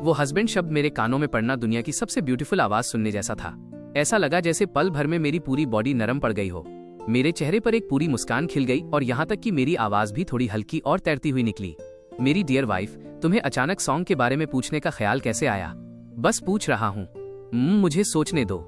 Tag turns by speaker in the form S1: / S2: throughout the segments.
S1: वो हस्बैंड शब्द मेरे कानों में पड़ना दुनिया की सबसे ब्यूटीफुल आवाज सुनने जैसा था। ऐसा लगा जैसे पल भर में मेरी पूरी बॉडी नरम पड़ गई हो। मेरे चेहरे पर एक पूरी मुस्कान खिल गई और यहाँ तक कि मेरी आवाज भी थोड़ी हल्की और तैरती हुई निकली। मेरी डियर वाइफ, तुम्हें अचानक सॉन्ग के बारे में पूछने का ख्याल कैसे आया? बस पूछ रहा हूँ, मुझे सोचने दो।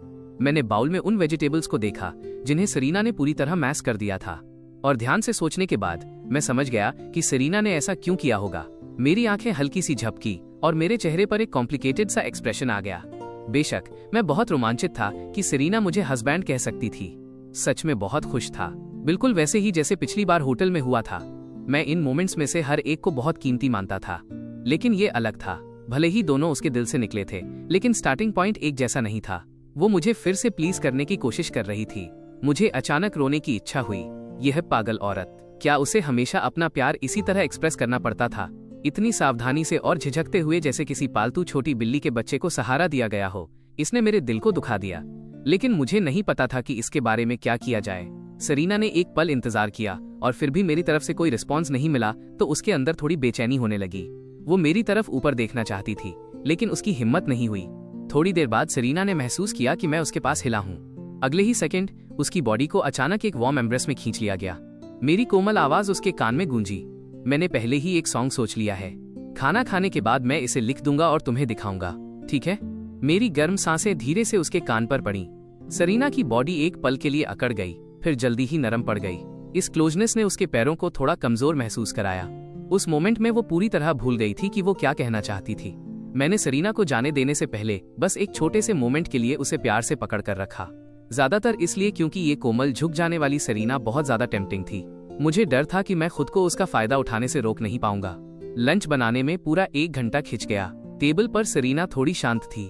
S1: मैंने बाउल में उन वेजिटेबल्स को देखा जिन्हें सरीना ने पूरी तरह मैश कर दिया था, और ध्यान से सोचने के बाद मैं समझ गया कि सरीना ने ऐसा क्यों किया होगा। मेरी आंखें हल्की सी झपकी और मेरे चेहरे पर एक कॉम्प्लिकेटेड सा एक्सप्रेशन आ गया। बेशक मैं बहुत रोमांचित था कि सरीना मुझे हस्बैंड कह सकती थी। सच में बहुत खुश था, बिल्कुल वैसे ही जैसे पिछली बार होटल में हुआ था। मैं इन मोमेंट्स में से हर एक को बहुत कीमती मानता था, लेकिन ये अलग था। भले ही दोनों उसके दिल से निकले थे, लेकिन स्टार्टिंग पॉइंट एक जैसा नहीं था। वो मुझे फिर से प्लीज करने की कोशिश कर रही थी। मुझे अचानक रोने की इच्छा हुई। यह पागल औरत, क्या उसे हमेशा अपना प्यार इसी तरह एक्सप्रेस करना पड़ता था? इतनी सावधानी से और झिझकते हुए जैसे किसी पालतू छोटी बिल्ली के बच्चे को सहारा दिया गया हो। इसने मेरे दिल को दुखा दिया, लेकिन मुझे नहीं पता था कि इसके बारे में क्या किया जाए। सरीना ने एक पल इंतजार किया और फिर भी मेरी तरफ से कोई रिस्पॉन्स नहीं मिला तो उसके अंदर थोड़ी बेचैनी होने लगी। वो मेरी तरफ ऊपर देखना चाहती थी, लेकिन उसकी हिम्मत नहीं हुई। थोड़ी देर बाद सरीना ने महसूस किया कि मैं उसके पास हिला हूँ। अगले ही सेकंड उसकी बॉडी को अचानक एक वार्म एम्ब्रेस में खींच लिया गया। मेरी कोमल आवाज उसके कान में गूंजी। मैंने पहले ही एक सॉन्ग सोच लिया है। खाना खाने के बाद मैं इसे लिख दूंगा और तुम्हें दिखाऊंगा, ठीक है? मेरी गर्म सांसें धीरे से उसके कान पर पड़ी। सरीना की बॉडी एक पल के लिए अकड़ गई, फिर जल्दी ही नरम पड़ गई। इस क्लोजनेस ने उसके पैरों को थोड़ा कमजोर महसूस कराया। उस मोमेंट में वो पूरी तरह भूल गई थी कि वो क्या कहना चाहती थी। मैंने सरीना को जाने देने से पहले बस एक छोटे से मोमेंट के लिए उसे प्यार से पकड़ कर रखा। ज्यादातर इसलिए क्योंकि ये कोमल झुक जाने वाली सरीना बहुत ज्यादा टेम्पटिंग थी। मुझे डर था कि मैं खुद को उसका फायदा उठाने से रोक नहीं पाऊंगा। लंच बनाने में पूरा 1 घंटा खिंच गया। टेबल पर सरीना थोड़ी शांत थी।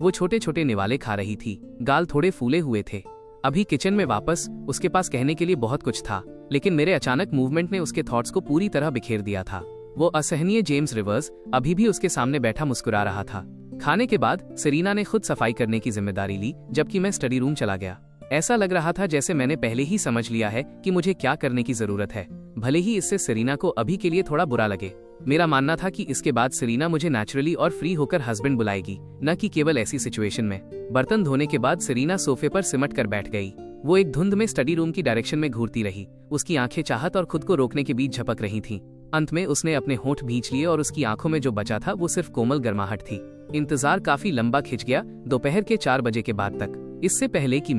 S1: वो छोटे छोटे निवाले खा रही थी, गाल थोड़े फूले हुए थे। अभी किचन में वापस उसके पास कहने के लिए बहुत कुछ था, लेकिन मेरे अचानक मूवमेंट ने उसके थॉट्स को पूरी तरह बिखेर दिया था। वो असहनीय जेम्स रिवर्स अभी भी उसके सामने बैठा मुस्कुरा रहा था। खाने के बाद सरीना ने खुद सफाई करने की जिम्मेदारी ली, जबकि मैं स्टडी रूम चला गया। ऐसा लग रहा था जैसे मैंने पहले ही समझ लिया है कि मुझे क्या करने की जरूरत है, भले ही इससे सरीना को अभी के लिए थोड़ा बुरा लगे। मेरा मानना था कि इसके बाद सरीना मुझे नेचुरली और फ्री होकर हस्बैंड बुलाएगी, न कि केवल ऐसी सिचुएशन में। बर्तन धोने के बाद सरीना सोफे पर सिमट कर बैठ गई। वो एक धुंध में स्टडी रूम की डायरेक्शन में घूरती रही। उसकी आंखें चाहत और खुद को रोकने के बीच झपक रही थीं। अंत में उसने अपने होंठ भींच लिए और उसकी आंखों में जो बचा था वो सिर्फ कोमल गर्माहट थी। इंतजार काफी लंबा खिंच गया, दोपहर के 4 बजे के बाद तक। इससे पहले कि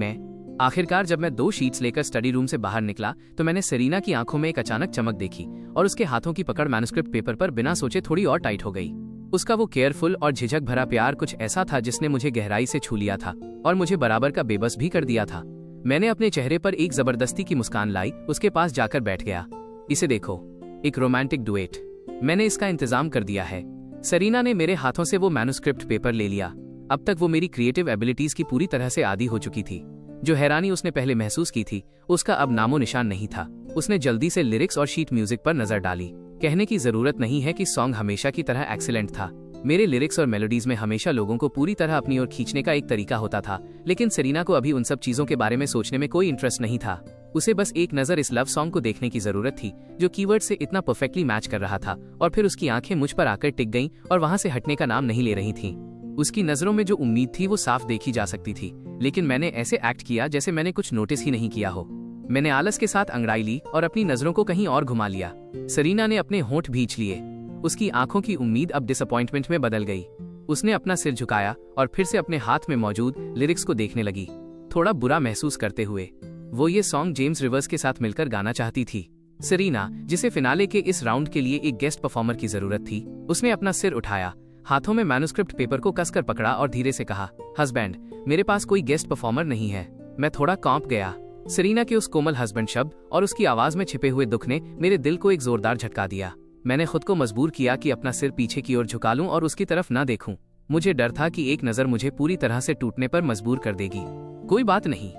S1: आखिरकार जब मैं 2 शीट्स लेकर स्टडी रूम से बाहर निकला तो मैंने सरीना की आंखों में एक अचानक चमक देखी और उसके हाथों की पकड़ मैन्युस्क्रिप्ट पेपर पर बिना सोचे थोड़ी और टाइट हो गई। उसका वो केयरफुल और झिझक भरा प्यार कुछ ऐसा था जिसने मुझे गहराई से छू लिया था और मुझे बराबर का बेबस भी कर दिया था। मैंने अपने चेहरे पर एक जबरदस्ती की मुस्कान लाई, उसके पास जाकर बैठ गया। इसे देखो, एक रोमांटिक डुएट, मैंने इसका इंतजाम कर दिया है। सरीना ने मेरे हाथों से वो मैन्युस्क्रिप्ट पेपर ले लिया। अब तक वो मेरी क्रिएटिव एबिलिटीज की पूरी तरह से आदी हो चुकी थी। जो हैरानी उसने पहले महसूस की थी, उसका अब नामो निशान नहीं था। उसने जल्दी से लिरिक्स और शीट म्यूजिक पर नजर डाली। कहने की जरूरत नहीं है कि सॉन्ग हमेशा की तरह एक्सीलेंट था। मेरे लिरिक्स और मेलोडीज में हमेशा लोगों को पूरी तरह अपनी ओर खींचने का एक तरीका होता था, लेकिन सरीना को अभी उन सब चीजों के बारे में सोचने में कोई इंटरेस्ट नहीं था। उसे बस एक नजर इस लव सॉन्ग को देखने की जरूरत थी जो कीवर्ड से इतना परफेक्टली मैच कर रहा था, और फिर उसकी आंखें मुझ पर आकर टिक गईं और वहां से हटने का नाम नहीं ले रही थीं। उसकी नजरों में जो उम्मीद थी वो साफ देखी जा सकती थी, लेकिन मैंने ऐसे एक्ट किया जैसे मैंने कुछ नोटिस ही नहीं किया हो। मैंने आलस के साथ अंगड़ाई ली और अपनी नजरों को कहीं और घुमा लिया। सरीना ने अपने होंठ भींच लिए। उसकी आंखों की उम्मीद अब डिसअपॉइंटमेंट में बदल गई। उसने अपना सिर झुकाया और फिर से अपने हाथ में मौजूद लिरिक्स को देखने लगी, थोड़ा बुरा महसूस करते हुए। वो ये सॉन्ग जेम्स रिवर्स के साथ मिलकर गाना चाहती थी। सरीना, जिसे फिनाले के इस राउंड के लिए एक गेस्ट परफॉर्मर की जरूरत थी, उसने अपना सिर उठाया, हाथों में मैन्युस्क्रिप्ट पेपर को कसकर पकड़ा और धीरे से कहा, हस्बैंड, मेरे पास कोई गेस्ट परफॉर्मर नहीं है। मैं थोड़ा कांप गया। सरीना के उस कोमल हस्बैंड शब्द और उसकी आवाज में छिपे हुए दुख ने मेरे दिल को एक जोरदार झटका दिया। मैंने खुद को मजबूर किया कि अपना सिर पीछे की ओर झुका लूं और उसकी तरफ न देखूं। मुझे डर था कि एक नजर मुझे पूरी तरह से टूटने पर मजबूर कर देगी। कोई बात नहीं,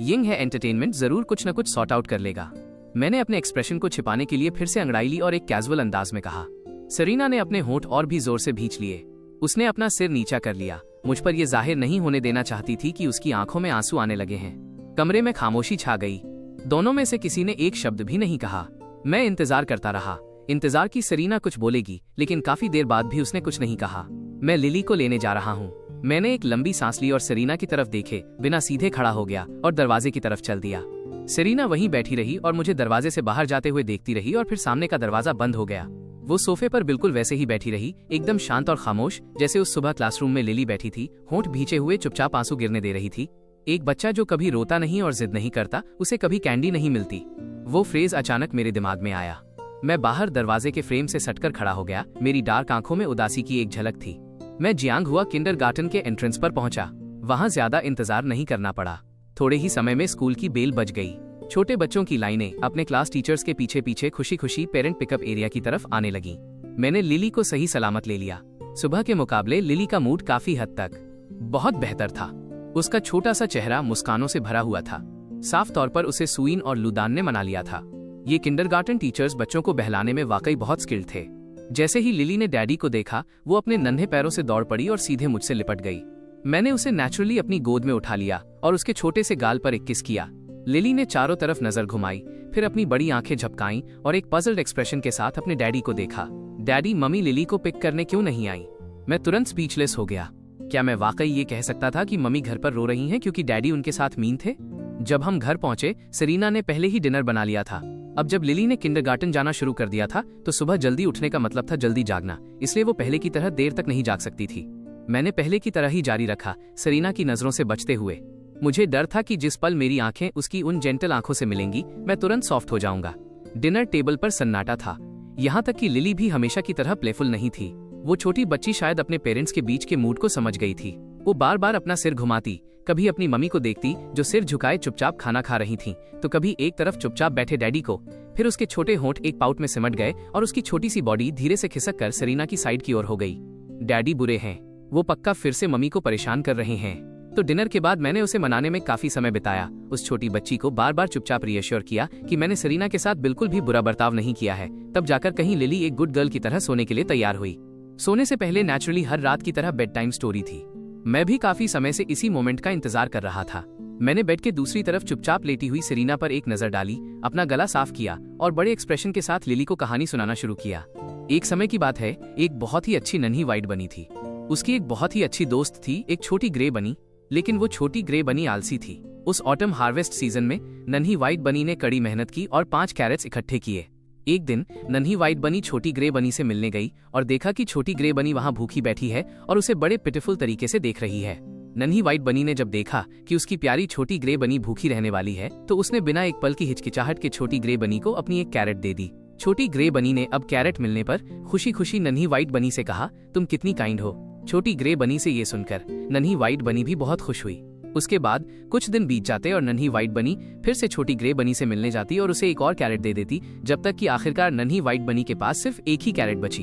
S1: यंग है एंटरटेनमेंट, जरूर कुछ न कुछ सॉर्ट आउट कर लेगा। मैंने अपने एक्सप्रेशन को छिपाने के लिए फिर से अंगड़ाई ली और एक कैजुअल अंदाज में कहा। सरीना ने अपने होंठ और भी जोर से भींच लिए। उसने अपना सिर नीचा कर लिया। मुझ पर यह जाहिर नहीं होने देना चाहती थी कि उसकी आंखों में आंसू आने लगे हैं। कमरे में खामोशी छा गई। दोनों में से किसी ने एक शब्द भी नहीं कहा। मैं इंतजार करता रहा, इंतजार की सरीना कुछ बोलेगी, लेकिन काफी देर बाद भी उसने कुछ नहीं कहा। मैं लिली को लेने जा रहा हूँ। मैंने एक लंबी सांस ली और सेरीना की तरफ देखे बिना सीधे खड़ा हो गया और दरवाजे की तरफ चल दिया। सेरीना वहीं बैठी रही और मुझे दरवाजे से बाहर जाते हुए देखती रही और फिर सामने का दरवाजा बंद हो गया। वो सोफे पर बिल्कुल वैसे ही बैठी रही, एकदम शांत और खामोश, जैसे उस सुबह क्लासरूम में लिली बैठी थी, होंठ भींचे हुए चुपचाप आंसू गिरने दे रही थी। एक बच्चा जो कभी रोता नहीं और जिद नहीं करता, उसे कभी कैंडी नहीं मिलती। वो फ्रेज अचानक मेरे दिमाग में आया। मैं बाहर दरवाजे के फ्रेम से सटकर खड़ा हो गया। मेरी डार्क आंखों में उदासी की एक झलक थी। मैं जियांग हुआ किंडरगार्टन के एंट्रेंस पर पहुंचा। वहां ज्यादा इंतजार नहीं करना पड़ा। थोड़े ही समय में स्कूल की बेल बज गई। छोटे बच्चों की लाइनें अपने क्लास टीचर्स के पीछे पीछे खुशी खुशी पेरेंट पिकअप एरिया की तरफ आने लगी। मैंने लिली को सही सलामत ले लिया। सुबह के मुकाबले लिली का मूड काफी हद तक बहुत बेहतर था। उसका छोटा सा चेहरा मुस्कानों से भरा हुआ था। साफ तौर पर उसे सुईन और लुदान ने मना लिया था। ये किंडरगार्टन टीचर्स बच्चों को बहलाने में वाकई बहुत स्किल्ड थे। जैसे ही लिली ने डैडी को देखा, वो अपने नन्हे पैरों से दौड़ पड़ी और सीधे मुझसे लिपट गई। मैंने उसे नेचुरली अपनी गोद में उठा लिया और उसके छोटे से गाल पर एक किस किया। लिली ने चारों तरफ नजर घुमाई, फिर अपनी बड़ी आंखें झपकाईं और एक पजल्ड एक्सप्रेशन के साथ अपने डैडी को देखा। डैडी, मम्मी लिली को पिक करने क्यों नहीं आई? मैं तुरंत स्पीचलेस हो गया। क्या मैं वाकई ये कह सकता था कि मम्मी घर पर रो रही हैं क्योंकि डैडी उनके साथ मीन थे? जब हम घर पहुंचे, सेरीना ने पहले ही डिनर बना लिया था। अब जब लिली ने किंडरगार्टन जाना शुरू कर दिया था, तो सुबह जल्दी उठने का मतलब था जल्दी जागना, इसलिए वो पहले की तरह देर तक नहीं जाग सकती थी। मैंने पहले की तरह ही जारी रखा, सेरीना की नजरों से बचते हुए। मुझे डर था कि जिस पल मेरी आंखें उसकी उन जेंटल आंखों से मिलेंगी, मैं तुरंत सॉफ्ट हो जाऊंगा। डिनर टेबल पर सन्नाटा था। यहाँ तक कि लिली भी हमेशा की तरह प्लेफुल नहीं थी। वो छोटी बच्ची शायद अपने पेरेंट्स के बीच के मूड को समझ गई थी। वो बार बार अपना सिर घुमाती, कभी अपनी मम्मी को देखती जो सिर झुकाए चुपचाप खाना खा रही थीं, तो कभी एक तरफ चुपचाप बैठे डैडी को। फिर उसके छोटे होंठ एक पाउट में सिमट गए और उसकी छोटी सी बॉडी धीरे से खिसक कर सेरीना की साइड की ओर हो गई। डैडी बुरे हैं, वो पक्का फिर से मम्मी को परेशान कर रहे हैं। तो डिनर के बाद मैंने उसे मनाने में काफी समय बिताया। उस छोटी बच्ची को बार बार चुपचाप रिएश्योर किया कि मैंने सेरीना के साथ बिल्कुल भी बुरा बर्ताव नहीं किया है। तब जाकर कहीं लिली एक गुड गर्ल की तरह सोने के लिए तैयार हुई। सोने से पहले नेचुरली हर रात की तरह बेड टाइम स्टोरी थी। मैं भी काफी समय से इसी मोमेंट का इंतजार कर रहा था। मैंने बेड के दूसरी तरफ चुपचाप लेटी हुई सेरीना पर एक नजर डाली, अपना गला साफ किया और बड़े एक्सप्रेशन के साथ लिली को कहानी सुनाना शुरू किया। एक समय की बात है, एक बहुत ही अच्छी नन्ही व्हाइट बनी थी। उसकी एक बहुत ही अच्छी दोस्त थी, एक छोटी ग्रे बनी। लेकिन वो छोटी ग्रे बनी आलसी थी। उस ऑटम हार्वेस्ट सीजन में नन्ही व्हाइट बनी ने कड़ी मेहनत की और 5 कैरेट्स इकट्ठे किए। एक दिन नन्ही व्हाइट बनी छोटी ग्रे बनी से मिलने गई और देखा कि छोटी ग्रे बनी वहां भूखी बैठी है और उसे बड़े पिटिफुल तरीके से देख रही है। नन्ही व्हाइट बनी ने जब देखा कि उसकी प्यारी छोटी ग्रे बनी भूखी रहने वाली है, तो उसने बिना एक पल की हिचकिचाहट के छोटी ग्रे बनी को अपनी एक कैरेट दे दी। छोटी ग्रे बनी ने अब कैरेट मिलने पर खुशी खुशी नन्ही व्हाइट बनी से कहा, तुम कितनी काइंड हो। छोटी ग्रे बनी से ये सुनकर नन्ही व्हाइट बनी भी बहुत खुश हुई। उसके बाद कुछ दिन बीत जाते और नन्ही व्हाइट बनी फिर से छोटी ग्रे बनी से मिलने जाती और उसे एक और कैरेट दे देती, जब तक कि आखिरकार नन्ही व्हाइट बनी के पास सिर्फ एक ही कैरेट बची।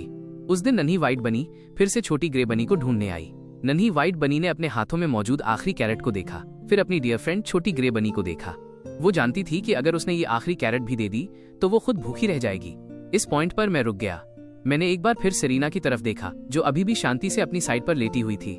S1: उस दिन नन्ही व्हाइट बनी फिर से छोटी ग्रे बनी को ढूंढने आई। नन्ही व्हाइट बनी ने अपने हाथों में मौजूद आखिरी कैरेट को देखा, फिर अपनी डियर फ्रेंड छोटी ग्रे बनी को देखा। वो जानती थी कि अगर उसने ये आखिरी कैरेट भी दे दी तो वो खुद भूखी रह जाएगी। इस पॉइंट पर मैं रुक गया। मैंने एक बार फिर सेरीना की तरफ देखा, जो अभी भी शांति से अपनी साइड पर लेटी हुई थी।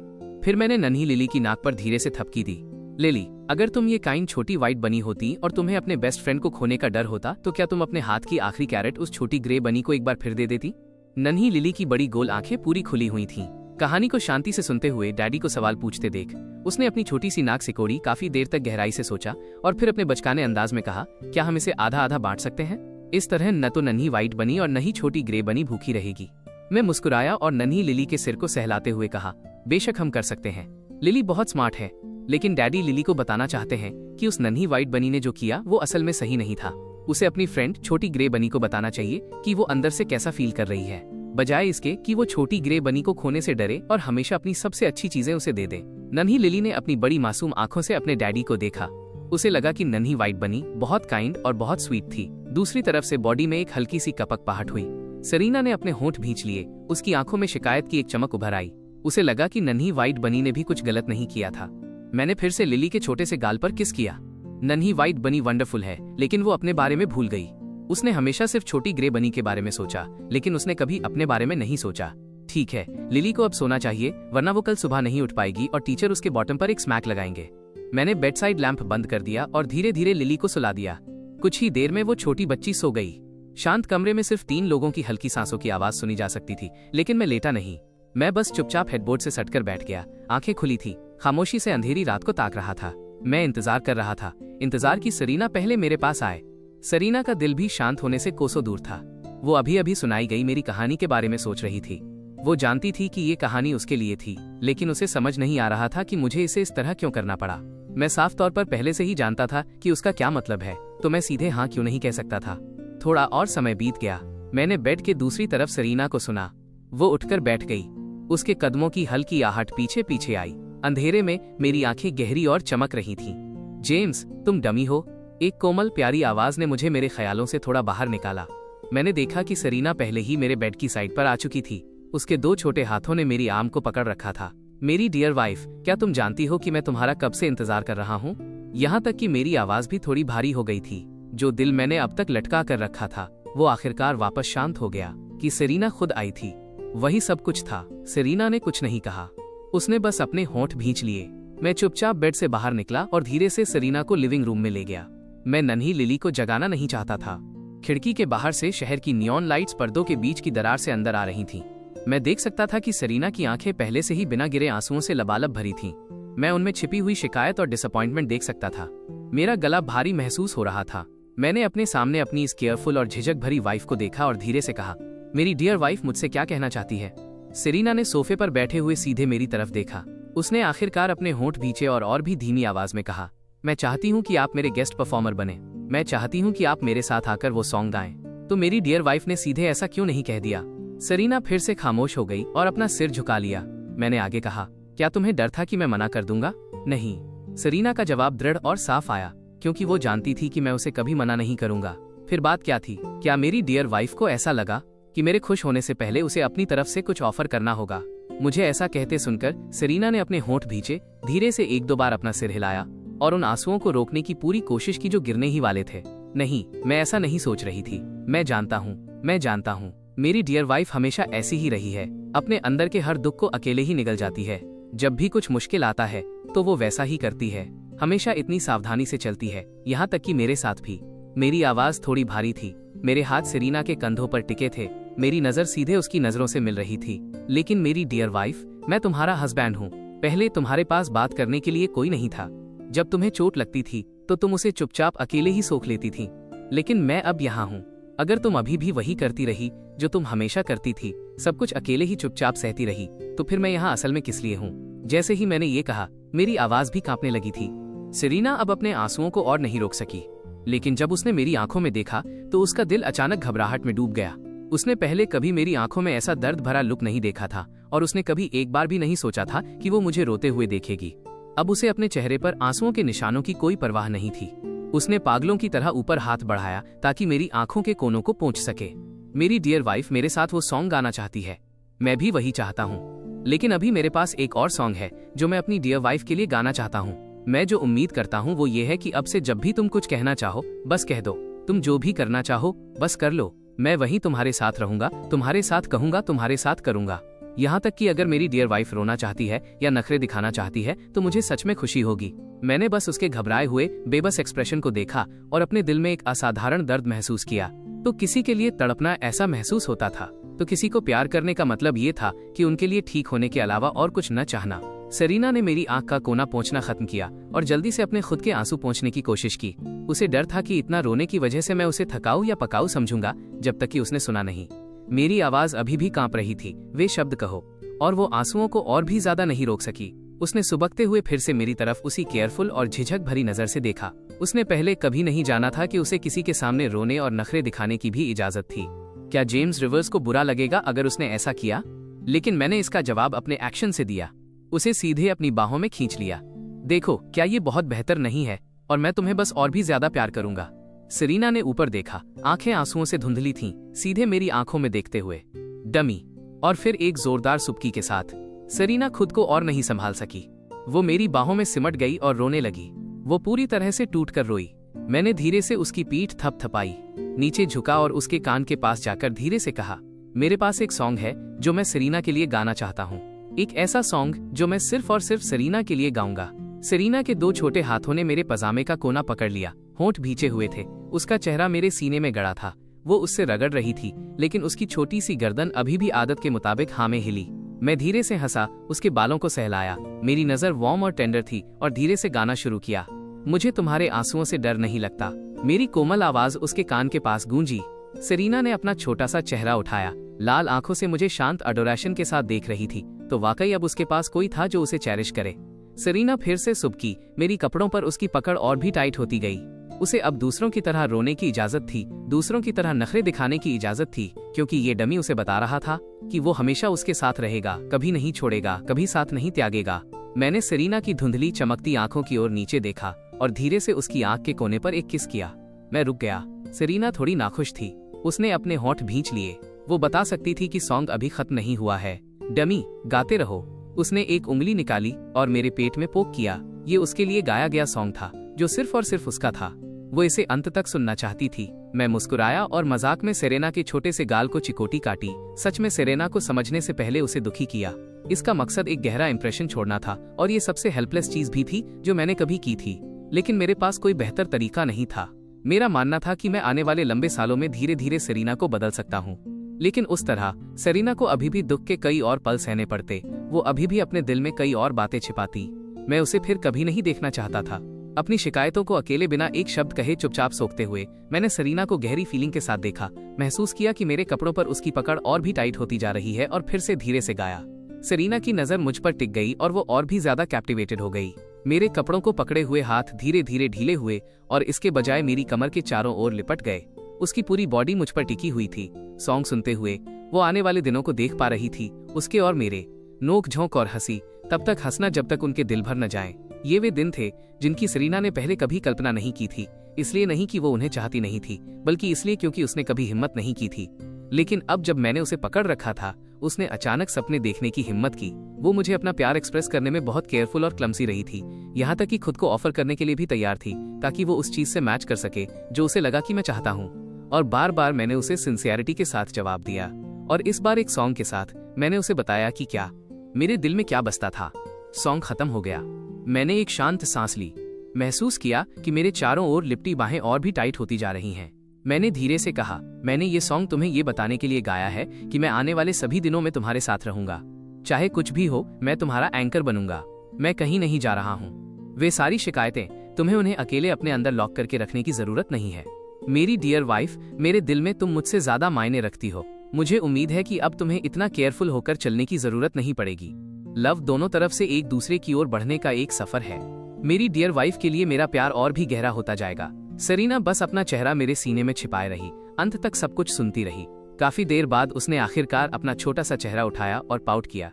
S1: फिर मैंने नन्ही लिली की नाक पर धीरे से थपकी दी। लिली, अगर तुम ये काइंड छोटी व्हाइट बनी होती और तुम्हें अपने बेस्ट फ्रेंड को खोने का डर होता, तो क्या तुम अपने हाथ की आखिरी कैरेट उस छोटी ग्रे बनी को एक बार फिर दे देती? नन्ही लिली की बड़ी गोल आंखें पूरी खुली हुई थीं। कहानी को शांति से सुनते हुए डैडी को सवाल पूछते देख उसने अपनी छोटी सी नाक सिकोड़ी, काफी देर तक गहराई से सोचा और फिर अपने बचकाने अंदाज में कहा, क्या हम इसे आधा आधा बांट सकते हैं? इस तरह न तो नन्ही व्हाइट बनी और न ही छोटी ग्रे बनी भूखी रहेगी। मैं मुस्कुराया और नन्ही लिली के सिर को सहलाते हुए कहा, बेशक हम कर सकते हैं। लिली बहुत स्मार्ट है, लेकिन डैडी लिली को बताना चाहते हैं कि उस नन्ही व्हाइट बनी ने जो किया वो असल में सही नहीं था। उसे अपनी फ्रेंड छोटी ग्रे बनी को बताना चाहिए कि वो अंदर से कैसा फील कर रही है, बजाय इसके कि वो छोटी ग्रे बनी को खोने से डरे और हमेशा अपनी सबसे अच्छी चीजें उसे दे दे। नन्ही लिली ने अपनी बड़ी मासूम आंखों से अपने डैडी को देखा। उसे लगा कि नन्ही व्हाइट बनी बहुत काइंड और बहुत स्वीट थी। दूसरी तरफ से बॉडी में एक हल्की सी कपकपाहट हुई। सेरीना ने अपने होंठ भींच लिए। उसकी आंखों में शिकायत की एक चमक उभर आई। उसे लगा कि नन्ही व्हाइट बनी ने भी कुछ गलत नहीं किया था। मैंने फिर से लिली के छोटे से गाल पर किस किया। नन्ही व्हाइट बनी वंडरफुल है, लेकिन वो अपने बारे में भूल गई। उसने हमेशा सिर्फ छोटी ग्रे बनी के बारे में सोचा, लेकिन उसने कभी अपने बारे में नहीं सोचा। ठीक है, लिली को अब सोना चाहिए, वरना वो कल सुबह नहीं उठ पाएगी और टीचर उसके बॉटम पर एक स्मैक लगाएंगे। मैंने बेड साइड लैंप बंद कर दिया और धीरे धीरे लिली को सुला दिया। कुछ ही देर में वो छोटी बच्ची सो गई। शांत कमरे में सिर्फ 3 लोगों की हल्की सांसों की आवाज सुनी जा सकती थी, लेकिन मैं लेटा नहीं। मैं बस चुपचाप हेडबोर्ड से सटकर बैठ गया। आंखें खुली थी, खामोशी से अंधेरी रात को ताक रहा था। मैं इंतजार कर रहा था, इंतजार की सरीना पहले मेरे पास आए। सरीना का दिल भी शांत होने से कोसों दूर था। वो अभी अभी सुनाई गई मेरी कहानी के बारे में सोच रही थी। वो जानती थी कि ये कहानी उसके लिए थी, लेकिन उसे समझ नहीं आ रहा था कि मुझे इसे इस तरह क्यों करना पड़ा। मैं साफ तौर पर पहले से ही जानता था कि उसका क्या मतलब है, तो मैं सीधे हाँ क्यों नहीं कह सकता था। थोड़ा और समय बीत गया। मैंने बेड के दूसरी तरफ सरीना को सुना। वो उठकर बैठ गई। उसके कदमों की हल्की आहट पीछे पीछे आई। अंधेरे में मेरी आंखें गहरी और चमक रही थीं। जेम्स, तुम डमी हो? एक कोमल प्यारी आवाज ने मुझे मेरे ख्यालों से थोड़ा बाहर निकाला। मैंने देखा कि सरीना पहले ही मेरे बेड की साइड पर आ चुकी थी। उसके 2 छोटे हाथों ने मेरी आर्म को पकड़ रखा था। मेरी डियर वाइफ, क्या तुम जानती हो कि मैं तुम्हारा कब से इंतजार कर रहा हूँ? यहाँ तक कि मेरी आवाज भी थोड़ी भारी हो गई थी। जो दिल मैंने अब तक लटका कर रखा था, वो आखिरकार वापस शांत हो गया कि सरीना खुद आई थी। वही सब कुछ था। सरीना ने कुछ नहीं कहा, उसने बस अपने होंठ भींच लिए। मैं चुपचाप बेड से बाहर निकला और धीरे से सरीना को लिविंग रूम में ले गया। मैं नन्ही लिली को जगाना नहीं चाहता था। खिड़की के बाहर से शहर की नियॉन लाइट्स पर्दों के बीच की दरार से अंदर आ रही थीं। मैं देख सकता था कि सरीना की आंखें पहले से ही बिना गिरे आंसुओं से लबालब भरी थीं। मैं उनमें छिपी हुई शिकायत और डिसअपॉइंटमेंट देख सकता था। मेरा गला भारी महसूस हो रहा था। मैंने अपने सामने अपनी इस केयरफुल और झिझक भरी वाइफ को देखा और धीरे से कहा, मेरी डियर वाइफ मुझसे क्या कहना चाहती है? सरीना ने सोफे पर बैठे हुए सीधे मेरी तरफ देखा। उसने आखिरकार अपने होंठ भींचे और भी धीमी आवाज में कहा, मैं चाहती हूँ कि आप मेरे गेस्ट परफॉर्मर बने। मैं चाहती हूँ कि आप मेरे साथ आकर वो सॉन्ग गाएं। तो मेरी डियर वाइफ ने सीधे ऐसा क्यों नहीं कह दिया? सरीना फिर से खामोश हो गई और अपना सिर झुका लिया। मैंने आगे कहा, क्या तुम्हें डर था कि मैं मना कर दूंगा? नहीं। सरीना का जवाब दृढ़ और साफ आया, क्योंकि वो जानती थी कि मैं उसे कभी मना नहीं करूंगा। फिर बात क्या थी? क्या मेरी डियर वाइफ को ऐसा लगा कि मेरे खुश होने से पहले उसे अपनी तरफ से कुछ ऑफर करना होगा? मुझे ऐसा कहते सुनकर सरीना ने अपने होंठ भींचे, धीरे से 1-2 बार अपना सिर हिलाया और उन आंसुओं को रोकने की पूरी कोशिश की जो गिरने ही वाले थे। नहीं, मैं ऐसा नहीं सोच रही थी। मैं जानता हूँ। मेरी डियर वाइफ हमेशा ऐसी ही रही है। अपने अंदर के हर दुख को अकेले ही निगल जाती है। जब भी कुछ मुश्किल आता है तो वो वैसा ही करती है। हमेशा इतनी सावधानी से चलती है, यहाँ तक कि मेरे साथ भी। मेरी आवाज थोड़ी भारी थी। मेरे हाथ सरीना के कंधों पर टिके थे। मेरी नजर सीधे उसकी नजरों से मिल रही थी। लेकिन मेरी डियर वाइफ, मैं तुम्हारा हस्बैंड हूँ। पहले तुम्हारे पास बात करने के लिए कोई नहीं था। जब तुम्हें चोट लगती थी तो तुम उसे चुपचाप अकेले ही सोख लेती थी। लेकिन मैं अब यहाँ हूँ। अगर तुम अभी भी वही करती रही जो तुम हमेशा करती थी, सब कुछ अकेले ही चुपचाप सहती रही, तो फिर मैं यहाँ असल में किस लिए हूँ? जैसे ही मैंने ये कहा, मेरी आवाज भी कांपने लगी थी। सरीना अब अपने आंसुओं को और नहीं रोक सकी। लेकिन जब उसने मेरी आंखों में देखा तो उसका दिल अचानक घबराहट में डूब गया। उसने पहले कभी मेरी आंखों में ऐसा दर्द भरा लुक नहीं देखा था और उसने कभी एक बार भी नहीं सोचा था कि वो मुझे रोते हुए देखेगी। अब उसे अपने चेहरे पर आंसुओं के निशानों की कोई परवाह नहीं थी। उसने पागलों की तरह ऊपर हाथ बढ़ाया ताकि मेरी आंखों के कोनों को पोंछ सके। मेरी डियर वाइफ मेरे साथ वो सॉन्ग गाना चाहती है। मैं भी वही चाहता हूँ। लेकिन अभी मेरे पास एक और सॉन्ग है जो मैं अपनी डियर वाइफ के लिए गाना चाहता हूँ। मैं जो उम्मीद करता हूँ वो ये है कि अब से जब भी तुम कुछ कहना चाहो बस कह दो। तुम जो भी करना चाहो बस कर लो। मैं वहीं तुम्हारे साथ रहूंगा, तुम्हारे साथ कहूंगा, तुम्हारे साथ करूंगा। यहाँ तक कि अगर मेरी डियर वाइफ रोना चाहती है या नखरे दिखाना चाहती है तो मुझे सच में खुशी होगी। मैंने बस उसके घबराए हुए बेबस एक्सप्रेशन को देखा और अपने दिल में एक असाधारण दर्द महसूस किया। तो किसी के लिए तड़पना ऐसा महसूस होता था, तो किसी को प्यार करने का मतलब ये था कि उनके लिए ठीक होने के अलावा और कुछ न चाहना। सरीना ने मेरी आंख का कोना पोंछना खत्म किया और जल्दी से अपने खुद के आंसू पोंछने की कोशिश की। उसे डर था कि इतना रोने की वजह से मैं उसे थकाऊ या पकाऊ समझूंगा, जब तक कि उसने सुना नहीं। मेरी आवाज अभी भी कांप रही थी, वे शब्द कहो, और वो आंसुओं को और भी ज्यादा नहीं रोक सकी। उसने सुबकते हुए फिर से मेरी तरफ उसी केयरफुल और झिझक भरी नजर से देखा। उसने पहले कभी नहीं जाना था कि उसे किसी के सामने रोने और नखरे दिखाने की भी इजाजत थी। क्या जेम्स रिवर्स को बुरा लगेगा अगर उसने ऐसा किया? लेकिन मैंने इसका जवाब अपने एक्शन से दिया। उसे सीधे अपनी बाहों में खींच लिया। देखो, क्या ये बहुत बेहतर नहीं है? और मैं तुम्हें बस और भी ज्यादा प्यार करूंगा। सरीना ने ऊपर देखा, आंखें आंसुओं से धुंधली थीं, सीधे मेरी आंखों में देखते हुए। डमी। और फिर एक जोरदार सुबकी के साथ सरीना खुद को और नहीं संभाल सकी। वो मेरी बाहों में सिमट गई और रोने लगी। वो पूरी तरह से टूटकर रोई। मैंने धीरे से उसकी पीठ थपथपाई, नीचे झुका और उसके कान के पास जाकर धीरे से कहा, मेरे पास एक सॉन्ग है जो मैं सरीना के लिए गाना चाहता हूँ। एक ऐसा सॉन्ग जो मैं सिर्फ और सिर्फ सरीना के लिए गाऊंगा। सरीना के 2 छोटे हाथों ने मेरे पजामे का कोना पकड़ लिया, होंठ भींचे हुए थे। उसका चेहरा मेरे सीने में गड़ा था। वो उससे रगड़ रही थी, लेकिन उसकी छोटी सी गर्दन अभी भी आदत के मुताबिक हाँ में हिली। मैं धीरे से हंसा, उसके बालों को सहलाया। मेरी नजर वार्म और टेंडर थी और धीरे से गाना शुरू किया। मुझे तुम्हारे आंसुओं से डर नहीं लगता। मेरी कोमल आवाज उसके कान के पास गूंजी। सेरीना ने अपना छोटा सा चेहरा उठाया, लाल आंखों से मुझे शांत अडोरेशन के साथ देख रही थी। तो वाकई अब उसके पास कोई था जो उसे चेरिश करे। सेरीना फिर से सुबकी। मेरी कपड़ों पर उसकी पकड़ और भी टाइट होती गई। उसे अब दूसरों की तरह रोने की इजाजत थी, दूसरों की तरह नखरे दिखाने की इजाजत थी, क्योंकि ये डमी उसे बता रहा था कि वो हमेशा उसके साथ रहेगा, कभी नहीं छोड़ेगा, कभी साथ नहीं त्यागेगा। मैंने सेरीना की धुंधली चमकती आंखों की ओर नीचे देखा और धीरे से उसकी आंख के कोने पर एक किस किया। मैं रुक गया। सेरीना थोड़ी नाखुश थी। उसने अपने होंठ भींच लिए। वो बता सकती थी कि सॉन्ग अभी खत्म नहीं हुआ है। डमी, गाते रहो। उसने एक उंगली निकाली और मेरे पेट में पोक किया। ये उसके लिए गाया गया सॉन्ग था, जो सिर्फ और सिर्फ उसका था। वो इसे अंत तक सुनना चाहती थी। मैं मुस्कुराया और मजाक में सेरेना के छोटे से गाल को चिकोटी काटी। सच में सेरेना को समझने से पहले उसे दुखी किया। इसका मकसद एक गहरा इंप्रेशन छोड़ना था और ये सबसे हेल्पलेस चीज भी थी जो मैंने कभी की थी। लेकिन मेरे पास कोई बेहतर तरीका नहीं था। मेरा मानना था कि मैं आने वाले लंबे सालों में धीरे धीरे सेरीना को बदल सकता हूँ, लेकिन उस तरह सेरीना को अभी भी दुख के कई और पल सहने पड़ते। वो अभी भी अपने दिल में कई और बातें छिपाती। मैं उसे फिर कभी नहीं देखना चाहता था। अपनी शिकायतों को अकेले बिना एक शब्द कहे चुपचाप सोखते हुए मैंने सेरीना को गहरी फीलिंग के साथ देखा। महसूस किया कि मेरे कपड़ों पर उसकी पकड़ और भी टाइट होती जा रही है और फिर से धीरे से गाया। सेरीना की नजर मुझ पर टिक गई और वो और भी ज्यादा कैप्टिवेटेड हो गई। मेरे कपड़ों को पकड़े हुए हाथ धीरे धीरे ढीले हुए और इसके बजाय मेरी कमर के चारों ओर लिपट गए। उसकी पूरी बॉडी मुझ पर टिकी हुई थी। सॉन्ग सुनते हुए वो आने वाले दिनों को देख पा रही थी, उसके और मेरे, नोक झोंक और हंसी, तब तक हंसना जब तक उनके दिल भर न जाए। ये वे दिन थे जिनकी सेरीना ने पहले कभी कल्पना नहीं की थी। इसलिए नहीं कि वो उन्हें चाहती नहीं थी, बल्कि इसलिए क्योंकि उसने कभी हिम्मत नहीं की थी। लेकिन अब जब मैंने उसे पकड़ रखा था, उसने अचानक सपने देखने की हिम्मत की। वो मुझे अपना प्यार एक्सप्रेस करने में बहुत केयरफुल और क्लमसी रही थी, यहाँ तक कि खुद को ऑफर करने के लिए भी तैयार थी, ताकि वो उस चीज से मैच कर सके जो उसे लगा कि मैं चाहता हूँ। और बार बार मैंने उसे सिंसियरिटी के साथ जवाब दिया। और इस बार एक सॉन्ग के साथ मैंने उसे बताया कि क्या मेरे दिल में क्या बसता था। सॉन्ग खत्म हो गया। मैंने एक शांत सांस ली। महसूस किया कि मेरे चारों ओर लिपटी बाहें और भी टाइट होती जा रही हैं। मैंने धीरे से कहा, मैंने ये सॉन्ग तुम्हें ये बताने के लिए गाया है कि मैं आने वाले सभी दिनों में तुम्हारे साथ रहूंगा। चाहे कुछ भी हो, मैं तुम्हारा एंकर बनूंगा। मैं कहीं नहीं जा रहा हूँ। वे सारी शिकायतें, तुम्हें उन्हें अकेले अपने अंदर लॉक करके रखने की जरूरत नहीं है। मेरी डियर वाइफ, मेरे दिल में तुम मुझसे ज्यादा मायने रखती हो। मुझे उम्मीद है कि अब तुम्हें इतना केयरफुल होकर चलने की जरूरत नहीं पड़ेगी। लव दोनों तरफ से एक दूसरे की ओर बढ़ने का एक सफर है। मेरी डियर वाइफ के लिए मेरा प्यार और भी गहरा होता जाएगा। सेरीना बस अपना चेहरा मेरे सीने में छिपाए रही, अंत तक सब कुछ सुनती रही। काफी देर बाद उसने आखिरकार अपना छोटा सा चेहरा उठाया और पाउट किया।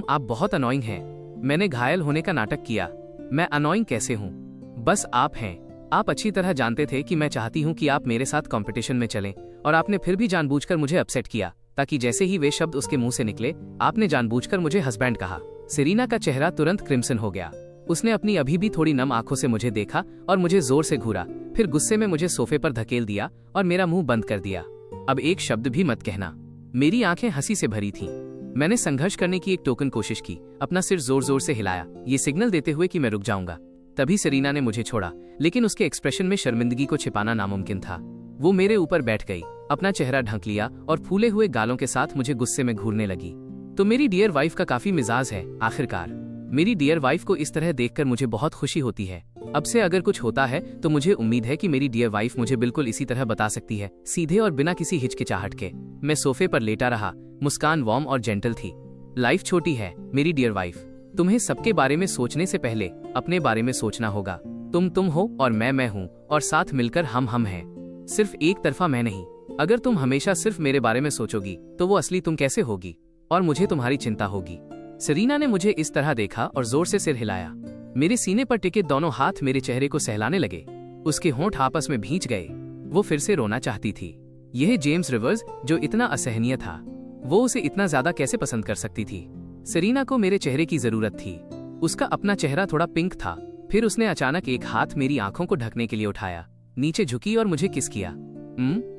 S1: आप बहुत अनोइंग हैं। मैंने घायल होने का नाटक किया। मैं अनोइंग कैसे हूँ? बस आप हैं। आप अच्छी तरह जानते थे कि मैं चाहती हूँ कि आप मेरे साथ कंपटीशन में चलें, और आपने फिर भी जानबूझकर मुझे अपसेट किया, ताकि जैसे ही वे शब्द उसके मुंह से निकले, आपने जानबूझकर मुझे हस्बैंड कहा। सेरीना का चेहरा तुरंत क्रिम्सन हो गया। उसने अपनी अभी भी थोड़ी नम आंखों से मुझे देखा और मुझे जोर से घूरा, फिर गुस्से में मुझे सोफे पर धकेल दिया और मेरा मुंह बंद कर दिया। अब एक शब्द भी मत कहना। मेरी आंखें हंसी से भरी थीं। मैंने संघर्ष करने की एक टोकन कोशिश की, अपना सिर जोर जोर से हिलाया, ये सिग्नल देते हुए कि मैं रुक जाऊंगा। तभी सेरीना ने मुझे छोड़ा, लेकिन उसके एक्सप्रेशन में शर्मिंदगी को छिपाना नामुमकिन था। वो मेरे ऊपर बैठ गई, अपना चेहरा ढक लिया और फूले हुए गालों के साथ मुझे गुस्से में घूरने लगी। तो मेरी डियर वाइफ का काफी मिजाज है। आखिरकार मेरी डियर वाइफ को इस तरह देखकर मुझे बहुत खुशी होती है। अब से अगर कुछ होता है तो मुझे उम्मीद है कि मेरी डियर वाइफ मुझे बिल्कुल इसी तरह बता सकती है, सीधे और बिना किसी हिचकिचाहट के। मैं सोफे पर लेटा रहा। मुस्कान वार्म और जेंटल थी। लाइफ छोटी है मेरी डियर वाइफ। तुम्हें सबके बारे में सोचने से पहले अपने बारे में सोचना होगा। तुम हो और मैं हूँ, और साथ मिलकर हम हैं। सिर्फ एक तरफा मैं नहीं। अगर तुम हमेशा सिर्फ मेरे बारे में सोचोगी तो वो असली तुम कैसे होगी, और मुझे तुम्हारी चिंता होगी। सेरीना ने मुझे इस तरह देखा और जोर से सिर हिलाया। मेरे सीने पर टिके दोनों हाथ मेरे चेहरे को सहलाने लगे। उसके होंठ आपस में भींच गए। वो फिर से रोना चाहती थी। यह जेम्स रिवर्स जो इतना असहनीय था, वो उसे इतना ज्यादा कैसे पसंद कर सकती थी? सेरीना को मेरे चेहरे की जरूरत थी। उसका अपना चेहरा थोड़ा पिंक था। फिर उसने अचानक एक हाथ मेरी आंखों को ढकने के लिए उठाया, नीचे झुकी और मुझे किस किया।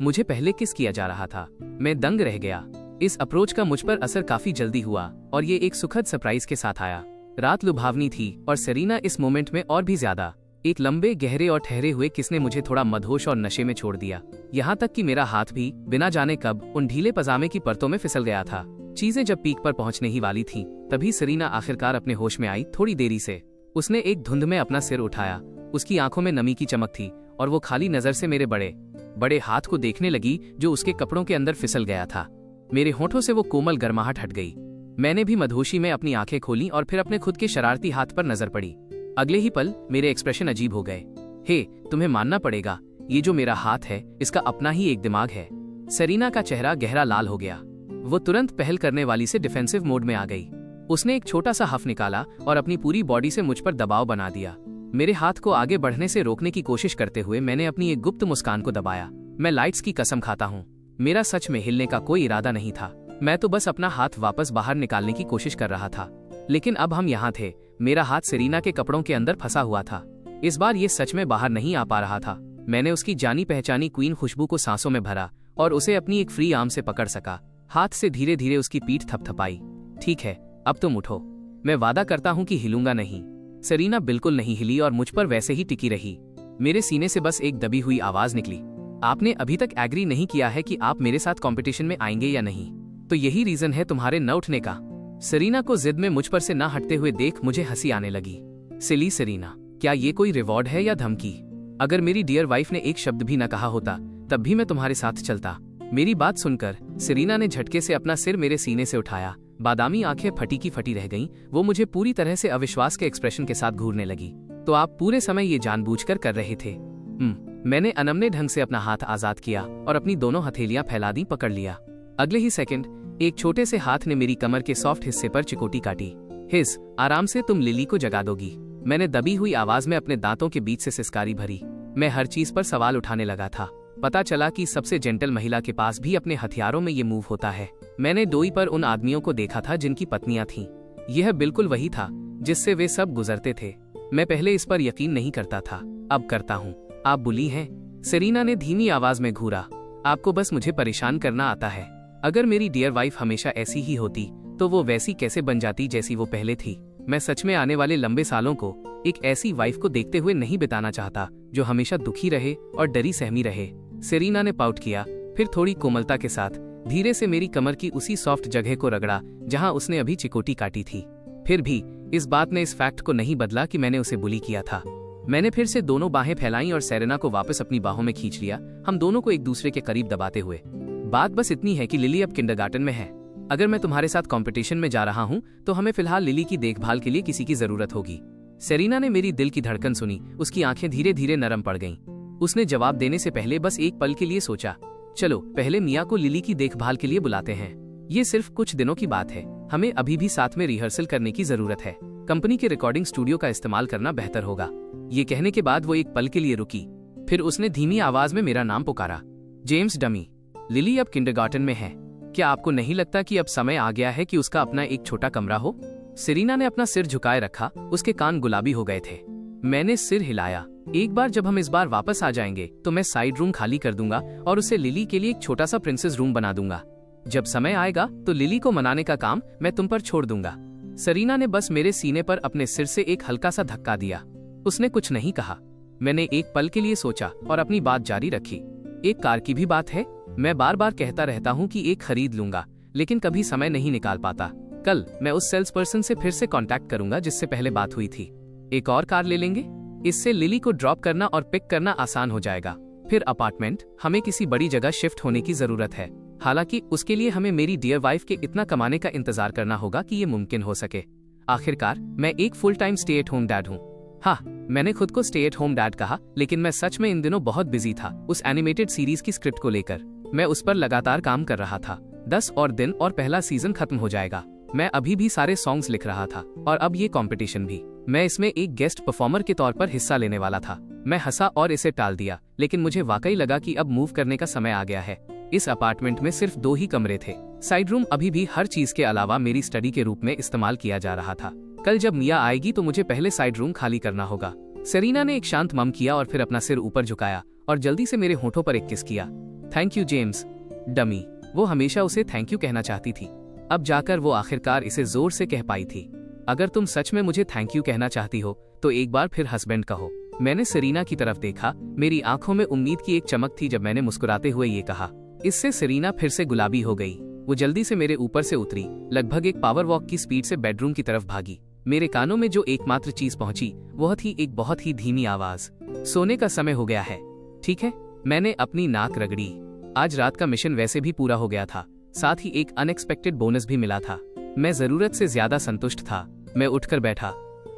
S1: मुझे पहले किस किया जा रहा था। मैं दंग रह गया। इस अप्रोच का मुझ पर असर काफी जल्दी हुआ और ये एक सुखद सरप्राइज के साथ आया। रात लुभावनी थी और सेरीना इस मोमेंट में और भी ज्यादा। एक लंबे, गहरे और ठहरे हुए किस ने मुझे थोड़ा मदहोश और नशे में छोड़ दिया। यहाँ तक कि मेरा हाथ भी बिना जाने कब उन ढीले पजामे की परतों में फिसल गया था। चीजें जब पीक पर पहुंचने ही वाली थीं, तभी सेरीना आखिरकार अपने होश में आई। थोड़ी देरी से उसने एक धुंध में अपना सिर उठाया। उसकी आंखों में नमी की चमक थी और वो खाली नजर से मेरे बड़े बड़े हाथ को देखने लगी जो उसके कपड़ों के अंदर फिसल गया था। मेरे होठों से वो कोमल गर्माहट हट गई। मैंने भी मदहोशी में अपनी आंखें खोली और फिर अपने खुद के शरारती हाथ पर नजर पड़ी। अगले ही पल मेरे एक्सप्रेशन अजीब हो गए। हे, तुम्हें मानना पड़ेगा, ये जो मेरा हाथ है इसका अपना ही एक दिमाग है। सेरीना का चेहरा गहरा लाल हो गया। वो तुरंत पहल करने वाली से डिफेंसिव मोड में आ गई। उसने एक छोटा सा हफ निकाला और अपनी पूरी बॉडी से मुझ पर दबाव बना दिया। मेरे हाथ को आगे बढ़ने से रोकने की कोशिश करते हुए मैंने अपनी एक गुप्त मुस्कान को दबाया। मैं लाइट्स की कसम खाता हूँ, मेरा सच में हिलने का कोई इरादा नहीं था। मैं तो बस अपना हाथ वापस बाहर निकालने की कोशिश कर रहा था। लेकिन अब हम यहाँ थे। मेरा हाथ सेरीना के कपड़ों के अंदर फंसा हुआ था। इस बार ये सच में बाहर नहीं आ पा रहा था। मैंने उसकी जानी पहचानी क्वीन खुशबू को सांसों में भरा और उसे अपनी एक फ्री आर्म से पकड़ सका। हाथ से धीरे धीरे उसकी पीठ थपथपाई। ठीक है, अब तुम उठो। मैं वादा करता हूँ कि हिलूंगा नहीं। सेरीना बिल्कुल नहीं हिली और मुझ पर वैसे ही टिकी रही। मेरे सीने से बस एक दबी हुई आवाज निकली, आपने अभी तक एग्री नहीं किया है कि आप मेरे साथ कंपटीशन में आएंगे या नहीं, तो यही रीजन है तुम्हारे न उठने का। सेरीना को जिद में मुझ पर से ना हटते हुए देख मुझे हंसी आने लगी। सिली सेरीना, क्या ये कोई रिवॉर्ड है या धमकी? अगर मेरी डियर वाइफ ने एक शब्द भी न कहा होता तब भी मैं तुम्हारे साथ चलता। मेरी बात सुनकर सेरीना ने झटके से अपना सिर मेरे सीने से उठाया। बादामी आंखें फटी की फटी रह गईं। वो मुझे पूरी तरह से अविश्वास के एक्सप्रेशन के साथ घूरने लगी। तो आप पूरे समय ये जानबूझकर कर रहे थे? मैंने अनमने ढंग से अपना हाथ आजाद किया और अपनी दोनों हथेलियां फैला दी, पकड़ लिया। अगले ही सेकंड एक छोटे से हाथ ने मेरी कमर के सॉफ्ट हिस्से पर चिकोटी काटी। हिस, आराम से, तुम लिली को जगा दोगी। मैंने दबी हुई आवाज में अपने दांतों के बीच से सिसकारी भरी। मैं हर चीज पर सवाल उठाने लगा था। पता चला कि सबसे जेंटल महिला के पास भी अपने हथियारों में ये मूव होता है। मैंने डोई पर उन आदमियों को देखा था जिनकी पत्नियां थीं। यह बिल्कुल वही था जिससे वे सब गुजरते थे। मैं पहले इस पर यकीन नहीं करता था, अब करता हूँ। आप बुली हैं? सेरीना ने धीमी आवाज में घूरा। आपको बस मुझे परेशान करना आता है। अगर मेरी डियर वाइफ हमेशा ऐसी ही होती तो वो वैसी कैसे बन जाती जैसी वो पहले थी। मैं सच में आने वाले लंबे सालों को एक ऐसी वाइफ को देखते हुए नहीं बिताना चाहता जो हमेशा दुखी रहे और डरी सहमी रहे। सेरीना ने पाउट किया, फिर थोड़ी कोमलता के साथ धीरे से मेरी कमर की उसी सॉफ्ट जगह को रगड़ा जहां उसने अभी चिकोटी काटी थी। फिर भी इस बात ने इस फैक्ट को नहीं बदला कि मैंने उसे बुली किया था। मैंने फिर से दोनों बाहें फैलाई और सेरेना को वापस अपनी बाहों में खींच लिया, हम दोनों को एक दूसरे के करीब दबाते हुए। बात बस इतनी है कि लिली अब किंडरगार्टन में है। अगर मैं तुम्हारे साथ कंपटीशन में जा रहा हूँ तो हमें फिलहाल लिली की देखभाल के लिए किसी की जरूरत होगी। सेरीना ने मेरी दिल की धड़कन सुनी। उसकी आंखें धीरे धीरे नरम पड़ गईं। उसने जवाब देने से पहले बस एक पल के लिए सोचा, चलो पहले मिया को लिली की देखभाल के लिए बुलाते हैं। ये सिर्फ कुछ दिनों की बात है, हमें अभी भी साथ में रिहर्सल करने की जरूरत है। कंपनी के रिकॉर्डिंग स्टूडियो का इस्तेमाल करना बेहतर होगा। ये कहने के बाद वो एक पल के लिए रुकी, फिर उसने धीमी आवाज में मेरा नाम पुकारा, जेम्स डमी। लिली अब किंडरगार्टन में है। क्या आपको नहीं लगता कि अब समय आ गया है कि उसका अपना एक छोटा कमरा हो? सेरीना ने अपना सिर झुकाए रखा, उसके कान गुलाबी हो गए थे। मैंने सिर हिलाया। एक बार जब हम इस बार वापस आ जाएंगे तो मैं साइड रूम खाली कर दूंगा और उसे लिली के लिए एक छोटा सा प्रिंसेस रूम बना दूंगा। जब समय आएगा तो लिली को मनाने का काम मैं तुम पर छोड़ दूंगा। सेरीना ने बस मेरे सीने पर अपने सिर से एक हल्का सा धक्का दिया। उसने कुछ नहीं कहा। मैंने एक पल के लिए सोचा और अपनी बात जारी रखी। एक कार की भी बात है। मैं बार बार कहता रहता हूँ कि एक खरीद लूंगा, लेकिन कभी समय नहीं निकाल पाता। कल मैं उस सेल्स पर्सन से फिर से कांटेक्ट करूंगा जिससे पहले बात हुई थी। एक और कार ले लेंगे, इससे लिली को ड्रॉप करना और पिक करना आसान हो जाएगा। फिर अपार्टमेंट, हमें किसी बड़ी जगह शिफ्ट होने की जरूरत है। हालांकि उसके लिए हमें मेरी डियर वाइफ के इतना कमाने का इंतजार करना होगा कि ये मुमकिन हो सके। आखिरकार मैं एक full time stay at home dad हूँ। हाँ, मैंने खुद को स्टे एट होम डैड कहा, लेकिन मैं सच में इन दिनों बहुत बिजी था उस एनिमेटेड सीरीज की स्क्रिप्ट को लेकर। मैं उस पर लगातार काम कर रहा था। 10 और दिन और पहला सीजन खत्म हो जाएगा। मैं अभी भी सारे सॉन्ग्स लिख रहा था और अब ये कंपटीशन भी। मैं इसमें एक गेस्ट परफॉर्मर के तौर पर हिस्सा लेने वाला था। मैं हंसा और इसे टाल दिया, लेकिन मुझे वाकई लगा कि अब मूव करने का समय आ गया है। इस अपार्टमेंट में सिर्फ 2 ही कमरे थे। साइड रूम अभी भी हर चीज के अलावा मेरी स्टडी के रूप में इस्तेमाल किया जा रहा था। कल जब मिया आएगी तो मुझे पहले साइड रूम खाली करना होगा। सेरीना ने एक शांत मम किया और फिर अपना सिर ऊपर झुकाया और जल्दी से मेरे होठों पर एक किस किया। Thank you James dummy. वो हमेशा उसे थैंक यू कहना चाहती थी। अब जाकर वो आखिरकार इसे जोर से कह पाई थी। अगर तुम सच में मुझे थैंक यू कहना चाहती हो तो एक बार फिर हस्बैंड कहो। मैंने सेरीना की तरफ देखा। मेरी आंखों में उम्मीद की एक चमक थी जब मैंने मुस्कुराते हुए ये कहा। इससे सेरीना फिर से गुलाबी हो गई। वो जल्दी से मेरे ऊपर से उतरी, लगभग एक पावर वॉक की स्पीड से बेडरूम की तरफ भागी। मेरे कानों में जो एकमात्र चीज पहुंची वह थी एक बहुत ही धीमी आवाज, सोने का समय हो गया है, ठीक है? मैंने अपनी नाक रगड़ी। आज रात का मिशन वैसे भी पूरा हो गया था, साथ ही एक अनएक्सपेक्टेड बोनस भी मिला था। मैं जरूरत से ज्यादा संतुष्ट था। मैं उठकर बैठा,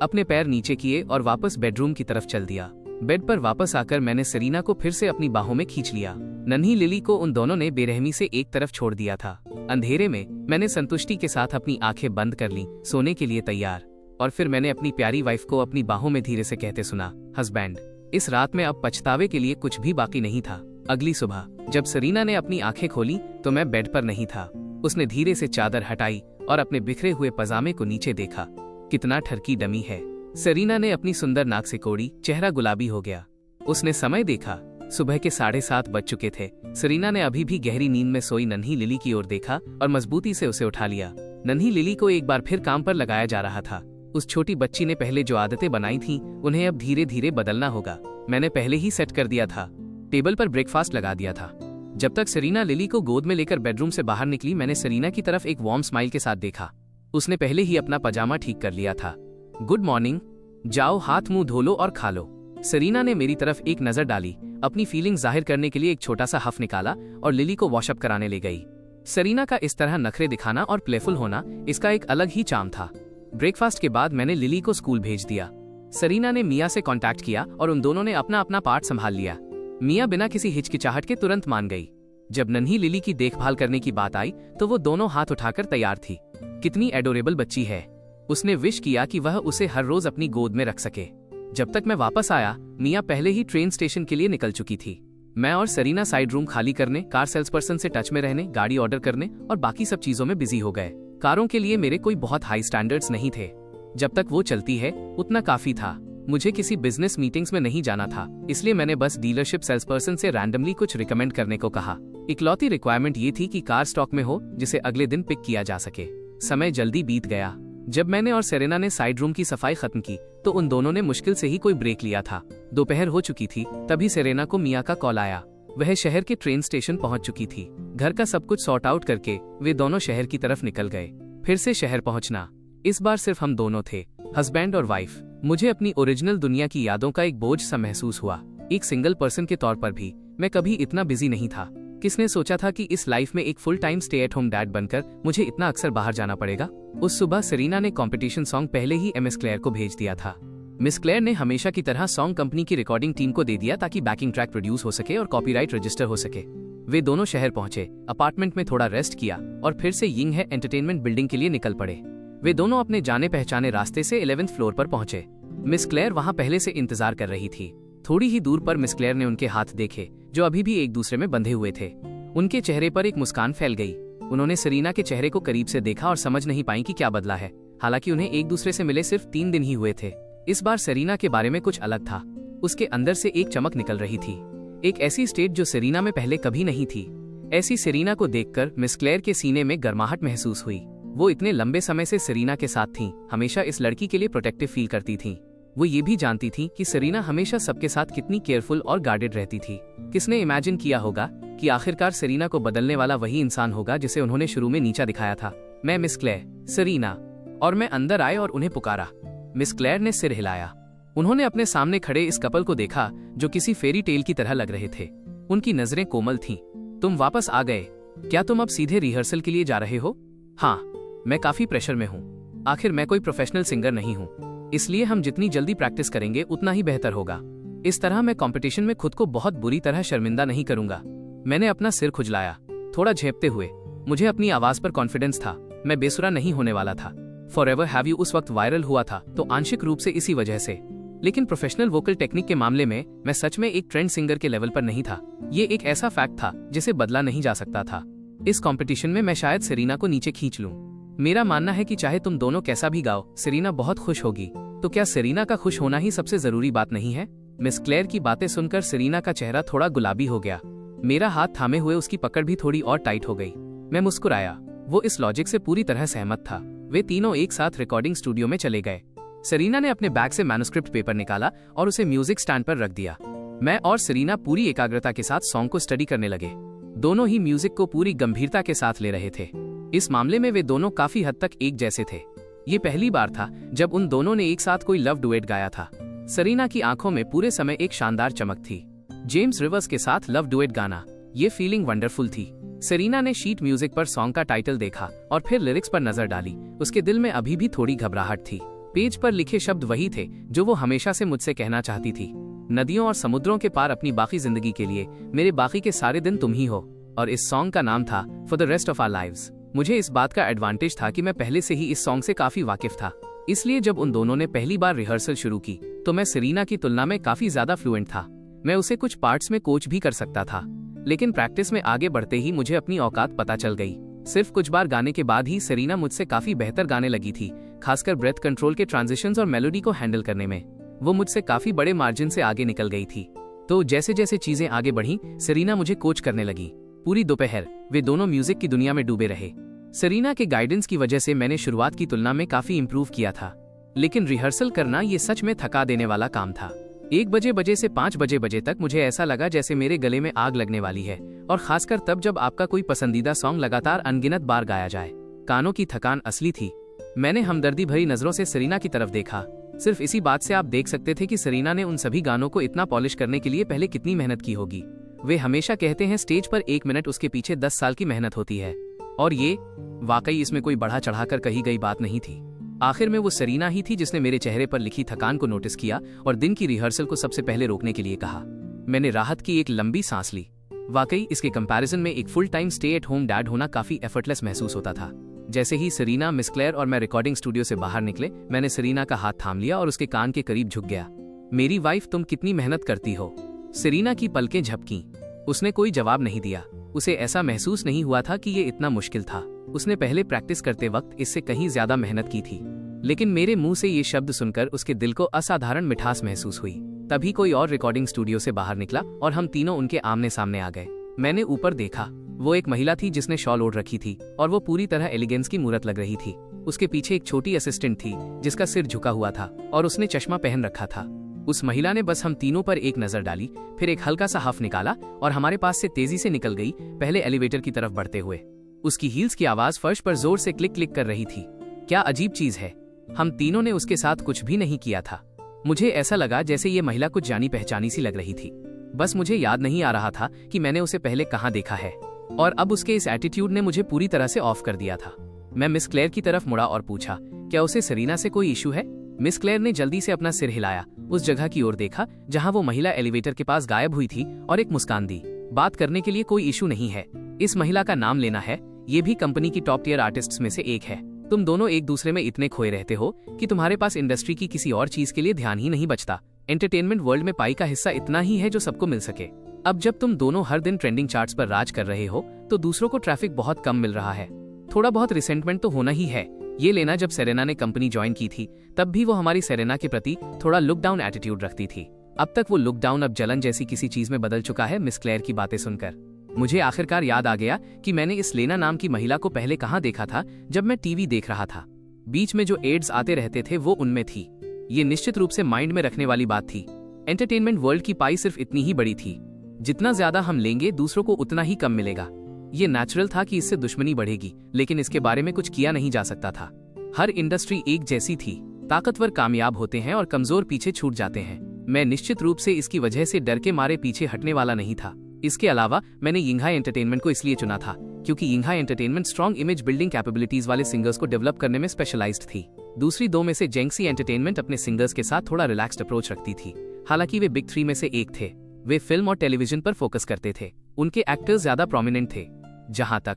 S1: अपने पैर नीचे किए और वापस बेडरूम की तरफ चल दिया। बेड पर वापस आकर मैंने सरीना को फिर से अपनी बाहों में खींच लिया। नन्ही लिली को उन दोनों ने बेरहमी से एक तरफ छोड़ दिया था। अंधेरे में मैंने संतुष्टि के साथ अपनी आंखें बंद कर ली, सोने के लिए तैयार। और फिर मैंने अपनी प्यारी वाइफ को अपनी बाहों में धीरे से कहते सुना, हस्बैंड। इस रात में अब पछतावे के लिए कुछ भी बाकी नहीं था। अगली सुबह जब सरीना ने अपनी आंखें खोली तो मैं बेड पर नहीं था। उसने धीरे से चादर हटाई और अपने बिखरे हुए पजामे को नीचे देखा। कितना ठरकी डमी है। सरीना ने अपनी सुंदर नाक से कोड़ी, चेहरा गुलाबी हो गया। उसने समय देखा, सुबह के 7:30 बज चुके थे। सरीना ने अभी भी गहरी नींद में सोई नन्ही लिली की ओर देखा और मजबूती से उसे उठा लिया। नन्ही लिली को एक बार फिर काम पर लगाया जा रहा था। उस छोटी बच्ची ने पहले जो आदतें बनाई थीं, उन्हें अब धीरे धीरे बदलना होगा। मैंने पहले ही सेट कर दिया था, टेबल पर ब्रेकफास्ट लगा दिया था। जब तक सरीना लिली को गोद में लेकर बेडरूम से बाहर निकली, मैंने सरीना की तरफ एक वार्म स्माइल के साथ देखा। उसने पहले ही अपना पजामा ठीक कर लिया था। गुड मॉर्निंग, जाओ हाथ मुंह धो लो और खा लो। सरीना ने मेरी तरफ एक नजर डाली, अपनी फीलिंग जाहिर करने के लिए एक छोटा सा हफ निकाला और लिली को वॉशअप कराने ले गई। सरीना का इस तरह नखरे दिखाना और प्लेफुल होना, इसका एक अलग ही चार्म था। ब्रेकफास्ट के बाद मैंने लिली को स्कूल भेज दिया। सरीना ने मिया से कांटेक्ट किया और उन दोनों ने अपना अपना पार्ट संभाल लिया। मिया बिना किसी हिचकिचाहट के तुरंत मान गई। जब नन्ही लिली की देखभाल करने की बात आई तो वो दोनों हाथ उठाकर तैयार थी। कितनी एडोरेबल बच्ची है। उसने विश किया कि वह उसे हर रोज अपनी गोद में रख सके। जब तक मैं वापस आया, मिया पहले ही ट्रेन स्टेशन के लिए निकल चुकी थी। मैं और सरीना साइड रूम खाली करने, कार सेल्स पर्सन से टच में रहने, गाड़ी ऑर्डर करने और बाकी सब चीजों में बिजी हो गए। कारों के लिए मेरे कोई बहुत हाई स्टैंडर्ड्स नहीं थे। जब तक वो चलती है उतना काफी था। मुझे किसी बिजनेस मीटिंग्स में नहीं जाना था, इसलिए मैंने बस डीलरशिप सेल्स पर्सन से रैंडमली कुछ रिकमेंड करने को कहा। इकलौती रिक्वायरमेंट ये थी कि कार स्टॉक में हो जिसे अगले दिन पिक किया जा सके। समय जल्दी बीत गया। जब मैंने और सेरेना ने साइड रूम की सफाई खत्म की तो उन दोनों ने मुश्किल से ही कोई ब्रेक लिया था। दोपहर हो चुकी थी, तभी सेरेना को मिया का कॉल आया। वह शहर के ट्रेन स्टेशन पहुंच चुकी थी। घर का सब कुछ सॉर्ट आउट करके वे दोनों शहर की तरफ निकल गए। फिर से शहर पहुंचना, इस बार सिर्फ हम दोनों थे, हस्बैंड और वाइफ। मुझे अपनी ओरिजिनल दुनिया की यादों का एक बोझ सा महसूस हुआ। एक सिंगल पर्सन के तौर पर भी मैं कभी इतना बिजी नहीं था। किसने सोचा था कि इस लाइफ में एक full time stay at home dad बनकर मुझे इतना अक्सर बाहर जाना पड़ेगा। उस सुबह सरीना ने कंपटीशन सॉन्ग पहले ही मिस क्लेयर को भेज दिया था। मिस क्लेयर ने हमेशा की तरह सॉन्ग कंपनी की रिकॉर्डिंग टीम को दे दिया ताकि बैकिंग ट्रैक प्रोड्यूस हो सके और कॉपीराइट रजिस्टर हो सके। वे दोनों शहर पहुंचे, अपार्टमेंट में थोड़ा रेस्ट किया और फिर से यिंग है एंटरटेनमेंट बिल्डिंग के लिए निकल पड़े। वे दोनों अपने जाने पहचाने रास्ते से 11th फ्लोर पर पहुंचे। मिस क्लेयर वहां पहले से इंतजार कर रही थी। थोड़ी ही दूर पर मिस क्लेयर ने उनके हाथ देखे जो अभी भी एक दूसरे में बंधे हुए थे। उनके चेहरे पर एक मुस्कान फैल गई। उन्होंने सरीना के चेहरे को करीब से देखा और समझ नहीं पाई कि क्या बदला है। हालांकि उन्हें एक दूसरे से मिले सिर्फ 3 दिन ही हुए थे। इस बार सरीना के बारे में कुछ अलग था। उसके अंदर से एक चमक निकल रही थी, एक ऐसी स्टेट जो सरीना में पहले कभी नहीं थी। ऐसी सरीना को देखकर मिस क्लेयर के सीने में गर्माहट महसूस हुई। वो इतने लंबे समय से सरीना के साथ थीं, हमेशा इस लड़की के लिए प्रोटेक्टिव फील करती थीं। वो ये भी जानती थी कि सरीना हमेशा सबके साथ कितनी केयरफुल और गार्डेड रहती थी। किसने इमेजिन किया होगा कि आखिरकार सरीना को बदलने वाला वही इंसान होगा जिसे उन्होंने शुरू में नीचा दिखाया था। मैं मिस क्लेयर, सरीना। और मैं अंदर आए और उन्हें पुकारा। मिस क्लेयर ने सिर हिलाया। उन्होंने अपने सामने खड़े इस कपल को देखा जो किसी फेरी टेल की तरह लग रहे थे। उनकी नजरें कोमल थीं। तुम वापस आ गए? क्या तुम अब सीधे रिहर्सल के लिए जा रहे हो? हाँ, मैं काफी प्रेशर में हूँ। आखिर मैं कोई प्रोफेशनल सिंगर नहीं हूँ, इसलिए हम जितनी जल्दी प्रैक्टिस करेंगे उतना ही बेहतर होगा। इस तरह मैं कंपटीशन में खुद को बहुत बुरी तरह शर्मिंदा नहीं करूंगा। मैंने अपना सिर खुजलाया, थोड़ा झेपते हुए। मुझे अपनी आवाज पर कॉन्फिडेंस था। मैं बेसुरा नहीं होने वाला था। फॉरएवर हैव यू उस वक्त वायरल हुआ था तो आंशिक रूप से इसी वजह से, लेकिन प्रोफेशनल वोकल टेक्निक के मामले में मैं सच में एक ट्रेंड सिंगर के लेवल पर नहीं था। ये एक ऐसा फैक्ट था जिसे बदला नहीं जा सकता था। इस कंपटीशन में मैं शायद सरीना को नीचे खींच लूं। मेरा मानना है कि चाहे तुम दोनों कैसा भी गाओ, सरीना बहुत खुश होगी। तो क्या सरीना का खुश होना ही सबसे जरूरी बात नहीं है? मिस क्लेयर की बातें सुनकर सरीना का चेहरा थोड़ा गुलाबी हो गया। मेरा हाथ थामे हुए उसकी पकड़ भी थोड़ी और टाइट हो गई। मैं मुस्कुराया। वो इस लॉजिक से पूरी तरह सहमत था। वे तीनों एक साथ रिकॉर्डिंग स्टूडियो में चले गए। सरीना ने अपने बैग से मैन्युस्क्रिप्ट पेपर निकाला और उसे म्यूजिक स्टैंड पर रख दिया। मैं और सरीना पूरी एकाग्रता के साथ सॉन्ग को स्टडी करने लगे। दोनों ही म्यूजिक को पूरी गंभीरता के साथ ले रहे थे। इस मामले में वे दोनों काफी हद तक एक जैसे थे। ये पहली बार था जब उन दोनों ने एक साथ कोई लव डुएट गाया था। सरीना की आंखों में पूरे समय एक शानदार चमक थी। जेम्स रिवर्स के साथ लव डुएट गाना, ये फीलिंग वंडरफुल थी। सरीना ने शीट म्यूजिक पर सॉन्ग का टाइटल देखा और फिर लिरिक्स पर नजर डाली। उसके दिल में अभी भी थोड़ी घबराहट थी। पेज पर लिखे शब्द वही थे जो वो हमेशा से मुझसे कहना चाहती थी। नदियों और समुद्रों के पार अपनी बाकी जिंदगी के लिए, मेरे बाकी के सारे दिन तुम ही हो। और इस सॉन्ग का नाम था for the rest of our lives. मुझे इस बात का एडवांटेज था कि मैं पहले से ही इस सॉन्ग से काफी वाकिफ था, इसलिए जब उन दोनों ने पहली बार रिहर्सल शुरू की तो मैं सरीना की तुलना में काफी ज्यादा फ्लुएंट था। मैं उसे कुछ पार्ट्स में कोच भी कर सकता था, लेकिन प्रैक्टिस में आगे बढ़ते ही मुझे अपनी औकात पता चल गई। सिर्फ कुछ बार गाने के बाद ही सरीना मुझसे काफी बेहतर गाने लगी थी, खासकर ब्रेथ कंट्रोल के ट्रांजिशंस और मेलोडी को हैंडल करने में। वो मुझसे काफी बड़े मार्जिन से आगे निकल गई थी। तो जैसे जैसे चीजें आगे बढ़ी, सरीना मुझे कोच करने लगी। पूरी दोपहर वे दोनों म्यूजिक की दुनिया में डूबे रहे। सरीना के गाइडेंस की वजह से मैंने शुरुआत की तुलना में काफी इंप्रूव किया था, लेकिन रिहर्सल करना ये सच में थका देने वाला काम था। 1 बजे से 5 बजे तक मुझे ऐसा लगा जैसे मेरे गले में आग लगने वाली है, और खासकर तब जब आपका कोई पसंदीदा सॉन्ग लगातार अनगिनत बार गाया जाए। कानों की थकान असली थी। मैंने हमदर्दी भरी नजरों से सरीना की तरफ देखा। सिर्फ इसी बात से आप देख सकते थे कि सरीना ने उन सभी गानों को इतना पॉलिश करने के लिए पहले कितनी मेहनत की होगी। वे हमेशा कहते हैं स्टेज पर 1 मिनट उसके पीछे 10 साल की मेहनत होती है, और ये वाकई इसमें कोई बढ़ा चढ़ाकर कही गई बात नहीं थी। आखिर में वो सरीना ही थी जिसने मेरे चेहरे पर लिखी थकान को नोटिस किया और दिन की रिहर्सल को सबसे पहले रोकने के लिए कहा। मैंने राहत की एक लंबी सांस ली। वाकई इसके कंपैरिजन में एक full time stay at home dad होना काफी एफर्टलेस महसूस होता था। जैसे ही सरीना, मिस क्लेयर और मैं रिकॉर्डिंग स्टूडियो से बाहर निकले, मैंने सरीना का हाथ थाम लिया और उसके कान के करीब झुक गया। मेरी वाइफ, तुम कितनी मेहनत करती हो। सरीना की पलकें झपकीं। उसने कोई जवाब नहीं दिया। उसे ऐसा महसूस नहीं हुआ था कि ये इतना मुश्किल था। उसने पहले प्रैक्टिस करते वक्त इससे कहीं ज्यादा मेहनत की थी, लेकिन मेरे मुंह से ये शब्द सुनकर उसके दिल को असाधारण मिठास महसूस हुई। तभी कोई और रिकॉर्डिंग स्टूडियो से बाहर निकला और हम तीनों उनके आमने सामने आ गए। मैंने ऊपर देखा। वो एक महिला थी जिसने शॉल ओढ़ रखी थी और वो पूरी तरह एलिगेंस की मूरत लग रही थी। उसके पीछे एक छोटी असिस्टेंट थी जिसका सिर झुका हुआ था और उसने चश्मा पहन रखा था। उस महिला ने बस हम तीनों पर एक नजर डाली, फिर एक हल्का सा हफ निकाला और हमारे पास से तेजी से निकल गई, पहले एलिवेटर की तरफ बढ़ते हुए। उसकी हील्स की आवाज फर्श पर जोर से क्लिक क्लिक कर रही थी। क्या अजीब चीज है, हम तीनों ने उसके साथ कुछ भी नहीं किया था। मुझे ऐसा लगा जैसे ये महिला कुछ जानी पहचानी सी लग रही थी। बस मुझे याद नहीं आ रहा था कि मैंने उसे पहले कहाँ देखा है, और अब उसके इस एटीट्यूड ने मुझे पूरी तरह से ऑफ कर दिया था। मैं मिस क्लेयर की तरफ मुड़ा और पूछा, क्या उसे सरीना से कोई इशू है? मिस क्लेयर ने जल्दी से अपना सिर हिलाया, उस जगह की ओर देखा जहां वो महिला एलिवेटर के पास गायब हुई थी और एक मुस्कान दी। बात करने के लिए कोई इशू नहीं है। इस महिला का नाम लेना है। ये भी कंपनी की टॉप टियर आर्टिस्ट्स में से एक है। तुम दोनों एक दूसरे में इतने खोए रहते हो कि तुम्हारे पास इंडस्ट्री की किसी और चीज के लिए ध्यान ही नहीं बचता। एंटरटेनमेंट वर्ल्ड में पाई का हिस्सा इतना ही है जो सबको मिल सके। अब जब तुम दोनों हर दिन ट्रेंडिंग चार्ट्स पर राज कर रहे हो तो दूसरों को ट्रैफिक बहुत कम मिल रहा है। थोड़ा बहुत रिसेंटमेंट तो होना ही है। ये लेना, जब सेरेना ने कंपनी ज्वाइन की थी तब भी वो हमारी सेरेना के प्रति थोड़ा लुक डाउन एटीट्यूड रखती थी। अब तक वो लुक डाउन अब जलन जैसी किसी चीज में बदल चुका है। मिस क्लेयर की बातें सुनकर मुझे आखिरकार याद आ गया कि मैंने इस लेना नाम की महिला को पहले कहाँ देखा था, जब मैं टीवी देख रहा था। बीच में जो एड्स आते रहते थे वो उनमें थी। ये निश्चित रूप से माइंड में रखने वाली बात थी। एंटरटेनमेंट वर्ल्ड की पाई सिर्फ इतनी ही बड़ी थी। जितना ज्यादा हम लेंगे दूसरों को उतना ही कम मिलेगा। ये नेचुरल था कि इससे दुश्मनी बढ़ेगी, लेकिन इसके बारे में कुछ किया नहीं जा सकता था। हर इंडस्ट्री एक जैसी थी। ताकतवर कामयाब होते हैं और कमजोर पीछे छूट जाते हैं। मैं निश्चित रूप से इसकी वजह से डर के मारे पीछे हटने वाला नहीं था। इसके अलावा मैंने यिंघाई एंटरटेनमेंट को इसलिए चुना था क्योंकि Yinghai entertainment strong image building capabilities वाले सिंगर्स को डेवलप करने में स्पेशलाइज्ड थी। दूसरी दो में से जेंक्सी एंटरटेनमेंट अपने सिंगर्स के साथ थोड़ा रिलैक्स्ड अप्रोच रखती थी। हालांकि वे बिग 3 में से एक थे। वे फिल्म और टेलीविजन पर फोकस करते थे। उनके एक्टर्स ज्यादा प्रोमिनेंट थे। जहां तक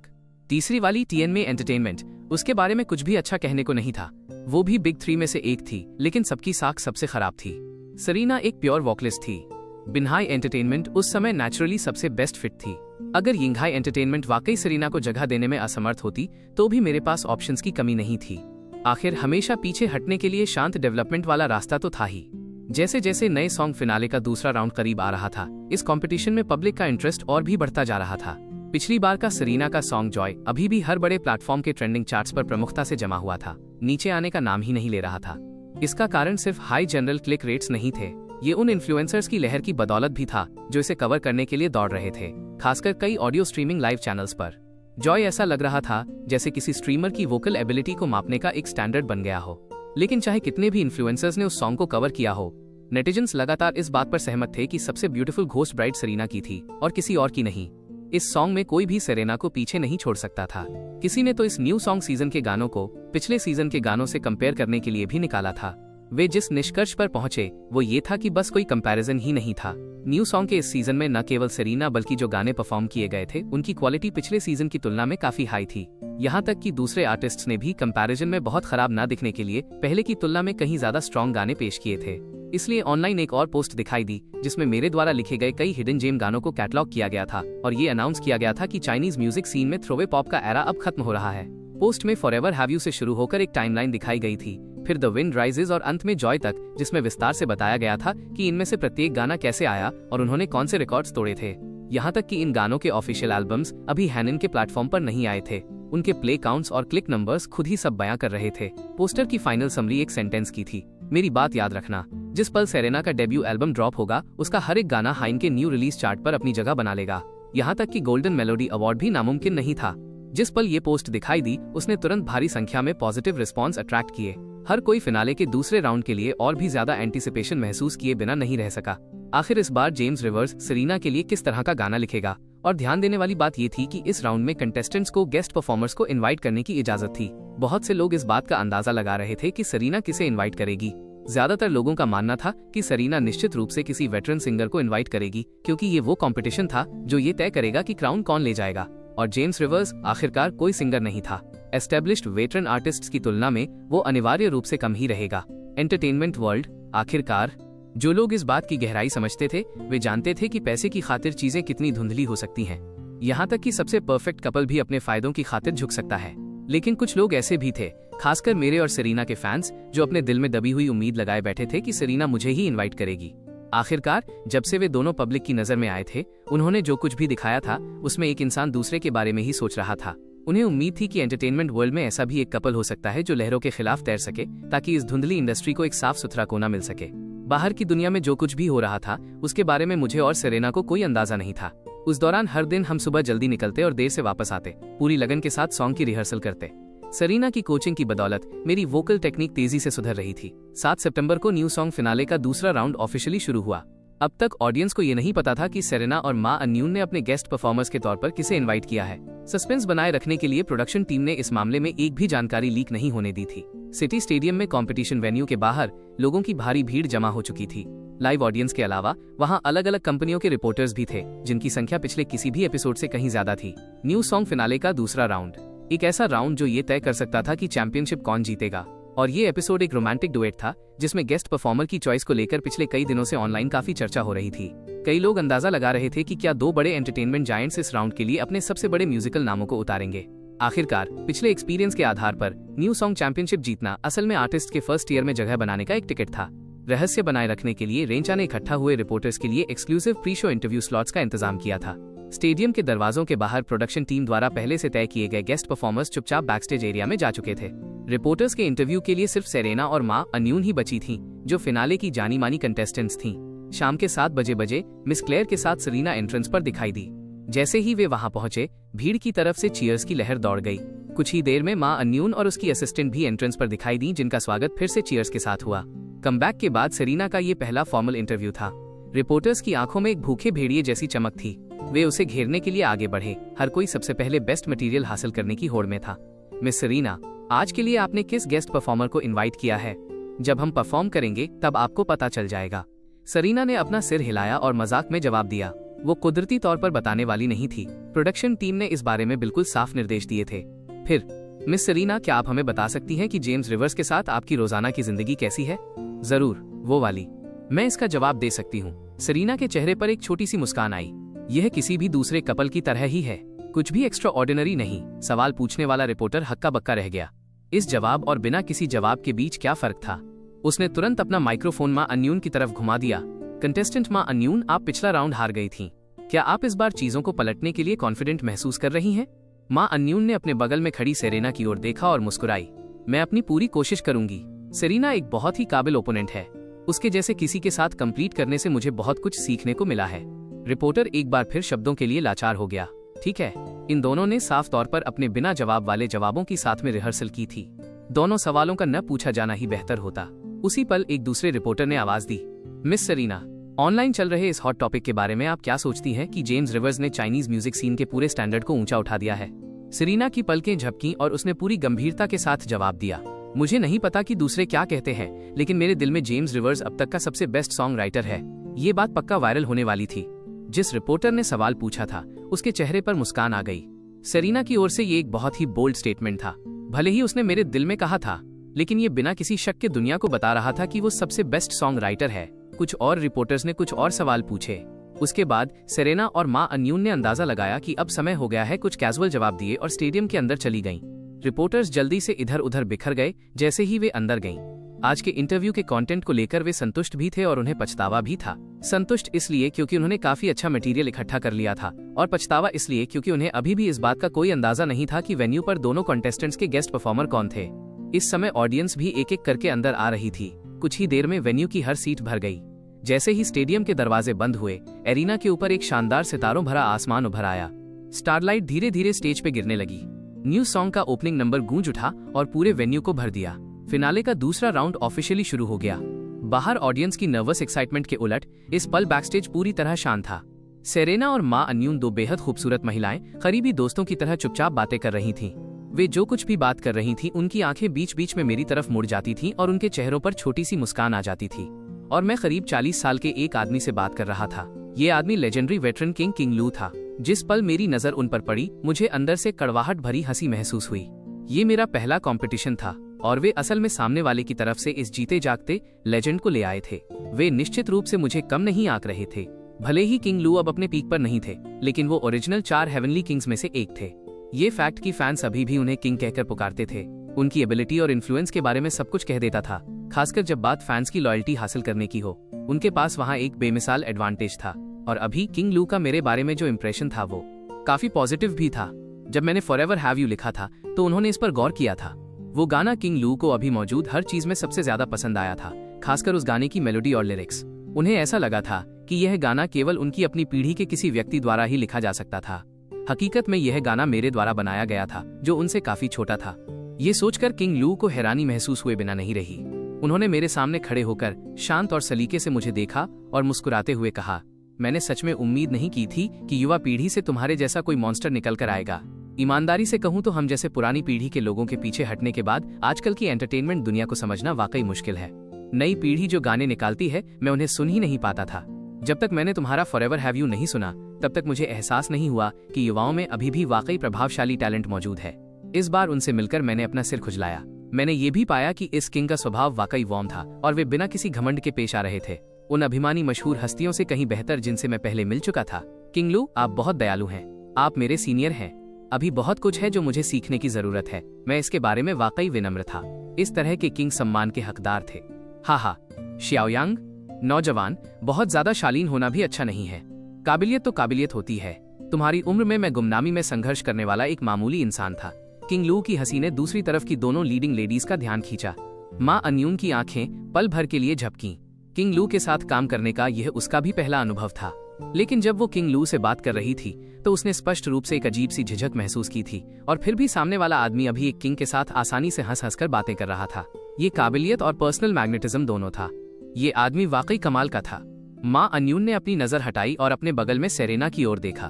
S1: तीसरी वाली टीएनमे एंटरटेनमेंट, उसके बारे में कुछ भी अच्छा कहने को नहीं था। वो भी बिग 3 में से एक थी, लेकिन सबकी साख सबसे खराब थी। सरीना एक प्योर वोकलिस्ट थी। बिन्हाई एंटरटेनमेंट उस समय नेचुरली सबसे बेस्ट फिट थी। अगर यिंघाई एंटरटेनमेंट वाकई सरीना को जगह देने में असमर्थ होती तो भी मेरे पास ऑप्शंस की कमी नहीं थी। आखिर हमेशा पीछे हटने के लिए शांत डेवलपमेंट वाला रास्ता तो था ही। जैसे जैसे नए सॉन्ग फिनाले का दूसरा राउंड करीब आ रहा था, इस कंपटीशन में पब्लिक का इंटरेस्ट और भी बढ़ता जा रहा था। पिछली बार का सरीना का सॉन्ग जॉय अभी भी हर बड़े प्लेटफॉर्म के ट्रेंडिंग चार्ट्स पर प्रमुखता से जमा हुआ था, नीचे आने का नाम ही नहीं ले रहा था। इसका कारण सिर्फ हाई जनरल क्लिक रेट्स नहीं थे, ये उन इन्फ्लुएंसर्स की लहर की बदौलत भी था जो इसे कवर करने के लिए दौड़ रहे थे। खासकर कई ऑडियो स्ट्रीमिंग लाइव चैनल्स पर। जॉय ऐसा लग रहा था जैसे किसी स्ट्रीमर की वोकल एबिलिटी को मापने का एक स्टैंडर्ड बन गया हो। लेकिन चाहे कितने भी इन्फ्लुएंसर्स ने उस सॉन्ग को कवर किया हो, नेटिजन्स लगातार इस बात पर सहमत थे कि सबसे ब्यूटीफुल घोस्ट ब्राइड सेरेना की थी और किसी और की नहीं। इस सॉन्ग में कोई भी सेरेना को पीछे नहीं छोड़ सकता था। किसी ने तो इस न्यू सॉन्ग सीजन के गानों को पिछले सीजन के गानों से कंपेयर करने के लिए भी निकाला था। वे जिस निष्कर्ष पर पहुंचे वो ये था कि बस कोई कंपैरिजन ही नहीं था। न्यू सॉन्ग के इस सीजन में न केवल सेरेना बल्कि जो गाने परफॉर्म किए गए थे उनकी क्वालिटी पिछले सीजन की तुलना में काफी हाई थी। यहाँ तक कि दूसरे आर्टिस्ट्स ने भी कंपैरिजन में बहुत खराब ना दिखने के लिए पहले की तुलना में कहीं ज्यादा स्ट्रॉन्ग गाने पेश किए थे। इसलिए ऑनलाइन एक और पोस्ट दिखाई दी जिसमें मेरे द्वारा लिखे गए कई हिडन जेम गानों को कैटलॉग किया गया था और ये अनाउंस किया गया था कि चाइनीज म्यूजिक सीन में थ्रोवे पॉप का एरा अब खत्म हो रहा है। पोस्ट में फॉरएवर हैव यू से शुरू होकर एक टाइमलाइन दिखाई गई थी, फिर द विंड राइजेज और अंत में जॉय तक, जिसमें विस्तार से बताया गया था कि इनमें से प्रत्येक गाना कैसे आया और उन्होंने कौन से रिकॉर्ड्स तोड़े थे। यहाँ तक कि इन गानों के ऑफिशियल एल्बम्स अभी हैनन के प्लेटफॉर्म पर नहीं आए थे। उनके प्ले काउंट्स और क्लिक नंबर्स खुद ही सब बयां कर रहे थे। पोस्टर की फाइनल समरी एक सेंटेंस की थी, मेरी बात याद रखना। जिस पल सेरेना का डेब्यू एल्बम ड्रॉप होगा उसका हर एक गाना हाइन के न्यू रिलीज चार्ट पर अपनी जगह बना लेगा। यहाँ तक कि गोल्डन मेलोडी अवार्ड भी नामुमकिन नहीं था। जिस पल ये पोस्ट दिखाई दी उसने तुरंत भारी संख्या में पॉजिटिव रिस्पॉन्स अट्रैक्ट किए। हर कोई फिनाले के दूसरे राउंड के लिए और भी ज्यादा एंटीसिपेशन महसूस किए बिना नहीं रह सका। आखिर इस बार जेम्स रिवर्स सेरेना के लिए किस तरह का गाना लिखेगा। और ध्यान देने वाली बात ये थी कि इस राउंड में कंटेस्टेंट्स को गेस्ट परफॉर्मर्स को इनवाइट करने की इजाजत थी। बहुत से लोग इस बात का अंदाजा लगा रहे थे कि सेरेना किसे इनवाइट करेगी। ज्यादातर लोगों का मानना था कि सेरेना निश्चित रूप से किसी वेटरन सिंगर को इनवाइट करेगी, क्योंकि ये वो कंपटीशन था जो ये तय करेगा कि क्राउन कौन ले जाएगा। और जेम्स रिवर्स आखिरकार कोई सिंगर नहीं था। एस्टेब्लिश्ड वेटरन आर्टिस्ट्स की तुलना में वो अनिवार्य रूप से कम ही रहेगा। एंटरटेनमेंट वर्ल्ड आखिरकार, जो लोग इस बात की गहराई समझते थे वे जानते थे कि पैसे की खातिर चीजें कितनी धुंधली हो सकती हैं। यहाँ तक कि सबसे परफेक्ट कपल भी अपने फायदों की खातिर झुक सकता है। लेकिन कुछ लोग ऐसे भी थे, खासकर मेरे और सेरेना के फैंस, जो अपने दिल में दबी हुई उम्मीद लगाए बैठे थे कि सेरेना मुझे ही इनवाइट करेगी। आखिरकार जब से वे दोनों पब्लिक की नजर में आए थे, उन्होंने जो कुछ भी दिखाया था उसमें एक इंसान दूसरे के बारे में ही सोच रहा था। उन्हें उम्मीद थी कि एंटरटेनमेंट वर्ल्ड में ऐसा भी एक कपल हो सकता है जो लहरों के खिलाफ तैर सके, ताकि इस धुंधली इंडस्ट्री को एक साफ सुथरा कोना मिल सके। बाहर की दुनिया में जो कुछ भी हो रहा था उसके बारे में मुझे और सेरेना को कोई अंदाजा नहीं था। उस दौरान हर दिन हम सुबह जल्दी निकलते और देर से वापस आते, पूरी लगन के साथ सॉन्ग की रिहर्सल करते। सेरेना की कोचिंग की बदौलत मेरी वोकल टेक्निक तेजी से सुधर रही थी। 7 सितंबर को न्यू सॉन्ग फिनाले का दूसरा राउंड ऑफिशियली शुरू हुआ। अब तक ऑडियंस को ये नहीं पता था कि सेरेना और मा अन्यून ने अपने गेस्ट परफॉर्मर्स के तौर पर किसे इनवाइट किया है। सस्पेंस बनाए रखने के लिए प्रोडक्शन टीम ने इस मामले में एक भी जानकारी लीक नहीं होने दी थी। सिटी स्टेडियम में कंपटीशन वेन्यू के बाहर लोगों की भारी भीड़ जमा हो चुकी थी। लाइव ऑडियंस के अलावा वहां अलग अलग कंपनियों के रिपोर्टर्स भी थे, जिनकी संख्या पिछले किसी भी एपिसोड से कहीं ज्यादा थी। न्यू सॉन्ग फिनाले का दूसरा राउंड, एक ऐसा राउंड जो ये तय कर सकता था कि चैंपियनशिप कौन जीतेगा। और ये एपिसोड एक रोमांटिक डुएट था जिसमें गेस्ट परफॉर्मर की चॉइस को लेकर पिछले कई दिनों से ऑनलाइन काफी चर्चा हो रही थी। कई लोग अंदाजा लगा रहे थे कि क्या दो बड़े एंटरटेनमेंट जायंट्स इस राउंड के लिए अपने सबसे बड़े म्यूजिकल नामों को उतारेंगे। आखिरकार पिछले एक्सपीरियंस के आधार पर न्यू सॉन्ग चैंपियनशिप जीतना असल में आर्टिस्ट के फर्स्ट ईयर में जगह बनाने का एक टिकट था। रहस्य बनाए रखने के लिए रेंचा ने इकट्ठा हुए रिपोर्टर्स के लिए exclusive pre show interview slots का इंतजाम किया था। स्टेडियम के दरवाजों के बाहर प्रोडक्शन टीम द्वारा पहले से तय किए गए गेस्ट परफॉर्मर्स चुपचाप बैकस्टेज एरिया में जा चुके थे। रिपोर्टर्स के इंटरव्यू के लिए सिर्फ सेरेना और मा अन्यून ही बची थीं, जो फिनाले की जानी मानी कंटेस्टेंट्स थीं। शाम के 7 बजे मिस क्लेयर के साथ सेरेना एंट्रेंस पर दिखाई दी। जैसे ही वे वहां पहुंचे, भीड़ की तरफ से चीयर्स की लहर दौड़ गई। कुछ ही देर में मा अन्यून और उसकी असिस्टेंट भी एंट्रेंस पर दिखाई दी, जिनका स्वागत फिर से चीयर्स के साथ हुआ। कमबैक के बाद सेरेना का ये पहला फॉर्मल इंटरव्यू था। रिपोर्टर्स की आंखों में एक भूखे भेड़िए जैसी चमक थी। वे उसे घेरने के लिए आगे बढ़े। हर कोई सबसे पहले बेस्ट मटेरियल हासिल करने की होड़ में था। मिस सेरेना, आज के लिए आपने किस गेस्ट परफॉर्मर को इनवाइट किया है? जब हम परफॉर्म करेंगे तब आपको पता चल जाएगा। सेरेना ने अपना सिर हिलाया और मजाक में जवाब दिया। वो कुदरती तौर पर बताने वाली नहीं थी। प्रोडक्शन टीम ने इस बारे में बिल्कुल साफ निर्देश दिए थे। फिर मिस सेरेना, क्या आप हमें बता सकती हैं कि जेम्स रिवर्स के साथ आपकी रोजाना की जिंदगी कैसी है? जरूर, वो वाली। मैं इसका जवाब दे सकती हूँ। सेरेना के चेहरे पर एक छोटी सी मुस्कान आई। यह किसी भी दूसरे कपल की तरह ही है, कुछ भी एक्स्ट्रा ऑर्डिनरी नहीं। सवाल पूछने वाला रिपोर्टर हक्का बक्का रह गया। इस जवाब और बिना किसी जवाब के बीच क्या फर्क था? उसने तुरंत अपना माइक्रोफोन मा अन्यून की तरफ घुमा दिया। कंटेस्टेंट मा अन्यून, आप पिछला राउंड हार गई थीं। क्या आप इस बार चीजों को पलटने के लिए कॉन्फिडेंट महसूस कर रही हैं? मां अन्यून ने अपने बगल में खड़ी सेरेना की ओर देखा और मुस्कुराई। मैं अपनी पूरी कोशिश करूंगी। सेरेना एक बहुत ही काबिल ओपोनेंट है। उसके जैसे किसी के साथ कंप्लीट करने से मुझे बहुत कुछ सीखने को मिला है। रिपोर्टर एक बार फिर शब्दों के लिए लाचार हो गया। ठीक है, इन दोनों ने साफ तौर पर अपने बिना जवाब वाले जवाबों की साथ में रिहर्सल की थी। दोनों सवालों का न पूछा जाना ही बेहतर होता। उसी पल एक दूसरे रिपोर्टर ने आवाज दी, मिस सरीना, ऑनलाइन चल रहे इस हॉट टॉपिक के बारे में आप क्या सोचती हैं कि जेम्स रिवर्स ने चाइनीज म्यूजिक सीन के पूरे स्टैंडर्ड को ऊंचा उठा दिया है? सरीना की पलकें झपकीं और उसने पूरी गंभीरता के साथ जवाब दिया, मुझे नहीं पता कि दूसरे क्या कहते हैं, लेकिन मेरे दिल में जेम्स रिवर्स अब तक का सबसे बेस्ट सॉन्ग राइटर है। ये बात पक्का वायरल होने वाली थी। जिस रिपोर्टर ने सवाल पूछा था उसके चेहरे पर मुस्कान आ गई। सरीना की ओर से ये एक बहुत ही बोल्ड स्टेटमेंट था। भले ही उसने मेरे दिल में कहा था, लेकिन ये बिना किसी शक के दुनिया को बता रहा था कि वो सबसे बेस्ट सॉन्ग राइटर है। कुछ और रिपोर्टर्स ने कुछ और सवाल पूछे। उसके बाद सेरेना और मां अन्यून ने अंदाजा लगाया कि अब समय हो गया है, कुछ कैजुअल जवाब दिए और स्टेडियम के अंदर चली गईं। रिपोर्टर्स जल्दी से इधर उधर बिखर गए जैसे ही वे अंदर गईं। आज के इंटरव्यू के कंटेंट को लेकर वे संतुष्ट भी थे और उन्हें पछतावा भी था। संतुष्ट इसलिए क्योंकि उन्होंने काफी अच्छा मटेरियल इकट्ठा कर लिया था, और पछतावा इसलिए क्योंकि उन्हें अभी भी इस बात का कोई अंदाजा नहीं था कि वेन्यू पर दोनों कंटेस्टेंट्स के गेस्ट परफॉर्मर कौन थे। इस समय ऑडियंस भी एक एक करके अंदर आ रही थी। कुछ ही देर में वेन्यू की हर सीट भर गई। जैसे ही स्टेडियम के दरवाजे बंद हुए, एरिना के ऊपर एक शानदार सितारों भरा आसमान उभर आया। स्टारलाइट धीरे धीरे स्टेज पे गिरने लगी। न्यू सॉन्ग का ओपनिंग नंबर गूंज उठा और पूरे वेन्यू को भर दिया। फिनाले का दूसरा राउंड ऑफिशियली शुरू हो गया। बाहर ऑडियंस की नर्वस एक्साइटमेंट के उलट इस पल बैकस्टेज पूरी तरह शांत था। सेरेना और मां अन्यून, दो बेहद खूबसूरत महिलाएं, करीबी दोस्तों की तरह चुपचाप बातें कर रही थीं। वे जो कुछ भी बात कर रही थीं, उनकी आंखें बीच बीच में मेरी तरफ मुड़ जाती थीं और उनके चेहरों पर छोटी सी मुस्कान आ जाती थी। और मैं करीब 40 साल के एक आदमी से बात कर रहा था। ये आदमी लेजेंडरी वेटरन किंग लू था। जिस पल मेरी नजर उन पर पड़ी, मुझे अंदर से कड़वाहट भरी हंसी महसूस हुई। ये मेरा पहला कंपटीशन था और वे असल में सामने वाले की तरफ से इस जीते जागते लेजेंड को ले आए थे। वे निश्चित रूप से मुझे कम नहीं आंक रहे थे। भले ही किंग लू अब अपने पीक पर नहीं थे, लेकिन वो ओरिजिनल 4 हेवनली किंग्स में से एक थे। ये फैक्ट कि फैंस अभी भी उन्हें किंग कहकर पुकारते थे, उनकी एबिलिटी और इन्फ्लुएंस के बारे में सब कुछ कह देता था। खासकर जब बात फैंस की लॉयल्टी हासिल करने की हो, उनके पास वहाँ एक बेमिसाल एडवांटेज था। और अभी किंग लू का मेरे बारे में जो इम्प्रेशन था वो काफी पॉजिटिव भी था। जब मैंने फॉरएवर हैव यू लिखा था तो उन्होंने इस पर गौर किया था। वो गाना किंग लू को अभी मौजूद हर चीज में सबसे ज्यादा पसंद आया था, खासकर उस गाने की मेलोडी और लिरिक्स। उन्हें ऐसा लगा था कि यह गाना केवल उनकी अपनी पीढ़ी के किसी व्यक्ति द्वारा ही लिखा जा सकता था। हकीकत में यह गाना मेरे द्वारा बनाया गया था, जो उनसे काफी छोटा था। ये सोचकर किंग लू को हैरानी महसूस हुए बिना नहीं रही। उन्होंने मेरे सामने खड़े होकर शांत और सलीके से मुझे देखा और मुस्कुराते हुए कहा, मैंने सच में उम्मीद नहीं की थी कि युवा पीढ़ी से तुम्हारे जैसा कोई मॉन्स्टर निकल कर आएगा। ईमानदारी से कहूँ तो हम जैसे पुरानी पीढ़ी के लोगों के पीछे हटने के बाद आजकल की एंटरटेनमेंट दुनिया को समझना वाकई मुश्किल है। नई पीढ़ी जो गाने निकालती है, मैं उन्हें सुन ही नहीं पाता था। जब तक मैंने तुम्हारा फॉरएवर हैव यू नहीं सुना, तब तक मुझे एहसास नहीं हुआ कि युवाओं में अभी भी वाकई प्रभावशाली टैलेंट मौजूद है। इस बार उनसे मिलकर मैंने अपना सिर खुजलाया। मैंने ये भी पाया कि इस किंग का स्वभाव वाकई वार्म था और वे बिना किसी घमंड के पेश आ रहे थे, उन अभिमानी मशहूर हस्तियों से कहीं बेहतर जिनसे मैं पहले मिल चुका था। किंग लू, आप बहुत दयालु हैं। आप मेरे सीनियर हैं। अभी बहुत कुछ है जो मुझे सीखने की जरूरत है। मैं इसके बारे में वाकई विनम्र था। इस तरह के किंग सम्मान के हकदार थे। हा, शियाओयांग, नौजवान, बहुत ज्यादा शालीन होना भी अच्छा नहीं है। काबिलियत तो काबिलियत होती है। तुम्हारी उम्र में मैं गुमनामी में संघर्ष करने वाला एक मामूली इंसान था। किंग लू की हंसी ने दूसरी तरफ की दोनों लीडिंग लेडीज का ध्यान खींचा। मां अन्यून की आंखें पल भर के लिए झपकीं। किंग लू के साथ काम करने का यह उसका भी पहला अनुभव था, लेकिन जब वो किंग लू से बात कर रही थी तो उसने स्पष्ट रूप से एक अजीब सी झिझक महसूस की थी। और फिर भी सामने वाला आदमी अभी एक किंग के साथ आसानी से हंस हंसकर बातें कर रहा था। ये काबिलियत और पर्सनल मैग्नेटिज्म दोनों था। ये आदमी वाकई कमाल का था। मां अन्यून ने अपनी नजर हटाई और अपने बगल में सेरेना की ओर देखा।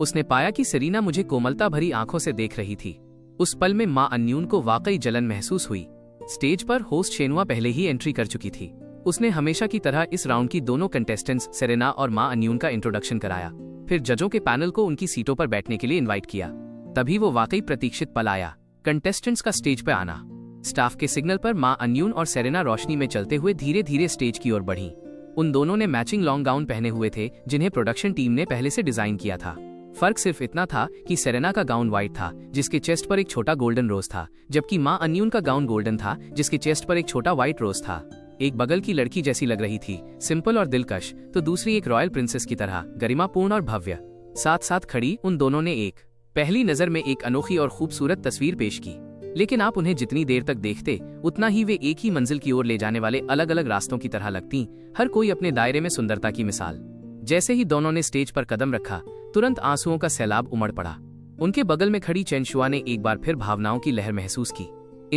S1: उसने पाया कि सेरेना मुझे कोमलता भरी आंखों से देख रही थी। उस पल में मां अन्यून को वाकई जलन महसूस हुई। स्टेज पर होस्ट शेनुआ पहले ही एंट्री कर चुकी थी। उसने हमेशा की तरह इस राउंड की दोनों कंटेस्टेंट्स सेरेना और मां अन्यून का इंट्रोडक्शन कराया। फिर जजों के पैनल को उनकी सीटों पर बैठने के लिए इनवाइट किया। तभी वो वाकई प्रतीक्षित पल आया, कंटेस्टेंट्स का स्टेज पर आना। स्टाफ के सिग्नल पर मां अन्यून और सेरेना रोशनी में चलते हुए धीरे धीरे स्टेज की ओर बढ़ी। उन दोनों ने मैचिंग लॉन्ग गाउन पहने हुए थे, जिन्हें प्रोडक्शन टीम ने पहले से डिजाइन किया था। फर्क सिर्फ इतना था कि सेरेना का गाउन व्हाइट था, जिसके चेस्ट पर एक छोटा गोल्डन रोज था, जबकि मां अन्यून का गाउन गोल्डन था, जिसके चेस्ट पर एक छोटा व्हाइट रोज था। एक बगल की लड़की जैसी लग रही थी, सिंपल और दिलकश, तो दूसरी एक रॉयल प्रिंसेस की तरह गरिमापूर्ण और भव्य। साथ साथ खड़ी उन दोनों ने एक पहली नजर में एक अनोखी और खूबसूरत तस्वीर पेश की। लेकिन आप उन्हें जितनी देर तक देखते, उतना ही वे एक ही मंजिल की ओर ले जाने वाले अलग अलग रास्तों की तरह लगती, हर कोई अपने दायरे में सुंदरता की मिसाल। जैसे ही दोनों ने स्टेज पर कदम रखा, तुरंत आंसुओं का सैलाब उमड़ पड़ा। उनके बगल में खड़ी चेन शुआ ने एक बार फिर भावनाओं की लहर महसूस की।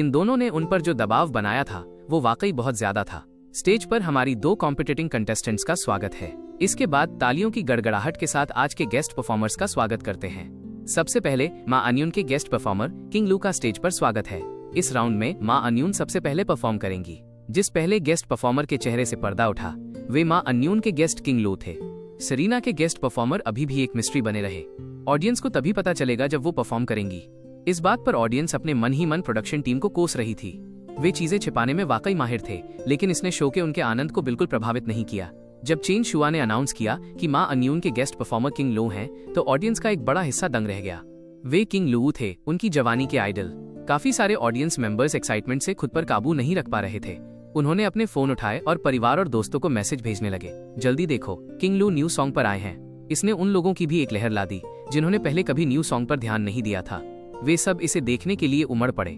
S1: इन दोनों ने उन पर जो दबाव बनाया था वो वाकई बहुत ज्यादा था। स्टेज पर हमारी 2 कॉम्पिटिटिंग कंटेस्टेंट्स का स्वागत है। इसके बाद तालियों की गड़गड़ाहट के साथ आज के गेस्ट परफॉर्मर्स का स्वागत करते हैं। सबसे पहले मां अन्यून के गेस्ट परफॉर्मर किंग लू का स्टेज पर स्वागत है। इस राउंड में मां अन्यून सबसे पहले परफॉर्म करेंगी। जिस पहले गेस्ट परफॉर्मर के चेहरे से पर्दा उठा वे मां अन्यून के गेस्ट किंग लू थे। सरीना के गेस्ट परफॉर्मर अभी भी एक मिस्ट्री बने रहे। ऑडियंस को तभी पता चलेगा जब वो परफॉर्म करेंगी। इस बात पर ऑडियंस अपने मन ही मन प्रोडक्शन टीम को कोस रही थी। वे चीजें छिपाने में वाकई माहिर थे, लेकिन इसने शो के उनके आनंद को बिल्कुल प्रभावित नहीं किया। जब चेन शुआ ने अनाउंस किया कि मां अन्यून के गेस्ट परफॉर्मर किंग लू हैं, तो ऑडियंस का एक बड़ा हिस्सा दंग रह गया। वे किंग लू थे, उनकी जवानी के आइडल। काफी सारे ऑडियंस मेंबर्स एक्साइटमेंट से खुद पर काबू नहीं रख पा रहे थे। उन्होंने अपने फोन उठाए और परिवार और दोस्तों को मैसेज भेजने लगे, जल्दी देखो किंग लू न्यू सॉन्ग पर आए हैं। इसने उन लोगों की भी एक लहर ला दी जिन्होंने पहले कभी न्यू सॉन्ग पर ध्यान नहीं दिया था। वे सब इसे देखने के लिए उमड़ पड़े।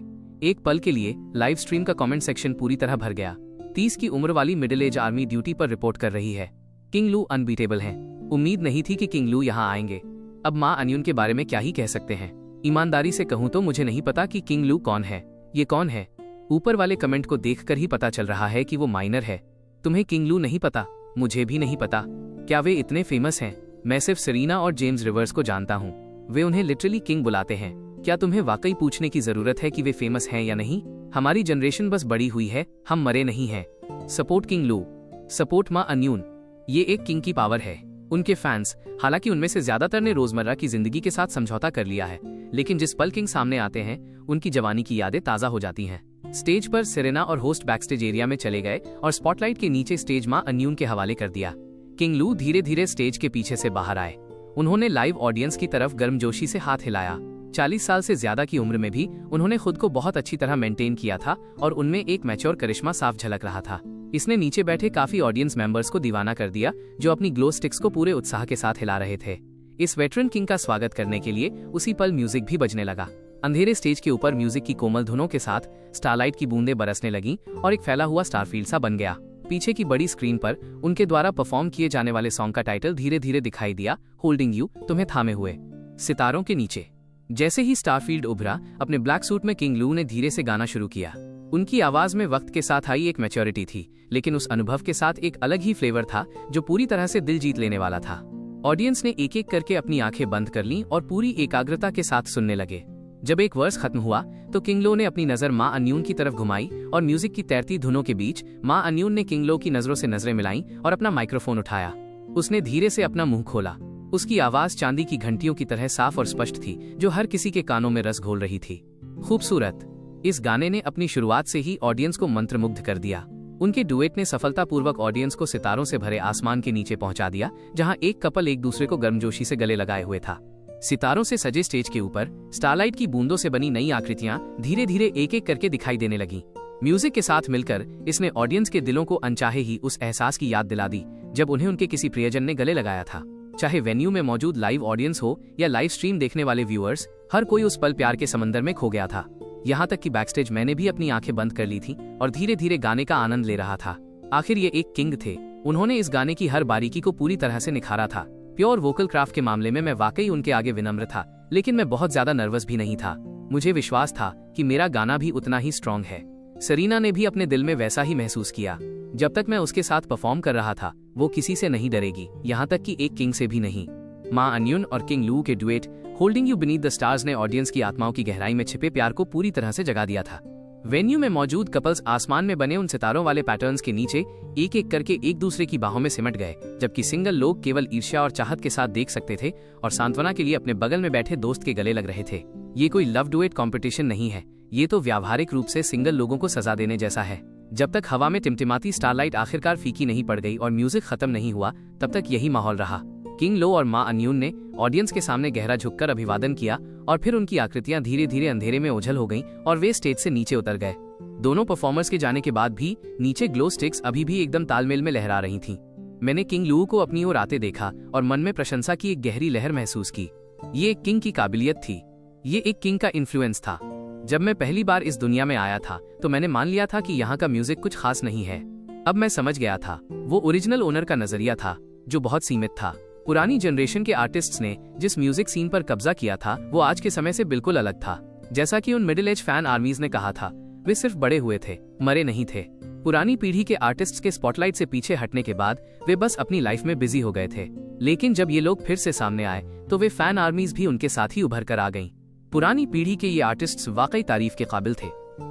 S1: एक पल के लिए लाइव स्ट्रीम का कमेंट सेक्शन पूरी तरह भर गया। 30 की उम्र वाली मिडिल एज आर्मी ड्यूटी पर रिपोर्ट कर रही है। किंग लू अनबीटेबल हैं। उम्मीद नहीं थी कि किंग लू यहाँ आएंगे। अब मां अन्यून के बारे में क्या ही कह सकते हैं। ईमानदारी से कहूँ तो मुझे नहीं पता कि किंग लू कौन है। ये कौन है? ऊपर वाले कमेंट को देखकर ही पता चल रहा है कि वो माइनर है। तुम्हें किंग लू नहीं पता? मुझे भी नहीं पता। क्या वे इतने फेमस हैं? मैं सिर्फ सरीना और जेम्स रिवर्स को जानता हूँ। वे उन्हें लिटरली किंग बुलाते हैं। क्या तुम्हें वाकई पूछने की जरूरत है कि वे फेमस हैं या नहीं? हमारी जनरेशन बस बड़ी हुई है, हम मरे नहीं हैं। सपोर्ट किंग लू, सपोर्ट मां अन्यून। ये एक किंग की पावर है। उनके फैंस, हालांकि उनमें से ज्यादातर ने रोजमर्रा की जिंदगी के साथ समझौता कर लिया है, लेकिन जिस पल किंग सामने आते हैं उनकी जवानी की यादें ताजा हो जाती हैं। स्टेज पर सेरेना और होस्ट बैकस्टेज एरिया में चले गए और स्पॉटलाइट के नीचे स्टेज मां अन्यून के हवाले कर दिया। किंग लू धीरे धीरे स्टेज के पीछे से बाहर आए। उन्होंने लाइव ऑडियंस की तरफ गर्मजोशी से हाथ हिलाया। 40 साल से ज्यादा की उम्र में भी उन्होंने खुद को बहुत अच्छी तरह मेंटेन किया था और उनमें एक मैच्योर करिश्मा साफ झलक रहा था। इसने नीचे बैठे काफी ऑडियंस मेंबर्स को दीवाना कर दिया, जो अपनी ग्लो स्टिक्स को पूरे उत्साह के साथ हिला रहे थे। इस वेटरन किंग का स्वागत करने के लिए उसी पल म्यूजिक भी बजने लगा। अंधेरे स्टेज के ऊपर म्यूजिक की कोमल धुनों के साथ स्टारलाइट की बूंदें बरसने लगीं और एक फैला हुआ स्टारफील्ड सा बन गया। पीछे की बड़ी स्क्रीन पर उनके द्वारा परफॉर्म किए जाने वाले सॉन्ग का टाइटल धीरे धीरे दिखाई दिया, होल्डिंग यू, तुम्हें थामे हुए। सितारों के नीचे जैसे ही स्टारफील्ड उभरा, अपने ब्लैक सूट में किंग लू ने धीरे से गाना शुरू किया। उनकी आवाज में वक्त के साथ आई एक मैच्योरिटी थी, लेकिन उस अनुभव के साथ एक अलग ही फ्लेवर था जो पूरी तरह से दिल जीत लेने वाला था। ऑडियंस ने एक एक करके अपनी आंखें बंद कर लीं और पूरी एकाग्रता के साथ सुनने लगे। जब एक वर्स खत्म हुआ तो किंग लू ने अपनी नजर मां अन्यून की तरफ घुमाई और म्यूजिक की तैरती धुनों के बीच मां अन्यून ने किंग लू की नजरों से नजरें मिलाईं और अपना माइक्रोफोन उठाया। उसने धीरे से अपना मुंह खोला। उसकी आवाज चांदी की घंटियों की तरह साफ और स्पष्ट थी, जो हर किसी के कानों में रस घोल रही थी। खूबसूरत। इस गाने ने अपनी शुरुआत से ही ऑडियंस को मंत्रमुग्ध कर दिया। उनके डुएट ने सफलतापूर्वक ऑडियंस को सितारों से भरे आसमान के नीचे पहुंचा दिया, जहां एक कपल एक दूसरे को गर्मजोशी से गले लगाए हुए था। सितारों से सजे स्टेज के ऊपर स्टारलाइट की बूंदों से बनी नई आकृतियां धीरे धीरे एक एक करके दिखाई देने लगीं। म्यूजिक के साथ मिलकर इसने ऑडियंस के दिलों को अनचाहे ही उस एहसास की याद दिला दी जब उन्हें उनके किसी प्रियजन ने गले लगाया था। चाहे वेन्यू में मौजूद लाइव ऑडियंस हो या लाइव स्ट्रीम देखने वाले व्यूअर्स, हर कोई उस पल प्यार के समंदर में खो गया था। यहाँ तक कि बैकस्टेज मैंने भी अपनी आंखें बंद कर ली थी और धीरे धीरे गाने का आनंद ले रहा था। आखिर ये एक किंग थे। उन्होंने इस गाने की हर बारीकी को पूरी तरह से निखारा था। प्योर वोकल क्राफ्ट के मामले में मैं वाकई उनके आगे विनम्र था, लेकिन मैं बहुत ज्यादा नर्वस भी नहीं था। मुझे विश्वास था कि मेरा गाना भी उतना ही स्ट्रॉन्ग है। सरीना ने भी अपने दिल में वैसा ही महसूस किया। जब तक मैं उसके साथ परफॉर्म कर रहा था, वो किसी से नहीं डरेगी, यहाँ तक कि एक किंग से भी नहीं। मां अन्यून और किंग लू के duet holding you beneath the stars ने ऑडियंस की आत्माओं की गहराई में छिपे प्यार को पूरी तरह से जगा दिया था। वेन्यू में मौजूद कपल्स आसमान में बने उन सितारों वाले पैटर्न्स के नीचे एक एक करके एक दूसरे की बाहों में सिमट गए, जबकि सिंगल लोग केवल ईर्ष्या और चाहत के साथ देख सकते थे और सांत्वना के लिए अपने बगल में बैठे दोस्त के गले लग रहे थे। ये कोई लव डुएट कॉम्पिटिशन नहीं है, ये तो व्यावहारिक रूप से सिंगल लोगों को सजा देने जैसा है। जब तक हवा में टिमटिमाती स्टारलाइट आखिरकार फीकी नहीं पड़ गई और म्यूजिक खत्म नहीं हुआ, तब तक यही माहौल रहा। किंग लो और मां अन्यून ने ऑडियंस के सामने गहरा झुककर अभिवादन किया और फिर उनकी आकृतियां धीरे धीरे अंधेरे में ओझल हो गईं और वे स्टेज से नीचे उतर गए। दोनों परफॉर्मर्स के जाने के बाद भी नीचे ग्लो स्टिक्स अभी भी एकदम तालमेल में लहरा रही थीं। मैंने किंग लू को अपनी ओर आते देखा और मन में प्रशंसा की एक गहरी लहर महसूस की। ये एक किंग की काबिलियत थी, ये एक किंग का इन्फ्लुएंस था। जब मैं पहली बार इस दुनिया में आया था तो मैंने मान लिया था कि यहाँ का म्यूजिक कुछ खास नहीं है। अब मैं समझ गया था, वो ओरिजिनल ओनर का नजरिया था, जो बहुत सीमित था। पुरानी जनरेशन के आर्टिस्ट्स ने जिस म्यूजिक सीन पर कब्जा किया था वो आज के समय से बिल्कुल अलग था। जैसा कि उन मिडिल एज फैन आर्मीज ने कहा था, वे सिर्फ बड़े हुए थे, मरे नहीं थे। पुरानी पीढ़ी के आर्टिस्ट्स के स्पॉटलाइट से पीछे हटने के बाद वे बस अपनी लाइफ में बिजी हो गए थे, लेकिन जब ये लोग फिर से सामने आए तो वे फैन आर्मीज भी उनके साथ ही उभर कर आ गईं। पुरानी पीढ़ी के ये आर्टिस्ट्स वाकई तारीफ के काबिल थे।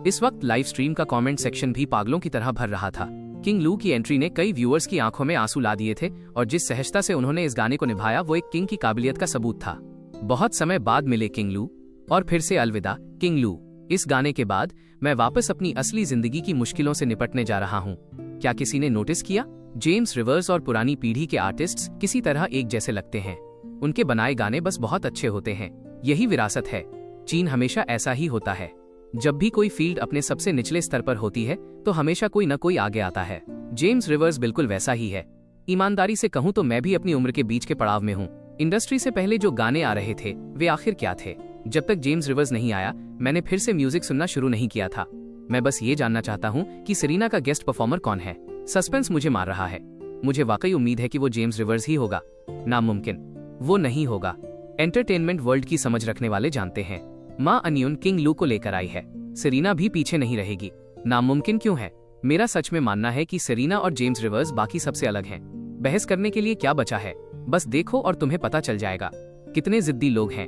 S1: इस वक्त लाइव स्ट्रीम का कमेंट सेक्शन भी पागलों की तरह भर रहा था। किंग लू की एंट्री ने कई व्यूअर्स की आंखों में आंसू ला दिए थे और जिस सहजता से उन्होंने इस गाने को निभाया वो एक किंग की काबिलियत का सबूत था। बहुत समय बाद मिले किंग लू और फिर से अलविदा किंग लू। इस गाने के बाद मैं वापस अपनी असली जिंदगी की मुश्किलों से निपटने जा रहा हूँ। क्या किसी ने नोटिस किया? जेम्स रिवर्स और पुरानी पीढ़ी के आर्टिस्ट्स किसी तरह एक जैसे लगते हैं। उनके बनाए गाने बस बहुत अच्छे होते हैं। यही विरासत है। चीन हमेशा ऐसा ही होता है। जब भी कोई फील्ड अपने सबसे निचले स्तर पर होती है तो हमेशा कोई न कोई आगे आता है। जेम्स रिवर्स बिल्कुल वैसा ही है। ईमानदारी से कहूँ तो मैं भी अपनी उम्र के बीच के पड़ाव में हूँ। इंडस्ट्री से पहले जो गाने आ रहे थे वे आखिर क्या थे? जब तक जेम्स रिवर्स नहीं आया मैंने फिर से म्यूजिक सुनना शुरू नहीं किया था। मैं बस ये जानना चाहता हूँ कि सेरीना का गेस्ट परफॉर्मर कौन है। सस्पेंस मुझे मार रहा है। मुझे वाकई उम्मीद है कि वो जेम्स रिवर्स ही होगा। नामुमकिन वो नहीं होगा। एंटरटेनमेंट वर्ल्ड की समझ रखने वाले जानते हैं मां अनियुन किंग लू को लेकर आई है। सेरीना भी पीछे नहीं रहेगी। नामुमकिन क्यों है? मेरा सच में मानना है कि सेरीना और जेम्स रिवर्स बाकी सबसे अलग हैं। बहस करने के लिए क्या बचा है? बस देखो और तुम्हें पता चल जाएगा कितने जिद्दी लोग हैं।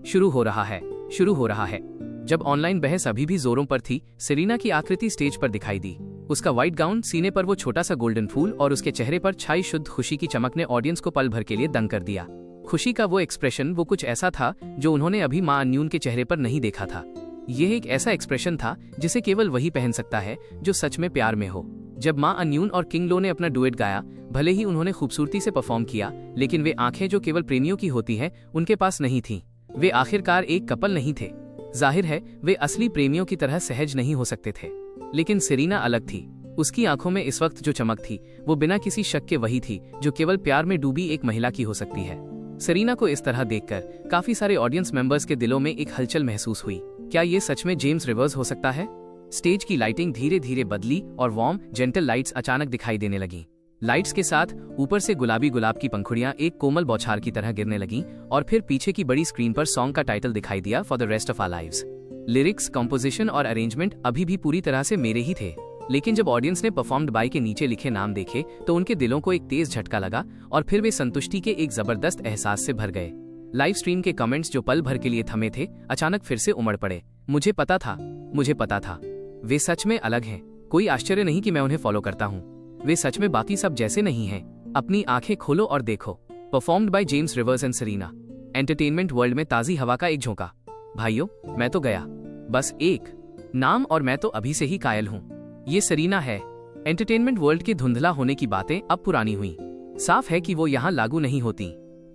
S1: शुरू हो रहा है। जब ऑनलाइन बहस अभी भी जोरों पर थी, सेरीना की आकृति स्टेज पर दिखाई दी। उसका व्हाइट गाउन, सीने पर वो छोटा सा गोल्डन फूल और उसके चेहरे पर छाई शुद्ध खुशी की चमक ने ऑडियंस को पल भर के लिए दंग कर दिया। खुशी का वो एक्सप्रेशन, वो कुछ ऐसा था जो उन्होंने अभी मां अनियुन के चेहरे पर नहीं देखा था। यह एक ऐसा एक्सप्रेशन था जिसे केवल वही पहन सकता है जो सच में प्यार में हो। जब मां अनियुन और किंग लो ने अपना डुएट गाया, भले ही उन्होंने खूबसूरती से परफॉर्म किया, लेकिन वे आंखें जो केवल प्रेमियों की होती हैं उनके पास नहीं थीं। वे आखिरकार एक कपल नहीं थे। जाहिर है वे असली प्रेमियों की तरह सहज नहीं हो सकते थे, लेकिन सेरीना अलग थी। उसकी आंखों में इस वक्त जो चमक थी वो बिना किसी शक के वही थी जो केवल प्यार में डूबी एक महिला की हो सकती है। सेरीना को इस तरह देखकर काफी सारे ऑडियंस मेंबर्स के दिलों में एक हलचल महसूस हुई। क्या ये सच में जेम्स रिवर्स हो सकता है? स्टेज की लाइटिंग धीरे धीरे बदली और वार्म जेंटल लाइट्स अचानक दिखाई देने लगी। लाइट्स के साथ ऊपर से गुलाबी गुलाब की पंखुड़ियां एक कोमल बौछार की तरह गिरने लगीं और फिर पीछे की बड़ी स्क्रीन पर सॉन्ग का टाइटल दिखाई दिया, for the rest of our lives. Lyrics, composition और अरेंजमेंट अभी भी पूरी तरह से मेरे ही थे, लेकिन जब ऑडियंस ने परफॉर्म्ड बाय के नीचे लिखे नाम देखे तो उनके दिलों को एक तेज झटका लगा और फिर वे संतुष्टि के एक जबरदस्त एहसास से भर गए। लाइव स्ट्रीम के कमेंट्स जो पल भर के लिए थमे थे अचानक फिर से उमड़ पड़े। मुझे पता था वे सच में अलग हैं। कोई आश्चर्य नहीं कि मैं उन्हें फॉलो करता हूँ। वे सच में बाकी सब जैसे नहीं हैं। अपनी आंखें खोलो और देखो। Performed by James reverse and Serena. Entertainment world में ताजी हवा का एक झोंका। भाइयों, मैं तो गया। बस एक नाम और मैं तो अभी से ही कायल हूँ। ये सेरीना है। एंटरटेनमेंट वर्ल्ड के धुंधला होने की बातें अब पुरानी हुई। साफ है कि वो यहाँ लागू नहीं होती।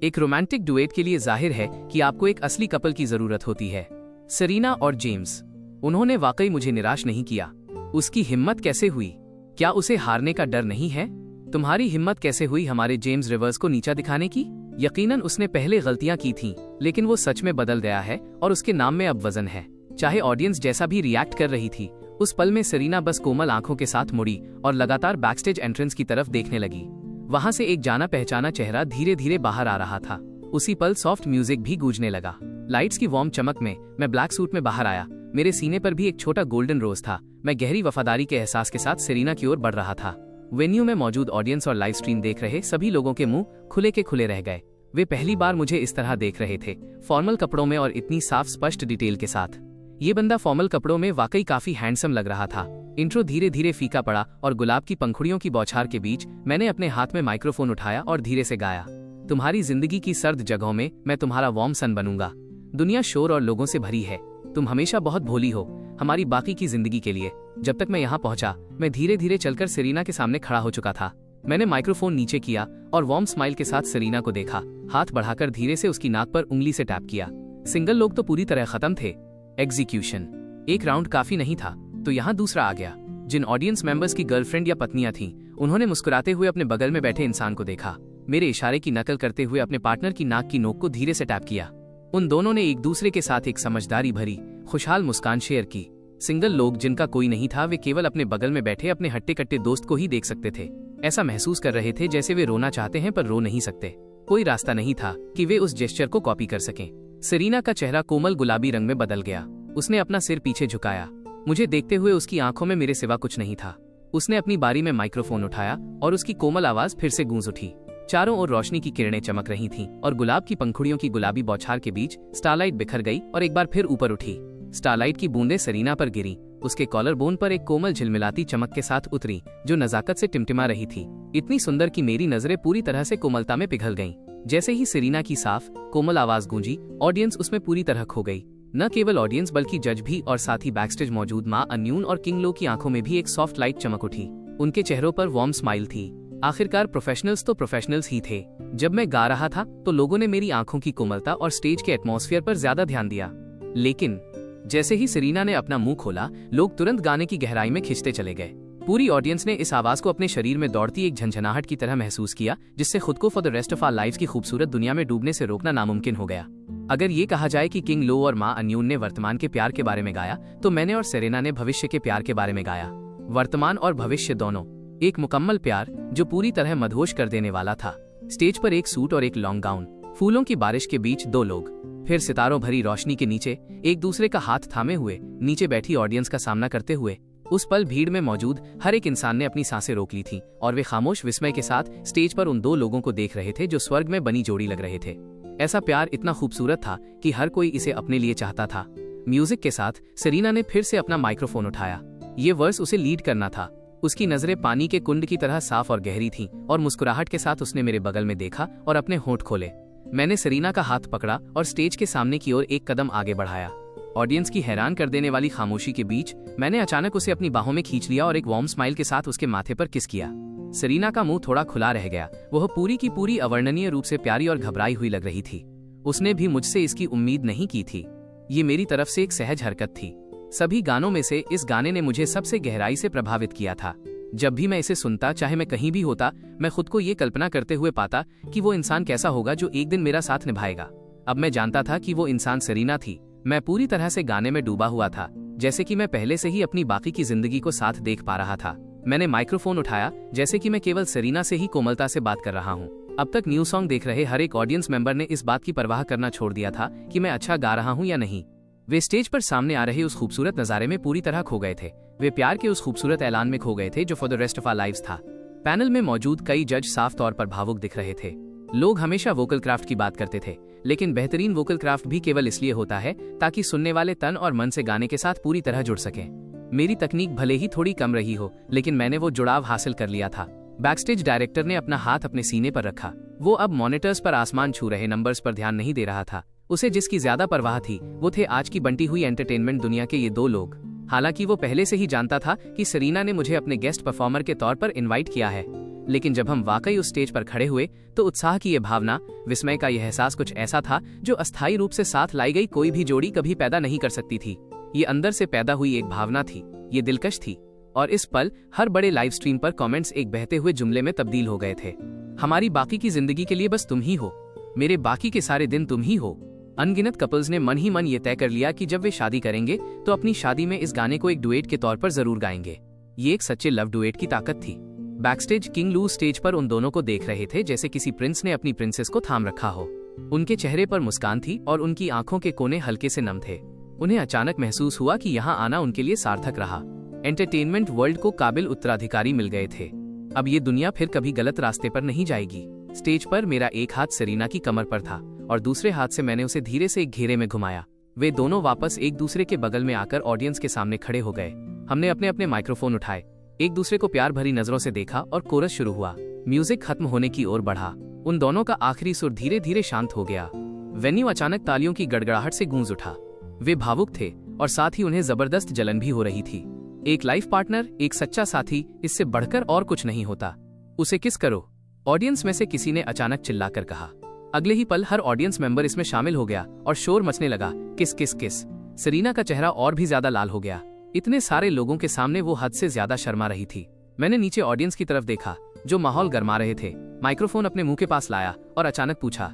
S1: एक रोमांटिक डुएट के लिए जाहिर है कि आपको एक असली कपल की जरूरत होती है। सेरीना और जेम्स, उन्होंने वाकई मुझे निराश नहीं किया। उसकी हिम्मत कैसे हुई? क्या उसे हारने का डर नहीं है? तुम्हारी हिम्मत कैसे हुई हमारे जेम्स रिवर्स को नीचा दिखाने की? यकीनन उसने पहले गलतियां की थीं, लेकिन वो सच में बदल गया है और उसके नाम में अब वजन है। चाहे ऑडियंस जैसा भी रिएक्ट कर रही थी, उस पल में सेरीना बस कोमल आंखों के साथ मुड़ी और लगातार बैकस्टेज एंट्रेंस की तरफ देखने लगी। वहां से एक जाना पहचाना चेहरा धीरे धीरे बाहर आ रहा था। उसी पल सॉफ्ट म्यूजिक भी गूंजने लगा। लाइट्स की वार्म चमक में मैं ब्लैक सूट में बाहर आया। मेरे सीने पर भी एक छोटा गोल्डन रोज था। मैं गहरी वफादारी के एहसास के साथ सेरीना की ओर बढ़ रहा था। वेन्यू में मौजूद ऑडियंस और लाइव स्ट्रीम देख रहे सभी लोगों के मुंह खुले के खुले रह गए। वे पहली बार मुझे इस तरह देख रहे थे, फॉर्मल कपड़ों में और इतनी साफ स्पष्ट डिटेल के साथ। ये बंदा फॉर्मल कपड़ों में वाकई काफी हैंडसम लग रहा था। इंट्रो धीरे धीरे फीका पड़ा और गुलाब की पंखुड़ियों की बौछार के बीच मैंने अपने हाथ में माइक्रोफोन उठाया और धीरे से गाया। तुम्हारी जिंदगी की सर्द जगहों में मैं तुम्हारा वार्म सन बनूंगा। दुनिया शोर और लोगों से भरी है। तुम हमेशा बहुत भोली हो हमारी बाकी की जिंदगी के लिए। जब तक मैं यहाँ पहुंचा, मैं धीरे धीरे चलकर सेरीना के सामने खड़ा हो चुका था। मैंने माइक्रोफोन नीचे किया और वार्म स्माइल के साथ सेरीना को देखा। हाथ बढ़ाकर धीरे से उसकी नाक पर उंगली से टैप किया। सिंगल लोग तो पूरी तरह खत्म थे। एग्जीक्यूशन। एक राउंड काफी नहीं था तो यहाँ दूसरा आ गया। जिन ऑडियंस मेंबर्स की गर्लफ्रेंड या पत्नियां थीं, उन्होंने मुस्कुराते हुए अपने बगल में बैठे इंसान को देखा। मेरे इशारे की नकल करते हुए अपने पार्टनर की नाक की नोक को धीरे से टैप किया। उन दोनों ने एक दूसरे के साथ एक समझदारी भरी खुशहाल मुस्कान शेयर की। सिंगल लोग जिनका कोई नहीं था, वे केवल अपने बगल में बैठे अपने हट्टे कट्टे दोस्त को ही देख सकते थे। ऐसा महसूस कर रहे थे जैसे वे रोना चाहते हैं पर रो नहीं सकते। कोई रास्ता नहीं था कि वे उस जेस्चर को कॉपी कर सकें। सेरेना का चेहरा कोमल गुलाबी रंग में बदल गया। उसने अपना सिर पीछे झुकाया। मुझे देखते हुए उसकी आंखों में मेरे सिवा कुछ नहीं था। उसने अपनी बारी में माइक्रोफोन उठाया और उसकी कोमल आवाज फिर से गूंज उठी। चारों ओर रोशनी की किरणें चमक रही थीं और गुलाब की पंखुड़ियों की गुलाबी बौछार के बीच स्टारलाइट बिखर गई और एक बार फिर ऊपर उठी। स्टारलाइट की बूंदें सेरेना पर गिरी। उसके कॉलर बोन पर एक कोमल झिलमिलाती चमक के साथ उतरी जो नजाकत से टिमटिमा रही थी, इतनी सुंदर कि मेरी नजरें पूरी तरह से कोमलता में पिघल गईं। जैसे ही सेरेना की साफ कोमल आवाज गूंजी, ऑडियंस उसमें पूरी तरह खो गई। न केवल ऑडियंस बल्कि जज भी और साथ ही बैकस्टेज मौजूद मां अन्यून और किंग लो की आंखों में भी एक सॉफ्ट लाइट चमक उठी। उनके चेहरों पर वार्म स्माइल थी। आखिरकार प्रोफेशनल्स तो प्रोफेशनल्स ही थे। जब मैं गा रहा था तो लोगों ने मेरी आंखों की कोमलता और स्टेज के एटमॉस्फेयर पर ज्यादा ध्यान दिया। लेकिन जैसे ही सेरेना ने अपना मुंह खोला, लोग तुरंत गाने की गहराई में खिंचते चले गए। पूरी ऑडियंस ने इस आवाज को अपने शरीर में दौड़ती एक झंझनाहट की तरह महसूस किया, जिससे खुद को for the rest of our lives की खूबसूरत दुनिया में डूबने से रोकना नामुमकिन हो गया। अगर ये कहा जाए कि किंग लो और मां अन्यून ने वर्तमान के प्यार के बारे में गाया, तो मैंने और सेरेना ने भविष्य के प्यार के बारे में गाया। वर्तमान और भविष्य दोनों, एक मुकम्मल प्यार जो पूरी तरह मदहोश कर देने वाला था। स्टेज पर एक सूट और एक लॉन्ग गाउन, फूलों की बारिश के बीच दो लोग, फिर सितारों भरी रोशनी के नीचे एक दूसरे का हाथ थामे हुए नीचे बैठी ऑडियंस का सामना करते हुए। उस पल भीड़ में मौजूद हर एक इंसान ने अपनी सांसें रोक ली थी और वे खामोश विस्मय के साथ स्टेज पर उन दो लोगों को देख रहे थे जो स्वर्ग में बनी जोड़ी लग रहे थे। ऐसा प्यार इतना खूबसूरत था कि हर कोई इसे अपने लिए चाहता था। म्यूजिक के साथ सेरेना ने फिर से अपना माइक्रोफोन उठाया। ये वर्स उसे लीड करना था। उसकी नजरें पानी के कुंड की तरह साफ और गहरी थीं और मुस्कुराहट के साथ उसने मेरे बगल में देखा और अपने होंठ खोले। मैंने सेरेना का हाथ पकड़ा और स्टेज के सामने की ओर एक कदम आगे बढ़ाया। ऑडियंस की हैरान कर देने वाली खामोशी के बीच मैंने अचानक उसे अपनी बाहों में खींच लिया और एक वार्म स्माइल के साथ उसके माथे पर किस किया। सेरेना का मुंह थोड़ा खुला रह गया। वह पूरी की पूरी अवर्णनीय रूप से प्यारी और घबराई हुई लग रही थी। उसने भी मुझसे इसकी उम्मीद नहीं की थी। ये मेरी तरफ से एक सहज हरकत थी। सभी गानों में से इस गाने ने मुझे सबसे गहराई से प्रभावित किया था। जब भी मैं इसे सुनता, चाहे मैं कहीं भी होता, मैं खुद को ये कल्पना करते हुए पाता कि वो इंसान कैसा होगा जो एक दिन मेरा साथ निभाएगा। अब मैं जानता था कि वो इंसान सेरेना थी। मैं पूरी तरह से गाने में डूबा हुआ था, जैसे कि मैं पहले से ही अपनी बाकी की जिंदगी को साथ देख पा रहा था। मैंने माइक्रोफोन उठाया जैसे कि मैं केवल सेरेना से ही कोमलता से बात कर रहा हूँ। अब तक न्यू सॉन्ग देख रहे हर एक ऑडियंस मेंबर ने इस बात की परवाह करना छोड़ दिया था कि मैं अच्छा गा रहा हूँ या नहीं। वे स्टेज पर सामने आ रहे उस खूबसूरत नजारे में पूरी तरह खो गए थे। वे प्यार के उस खूबसूरत ऐलान में खो गए थे जो for the rest of our lives था। पैनल में मौजूद कई जज साफ तौर पर भावुक दिख रहे थे। लोग हमेशा वोकल क्राफ्ट की बात करते थे, लेकिन बेहतरीन वोकल क्राफ्ट भी केवल इसलिए होता है ताकि सुनने वाले तन और मन से गाने के साथ पूरी तरह जुड़ सकें। मेरी तकनीक भले ही थोड़ी कम रही हो, लेकिन मैंने वो जुड़ाव हासिल कर लिया था। बैकस्टेज डायरेक्टर ने अपना हाथ अपने सीने पर रखा। वो अब मॉनिटर्स पर आसमान छू रहे नंबर्स पर ध्यान नहीं दे रहा था। उसे जिसकी ज्यादा परवाह थी वो थे आज की बंटी हुई एंटरटेनमेंट दुनिया के ये दो लोग। हालांकि वो पहले से ही जानता था कि सेरेना ने मुझे अपने गेस्ट परफॉर्मर के तौर पर इनवाइट किया है, लेकिन जब हम वाकई उस स्टेज पर खड़े हुए तो उत्साह की यह भावना, विस्मय का यह एहसास कुछ ऐसा था जो अस्थायी रूप से साथ लाई गई कोई भी जोड़ी कभी पैदा नहीं कर सकती थी। ये अंदर से पैदा हुई एक भावना थी। ये दिलकश थी। और इस पल हर बड़े लाइव स्ट्रीम पर कमेंट्स एक बहते हुए जुमले में तब्दील हो गए थे। हमारी बाकी की जिंदगी के लिए बस तुम ही हो, मेरे बाकी के सारे दिन तुम ही हो। अनगिनत कपल्स ने मन ही मन ये तय कर लिया कि जब वे शादी करेंगे तो अपनी शादी में इस गाने को एक डुएट के तौर पर जरूर गाएंगे। ये एक सच्चे लव डुएट की ताकत थी। बैकस्टेज किंग लू स्टेज पर उन दोनों को देख रहे थे जैसे किसी प्रिंस ने अपनी प्रिंसेस को थाम रखा हो। उनके चेहरे पर मुस्कान थी और उनकी आंखों के कोने हल्के से नम थे। उन्हें अचानक महसूस हुआ कि यहाँ आना उनके लिए सार्थक रहा। एंटरटेनमेंट वर्ल्ड को काबिल उत्तराधिकारी मिल गए थे। अब ये दुनिया फिर कभी गलत रास्ते पर नहीं जाएगी। स्टेज पर मेरा एक हाथ सेरेना की कमर पर था और दूसरे हाथ से मैंने उसे धीरे से एक घेरे में घुमाया। वे दोनों वापस एक दूसरे के बगल में आकर ऑडियंस के सामने खड़े हो गए। हमने अपने अपने माइक्रोफोन उठाए, एक दूसरे को प्यार भरी नजरों से देखा और कोरस शुरू हुआ। म्यूजिक खत्म होने की ओर बढ़ा। उन दोनों का आखिरी सुर धीरे धीरे शांत हो गया। वेन्यू अचानक तालियों की गड़गड़ाहट से गूंज उठा। वे भावुक थे और साथ ही उन्हें जबरदस्त जलन भी हो रही थी। एक लाइफ पार्टनर, एक सच्चा साथी, इससे बढ़कर और कुछ नहीं होता। उसे किस करो, ऑडियंस में से किसी ने अचानक चिल्लाकर कहा। अगले ही पल हर ऑडियंस मेंबर इसमें शामिल हो गया और शोर मचने लगा, किस किस किस। सेरेना का चेहरा और भी ज्यादा लाल हो गया। इतने सारे लोगों के सामने वो हद से ज्यादा शर्मा रही थी। मैंने नीचे ऑडियंस की तरफ देखा जो माहौल गरमा रहे थे। माइक्रोफोन अपने मुंह के पास लाया और अचानक पूछा,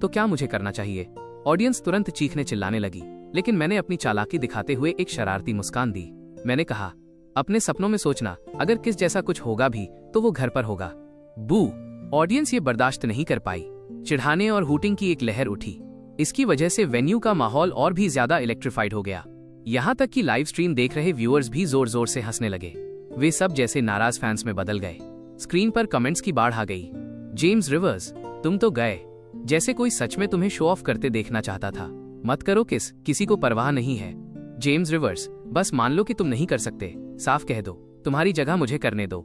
S1: तो क्या मुझे करना चाहिए? ऑडियंस तुरंत चीखने चिल्लाने लगी, लेकिन मैंने अपनी चालाकी दिखाते हुए एक शरारती मुस्कान दी। मैंने कहा, अपने सपनों में सोचना, अगर किस जैसा कुछ होगा भी तो वो घर पर होगा। बू। ऑडियंस ये बर्दाश्त नहीं कर पाई। चिढ़ाने और हूटिंग की एक लहर उठी। इसकी वजह से वेन्यू का माहौल और भी ज्यादा इलेक्ट्रीफाइड हो गया। यहाँ तक कि लाइव स्ट्रीम देख रहे व्यूअर्स भी जोर जोर से हंसने लगे। वे सब जैसे नाराज फैंस में बदल गए। स्क्रीन पर कमेंट्स की बाढ़ आ गई। जेम्स रिवर्स, तुम तो गए। जैसे कोई सच में तुम्हें शो ऑफ करते देखना चाहता था। मत करो किसी को परवाह नहीं है। जेम्स रिवर्स, बस मान लो कि तुम नहीं कर सकते। साफ कह दो, तुम्हारी जगह मुझे करने दो।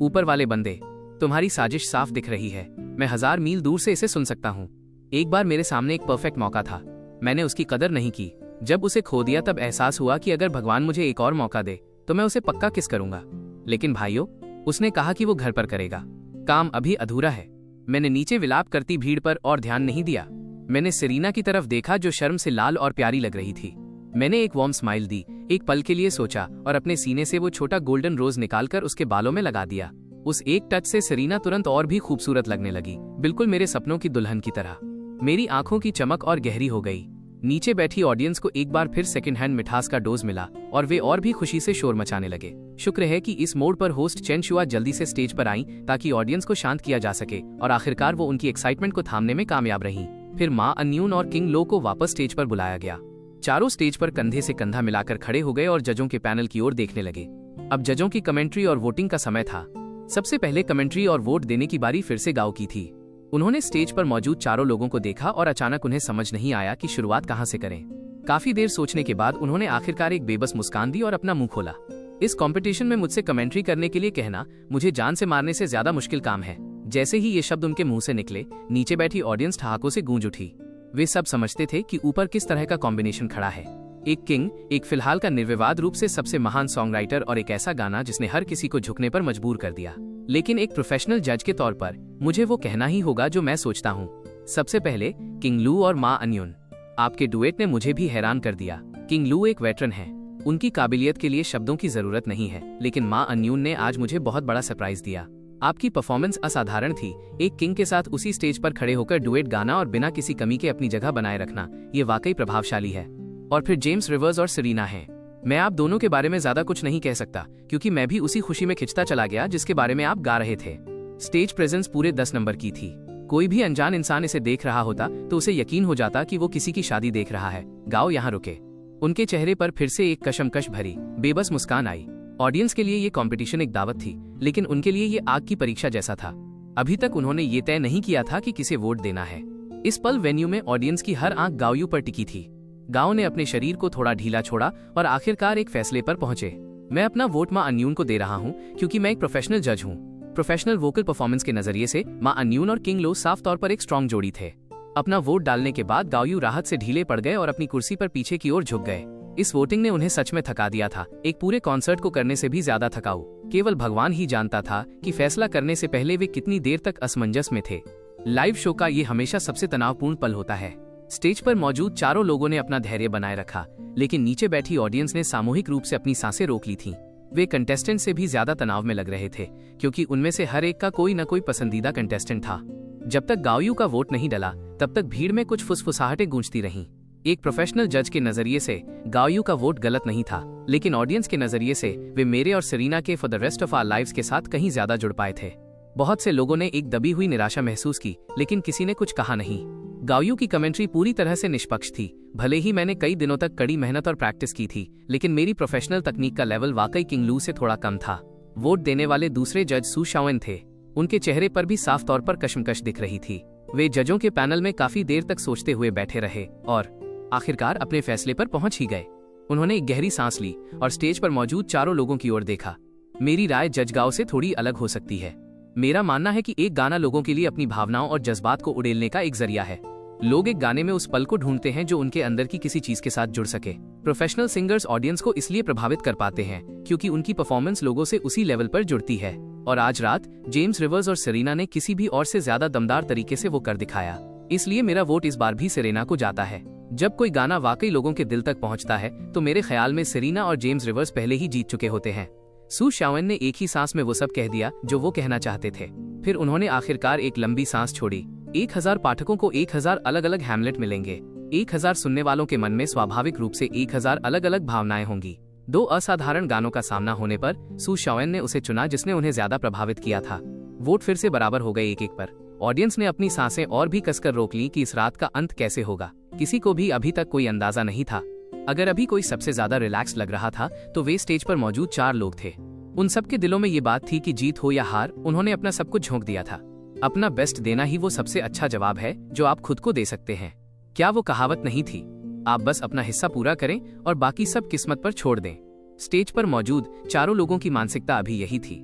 S1: ऊपर वाले बंदे, तुम्हारी साजिश साफ दिख रही है। मैं 1000 मील दूर से इसे सुन सकता हूँ। एक बार मेरे सामने एक परफेक्ट मौका था, मैंने उसकी कदर नहीं की। जब उसे खो दिया तब एहसास हुआ कि अगर भगवान मुझे एक और मौका दे तो मैं उसे पक्का किस करूंगा। लेकिन भाइयों, उसने कहा कि वो घर पर करेगा। काम अभी अधूरा है। मैंने नीचे विलाप करती भीड़ पर और ध्यान नहीं दिया। मैंने सेरेना की तरफ देखा जो शर्म से लाल और प्यारी लग रही थी। मैंने एक वार्म स्माइल दी, एक पल के लिए सोचा और अपने सीने से वो छोटा गोल्डन रोज निकालकर उसके बालों में लगा दिया। उस एक टच से सेरेना तुरंत और भी खूबसूरत लगने लगी, बिल्कुल मेरे सपनों की दुल्हन की तरह। मेरी आंखों की चमक और गहरी हो गई। नीचे बैठी ऑडियंस को एक बार फिर सेकंड हैंड मिठास का डोज मिला और वे और भी खुशी से शोर मचाने लगे। शुक्र है कि इस मोड पर होस्ट चेन शुआ जल्दी से स्टेज पर आईं ताकि ऑडियंस को शांत किया जा सके और आखिरकार वो उनकी एक्साइटमेंट को थामने में कामयाब रहीं। फिर मां अन्यून और किंग लो को वापस स्टेज पर बुलाया गया। चारों स्टेज पर कंधे से कंधा मिलाकर खड़े हो गए और जजों के पैनल की ओर देखने लगे। अब जजों की कमेंट्री और वोटिंग का समय था। सबसे पहले कमेंट्री और वोट देने की बारी फिर से गाओ की थी। उन्होंने स्टेज पर मौजूद चारों लोगों को देखा और अचानक उन्हें समझ नहीं आया कि शुरुआत कहां से करें। काफी देर सोचने के बाद उन्होंने आखिरकार एक बेबस मुस्कान दी और अपना मुंह खोला। इस कंपटीशन में मुझसे कमेंट्री करने के लिए कहना मुझे जान से मारने से ज्यादा मुश्किल काम है। जैसे ही ये शब्द उनके मुंह से निकले, नीचे बैठी ऑडियंस ठहाकों से गूंज उठी। वे सब समझते थे कि ऊपर किस तरह का कॉम्बिनेशन खड़ा है। एक किंग, एक फिलहाल का निर्विवाद रूप से सबसे महान सॉन्ग राइटर और एक ऐसा गाना जिसने हर किसी को झुकने पर मजबूर कर दिया। लेकिन एक प्रोफेशनल जज के तौर पर मुझे वो कहना ही होगा जो मैं सोचता हूँ। सबसे पहले किंग लू और मां अन्यून, आपके डुएट ने मुझे भी हैरान कर दिया। किंग लू एक वेटरन है, उनकी काबिलियत के लिए शब्दों की जरूरत नहीं है, लेकिन मां अन्यून ने आज मुझे बहुत बड़ा सरप्राइज दिया। आपकी परफॉर्मेंस असाधारण थी। एक किंग के साथ उसी स्टेज पर खड़े होकर डुएट गाना और बिना किसी कमी के अपनी जगह बनाए रखना, ये वाकई प्रभावशाली है। और फिर जेम्स रिवर्स और सेरेना हैं। मैं आप दोनों के बारे में ज्यादा कुछ नहीं कह सकता क्योंकि मैं भी उसी खुशी में खिंचता चला गया जिसके बारे में आप गा रहे थे। स्टेज प्रेजेंस पूरे 10 नंबर की थी। कोई भी अनजान इंसान इसे देख रहा होता तो उसे यकीन हो जाता कि वो किसी की शादी देख रहा है। गाओ यहाँ रुके। उनके चेहरे पर फिर से एक कशमकश भरी बेबस मुस्कान आई। ऑडियंस के लिए ये कंपटीशन एक दावत थी, लेकिन उनके लिए ये आग की परीक्षा जैसा था। अभी तक उन्होंने ये तय नहीं किया था कि किसे वोट देना है। इस पल वेन्यू में ऑडियंस की हर आंख गाओयू पर टिकी थी। गाओ ने अपने शरीर को थोड़ा ढीला छोड़ा और आखिरकार एक फैसले पर पहुंचे। मैं अपना वोट मां अन्यून को दे रहा हूं क्योंकि मैं एक प्रोफेशनल जज हूं। प्रोफेशनल वोकल परफॉर्मेंस के नजरिए से मां अन्यून और किंग लो साफ तौर पर एक स्ट्रॉन्ग जोड़ी थे। अपना वोट डालने के बाद गाओयू राहत से ढीले पड़ गए और अपनी कुर्सी पर पीछे की ओर झुक गए। इस वोटिंग ने उन्हें सच में थका दिया था, एक पूरे कॉन्सर्ट को करने से भी ज्यादा थकाऊ। केवल भगवान ही जानता था कि फैसला करने से पहले वे कितनी देर तक असमंजस में थे। लाइव शो का ये हमेशा सबसे तनावपूर्ण पल होता है। स्टेज पर मौजूद चारों लोगों ने अपना धैर्य बनाए रखा, लेकिन नीचे बैठी ऑडियंस ने सामूहिक रूप से अपनी सांसें रोक ली थीं। वे कंटेस्टेंट से भी ज्यादा तनाव में लग रहे थे क्योंकि उनमें से हर एक का कोई न कोई पसंदीदा कंटेस्टेंट था। जब तक गाओयू का वोट नहीं डला तब तक भीड़ में कुछ फुसफुसाहटें गूंजती रहीं। एक प्रोफेशनल जज के नजरिए से गाओयू का वोट गलत नहीं था, लेकिन ऑडियंस के नजरिए से वे मेरे और सेरेना के for the rest of our lives के साथ कहीं ज्यादा जुड़ पाए थे। बहुत से लोगों ने एक दबी हुई निराशा महसूस की, लेकिन किसी ने कुछ कहा नहीं। गाओयू की कमेंट्री पूरी तरह से निष्पक्ष थी। भले ही मैंने कई दिनों तक कड़ी मेहनत और प्रैक्टिस की थी, लेकिन मेरी प्रोफेशनल तकनीक का लेवल वाकई किंग लू से थोड़ा कम था। वोट देने वाले दूसरे जज सू शाओन थे। उनके चेहरे पर भी साफ तौर पर कशमकश दिख रही थी। वे जजों के पैनल में काफी देर तक सोचते हुए बैठे रहे और आखिरकार अपने फैसले पर पहुंच ही गए। उन्होंने एक गहरी सांस ली और स्टेज पर मौजूद चारों लोगों की ओर देखा। मेरी राय जज गाओ से थोड़ी अलग हो सकती है। मेरा मानना है कि एक गाना लोगों के लिए अपनी भावनाओं और जज्बात को उड़ेलने का एक जरिया है। लोग एक गाने में उस पल को ढूंढते हैं जो उनके अंदर की किसी चीज के साथ जुड़ सके। प्रोफेशनल सिंगर्स ऑडियंस को इसलिए प्रभावित कर पाते हैं क्योंकि उनकी परफॉर्मेंस लोगों से उसी लेवल पर जुड़ती है। और आज रात जेम्स रिवर्स और सेरेना ने किसी भी और से ज्यादा दमदार तरीके से वो कर दिखाया। इसलिए मेरा वोट इस बार भी सेरेना को जाता है। जब कोई गाना वाकई लोगों के दिल तक पहुंचता है तो मेरे ख्याल में सेरेना और जेम्स रिवर्स पहले ही जीत चुके होते हैं। सू शाओन ने एक ही सांस में वो सब कह दिया जो वो कहना चाहते थे। फिर उन्होंने आखिरकार एक लंबी सांस छोड़ी। 1000 पाठकों को 1000 अलग अलग हैमलेट मिलेंगे। 1000 सुनने वालों के मन में स्वाभाविक रूप से 1000 अलग अलग भावनाएं होंगी। दो असाधारण गानों का सामना होने पर सू शाओएन ने उसे चुना जिसने उन्हें ज्यादा प्रभावित किया था। वोट फिर से बराबर हो गए 1-1 पर। ऑडियंस ने अपनी सांसें और भी कसकर रोक ली कि इस रात का अंत कैसे होगा। किसी को भी अभी तक कोई अंदाजा नहीं था। अगर अभी कोई सबसे ज्यादा रिलैक्स लग रहा था तो वे स्टेज पर मौजूद 4 लोग थे। उन सबके दिलों में ये बात थी कि जीत हो या हार, उन्होंने अपना सब कुछ झोंक दिया था। अपना बेस्ट देना ही वो सबसे अच्छा जवाब है जो आप खुद को दे सकते हैं। क्या वो कहावत नहीं थी, आप बस अपना हिस्सा पूरा करें और बाकी सब किस्मत पर छोड़ दें। स्टेज पर मौजूद चारों लोगों की मानसिकता अभी यही थी।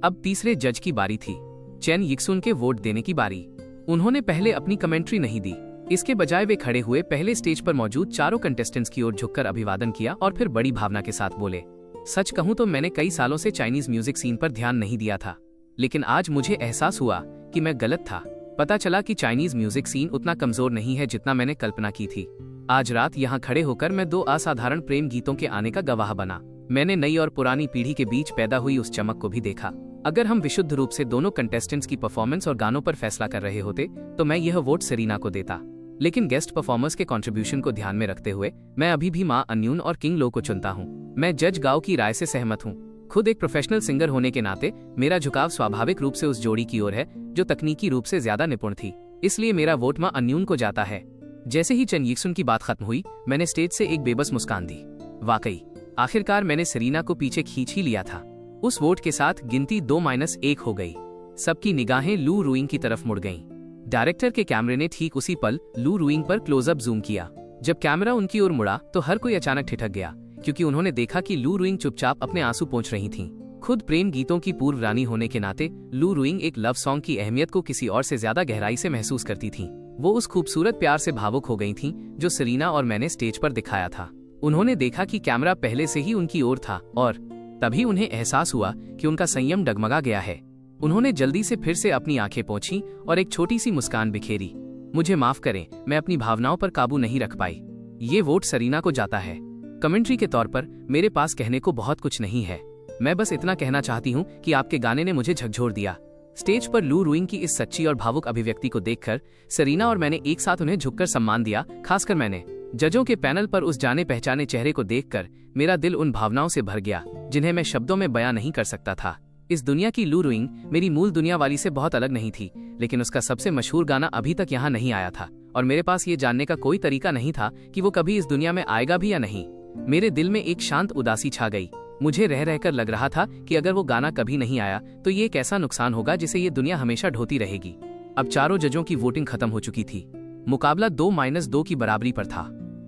S1: अब तीसरे जज की बारी थी, चेन यिक्सुन के वोट देने की बारी। उन्होंने पहले अपनी कमेंट्री नहीं दी, इसके बजाय वे खड़े हुए पहले स्टेज पर मौजूद चारों कंटेस्टेंट्स की ओर झुककर अभिवादन किया और फिर बड़ी भावना के साथ बोले, सच कहूं तो मैंने कई सालों से चाइनीज म्यूजिक सीन पर ध्यान नहीं दिया था, लेकिन आज मुझे एहसास हुआ कि मैं गलत था। पता चला कि चाइनीज म्यूजिक सीन उतना कमजोर नहीं है जितना मैंने कल्पना की थी। आज रात यहाँ खड़े होकर मैं 2 असाधारण प्रेम गीतों के आने का गवाह बना। मैंने नई और पुरानी पीढ़ी के बीच पैदा हुई उस चमक को भी देखा। अगर हम विशुद्ध रूप से दोनों कंटेस्टेंट्स की परफॉर्मेंस और गानों पर फैसला कर रहे होते तो मैं यह वोट सेरीना को देता, लेकिन गेस्ट परफॉर्मर्स के कंट्रीब्यूशन को ध्यान में रखते हुए मैं अभी भी मां अन्यून और किंग लो को चुनता हूं। मैं जज गाओ की राय से सहमत हूं। खुद एक प्रोफेशनल सिंगर होने के नाते मेरा झुकाव स्वाभाविक रूप से उस जोड़ी की ओर है जो तकनीकी रूप से ज्यादा निपुण थी, इसलिए मेरा वोट मां अन्यून को जाता है। जैसे ही चेन यिक्सुन की बात खत्म हुई, मैंने स्टेज से एक बेबस मुस्कान दी। वाकई आखिरकार मैंने सेरीना को पीछे खींच ही लिया था। उस वोट के साथ गिनती 2-1 हो गई। सबकी निगाहें लू रुइंग की तरफ मुड़ गईं। डायरेक्टर के कैमरे ने ठीक उसी पल लू रुइंग पर क्लोजअप जूम किया। जब कैमरा उनकी ओर मुड़ा तो हर कोई अचानक ठिठक गया, क्योंकि उन्होंने देखा कि लू रुइंग चुपचाप अपने आंसू पोंछ रही थीं। खुद प्रेम गीतों की पूर्व रानी होने के नाते लू रुइंग एक लव सॉन्ग की अहमियत को किसी और से ज्यादा गहराई से महसूस करती थीं। वो उस खूबसूरत प्यार से भावुक हो गई थीं जो सेरीना और मैंने स्टेज पर दिखाया था। उन्होंने देखा कि कैमरा पहले से ही उनकी ओर था और तभी उन्हें एहसास हुआ कि उनका संयम डगमगा गया है। उन्होंने जल्दी से फिर से अपनी आंखें पोंछीं और एक छोटी सी मुस्कान बिखेरी। मुझे माफ करें, मैं अपनी भावनाओं पर काबू नहीं रख पाई। ये वोट सेरीना को जाता है। कमेंट्री के तौर पर मेरे पास कहने को बहुत कुछ नहीं है। मैं बस इतना कहना चाहती हूँ कि आपके गाने ने मुझे झकझोर दिया। स्टेज पर लू रुइंग की इस सच्ची और भावुक अभिव्यक्ति को देखकर सेरीना और मैंने एक साथ उन्हें झुककर सम्मान दिया। खासकर मैंने जजों के पैनल पर उस जाने पहचाने चेहरे को देखकर मेरा दिल उन भावनाओं से भर गया जिन्हें मैं शब्दों में बयां नहीं कर सकता था। इस दुनिया की लू रुइंग मेरी मूल दुनिया वाली से बहुत अलग नहीं थी, लेकिन उसका सबसे मशहूर गाना अभी तक यहाँ नहीं आया था और मेरे पास ये जानने का कोई तरीका नहीं था कि वो कभी इस दुनिया में आएगा भी या नहीं। मेरे दिल में एक शांत उदासी छा गई। मुझे रह रहकर लग रहा था कि अगर वो गाना कभी नहीं आया तो ये एक ऐसा नुकसान होगा जिसे ये दुनिया हमेशा ढोती रहेगी। अब चारों जजों की वोटिंग खत्म हो चुकी थी। मुकाबला 2-2 की बराबरी पर था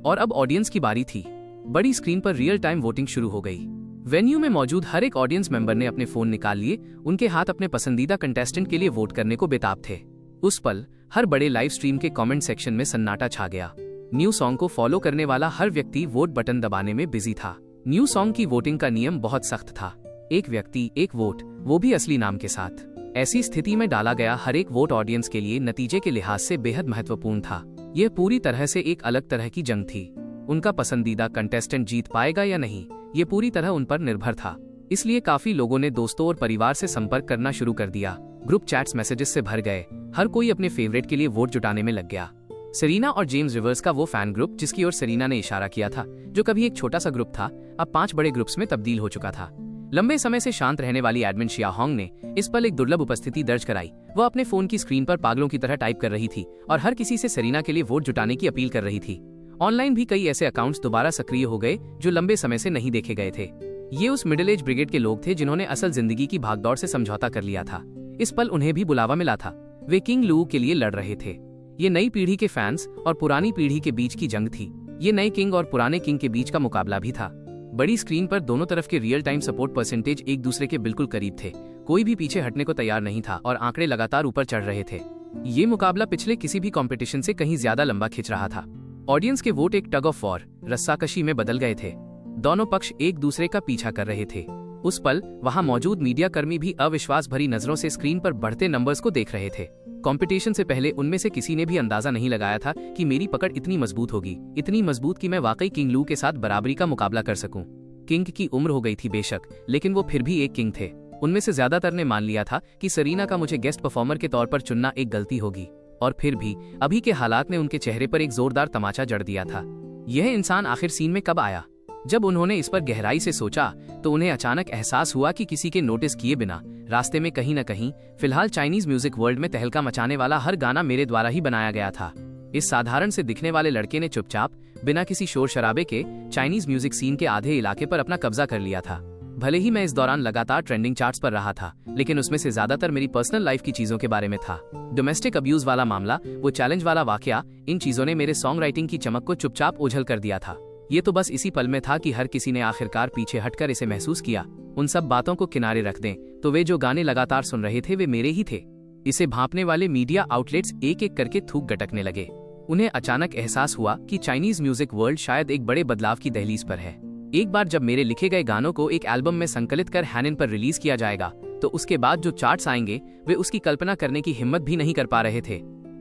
S1: और अब ऑडियंस की बारी थी। बड़ी स्क्रीन पर रियल टाइम वोटिंग शुरू हो गई। वेन्यू में मौजूद हर एक ऑडियंस मेंबर ने अपने फोन निकाल लिए। उनके हाथ अपने पसंदीदा कंटेस्टेंट के लिए वोट करने को बेताब थे। उस पल हर बड़े लाइव स्ट्रीम के कमेंट सेक्शन में सन्नाटा छा गया। न्यू सॉन्ग को फॉलो करने वाला हर व्यक्ति वोट बटन दबाने में बिजी था। न्यू सॉन्ग की वोटिंग का नियम बहुत सख्त था, एक व्यक्ति एक वोट, वो भी असली नाम के साथ। ऐसी स्थिति में डाला गया हर एक वोट ऑडियंस के लिए नतीजे के लिहाज से बेहद महत्वपूर्ण था। यह पूरी तरह से एक अलग तरह की जंग थी। उनका पसंदीदा कंटेस्टेंट जीत पाएगा या नहीं, ये पूरी तरह उन पर निर्भर था। इसलिए काफी लोगों ने दोस्तों और परिवार से संपर्क करना शुरू कर दिया। ग्रुप चैट्स मैसेजेस से भर गए। हर कोई अपने फेवरेट के लिए वोट जुटाने में लग गया। सेरीना और जेम्स रिवर्स का वो फैन ग्रुप जिसकी ओर सेरीना ने इशारा किया था, जो कभी एक छोटा सा ग्रुप था, अब 5 बड़े ग्रुप्स में तब्दील हो चुका था। लंबे समय से शांत रहने वाली एडमिन शिया होंग ने इस पल एक दुर्लभ उपस्थिति दर्ज कराई। वह अपने फोन की स्क्रीन पर पागलों की तरह टाइप कर रही थी और हर किसी से सेरीना के लिए वोट जुटाने की अपील कर रही थी। ऑनलाइन भी कई ऐसे अकाउंट्स दोबारा सक्रिय हो गए जो लंबे समय से नहीं देखे गए थे। ये उस मिडिल एज ब्रिगेड के लोग थे जिन्होंने असल जिंदगी की भागदौड़ से समझौता कर लिया था। इस पल उन्हें भी बुलावा मिला था। वे किंग लू के लिए लड़ रहे थे। ये नई पीढ़ी के फैंस और पुरानी पीढ़ी के बीच की जंग थी। ये नए किंग और पुराने किंग के बीच का मुकाबला भी था। बड़ी स्क्रीन पर दोनों तरफ के रियल टाइम सपोर्ट परसेंटेज एक दूसरे के बिल्कुल करीब थे। कोई भी पीछे हटने को तैयार नहीं था और आंकड़े लगातार ऊपर चढ़ रहे थे। ये मुकाबला पिछले किसी भी कंपटीशन से कहीं ज्यादा लंबा खिंच रहा था। ऑडियंस के वोट एक टग ऑफ वॉर, रस्साकशी में बदल गए थे। दोनों पक्ष एक दूसरे का पीछा कर रहे थे। उस पल वहां मौजूद मीडिया कर्मी भी अविश्वास भरी नजरों से स्क्रीन पर बढ़ते नंबर्स को देख रहे थे। कंपटीशन से पहले उनमें से किसी ने भी अंदाजा नहीं लगाया था कि मेरी पकड़ इतनी मजबूत होगी, इतनी मजबूत कि मैं वाकई किंग लू के साथ बराबरी का मुकाबला कर सकूं। किंग की उम्र हो गई थी बेशक, लेकिन वो फिर भी एक किंग थे। उनमें से ज्यादातर ने मान लिया था कि सेरीना का मुझे गेस्ट परफॉर्मर के तौर पर चुनना एक गलती होगी, और फिर भी अभी के हालात ने उनके चेहरे पर एक जोरदार तमाचा जड़ दिया था। यह इंसान आखिर सीन में कब आया? जब उन्होंने इस पर गहराई से सोचा तो उन्हें अचानक एहसास हुआ कि किसी के नोटिस किए बिना रास्ते में कहीं न कहीं फिलहाल चाइनीज म्यूजिक वर्ल्ड में तहलका मचाने वाला हर गाना मेरे द्वारा ही बनाया गया था। इस साधारण से दिखने वाले लड़के ने चुपचाप बिना किसी शोर शराबे के चाइनीज म्यूजिक सीन के आधे इलाके पर अपना कब्जा कर लिया था। भले ही मैं इस दौरान लगातार ट्रेंडिंग चार्ट्स पर रहा था, लेकिन उसमें से ज्यादातर मेरी पर्सनल लाइफ की चीजों के बारे में था। डोमेस्टिक अब्यूज वाला मामला, वो चैलेंज वाला वाकया, इन चीजों ने मेरे सॉन्ग राइटिंग की चमक को चुपचाप ओझल कर दिया था। ये तो बस इसी पल में था कि हर किसी ने आखिरकार पीछे हटकर इसे महसूस किया। उन सब बातों को किनारे रख दें तो वे जो गाने लगातार सुन रहे थे वे मेरे ही थे। इसे भांपने वाले मीडिया आउटलेट्स एक एक करके थूक गटकने लगे। उन्हें अचानक एहसास हुआ कि चाइनीज म्यूजिक वर्ल्ड शायद एक बड़े बदलाव की दहलीज पर है। एक बार जब मेरे लिखे गए गानों को एक एल्बम में संकलित कर हैनन पर रिलीज किया जाएगा तो उसके बाद जो चार्ट्स आएंगे वे उसकी कल्पना करने की हिम्मत भी नहीं कर पा रहे थे।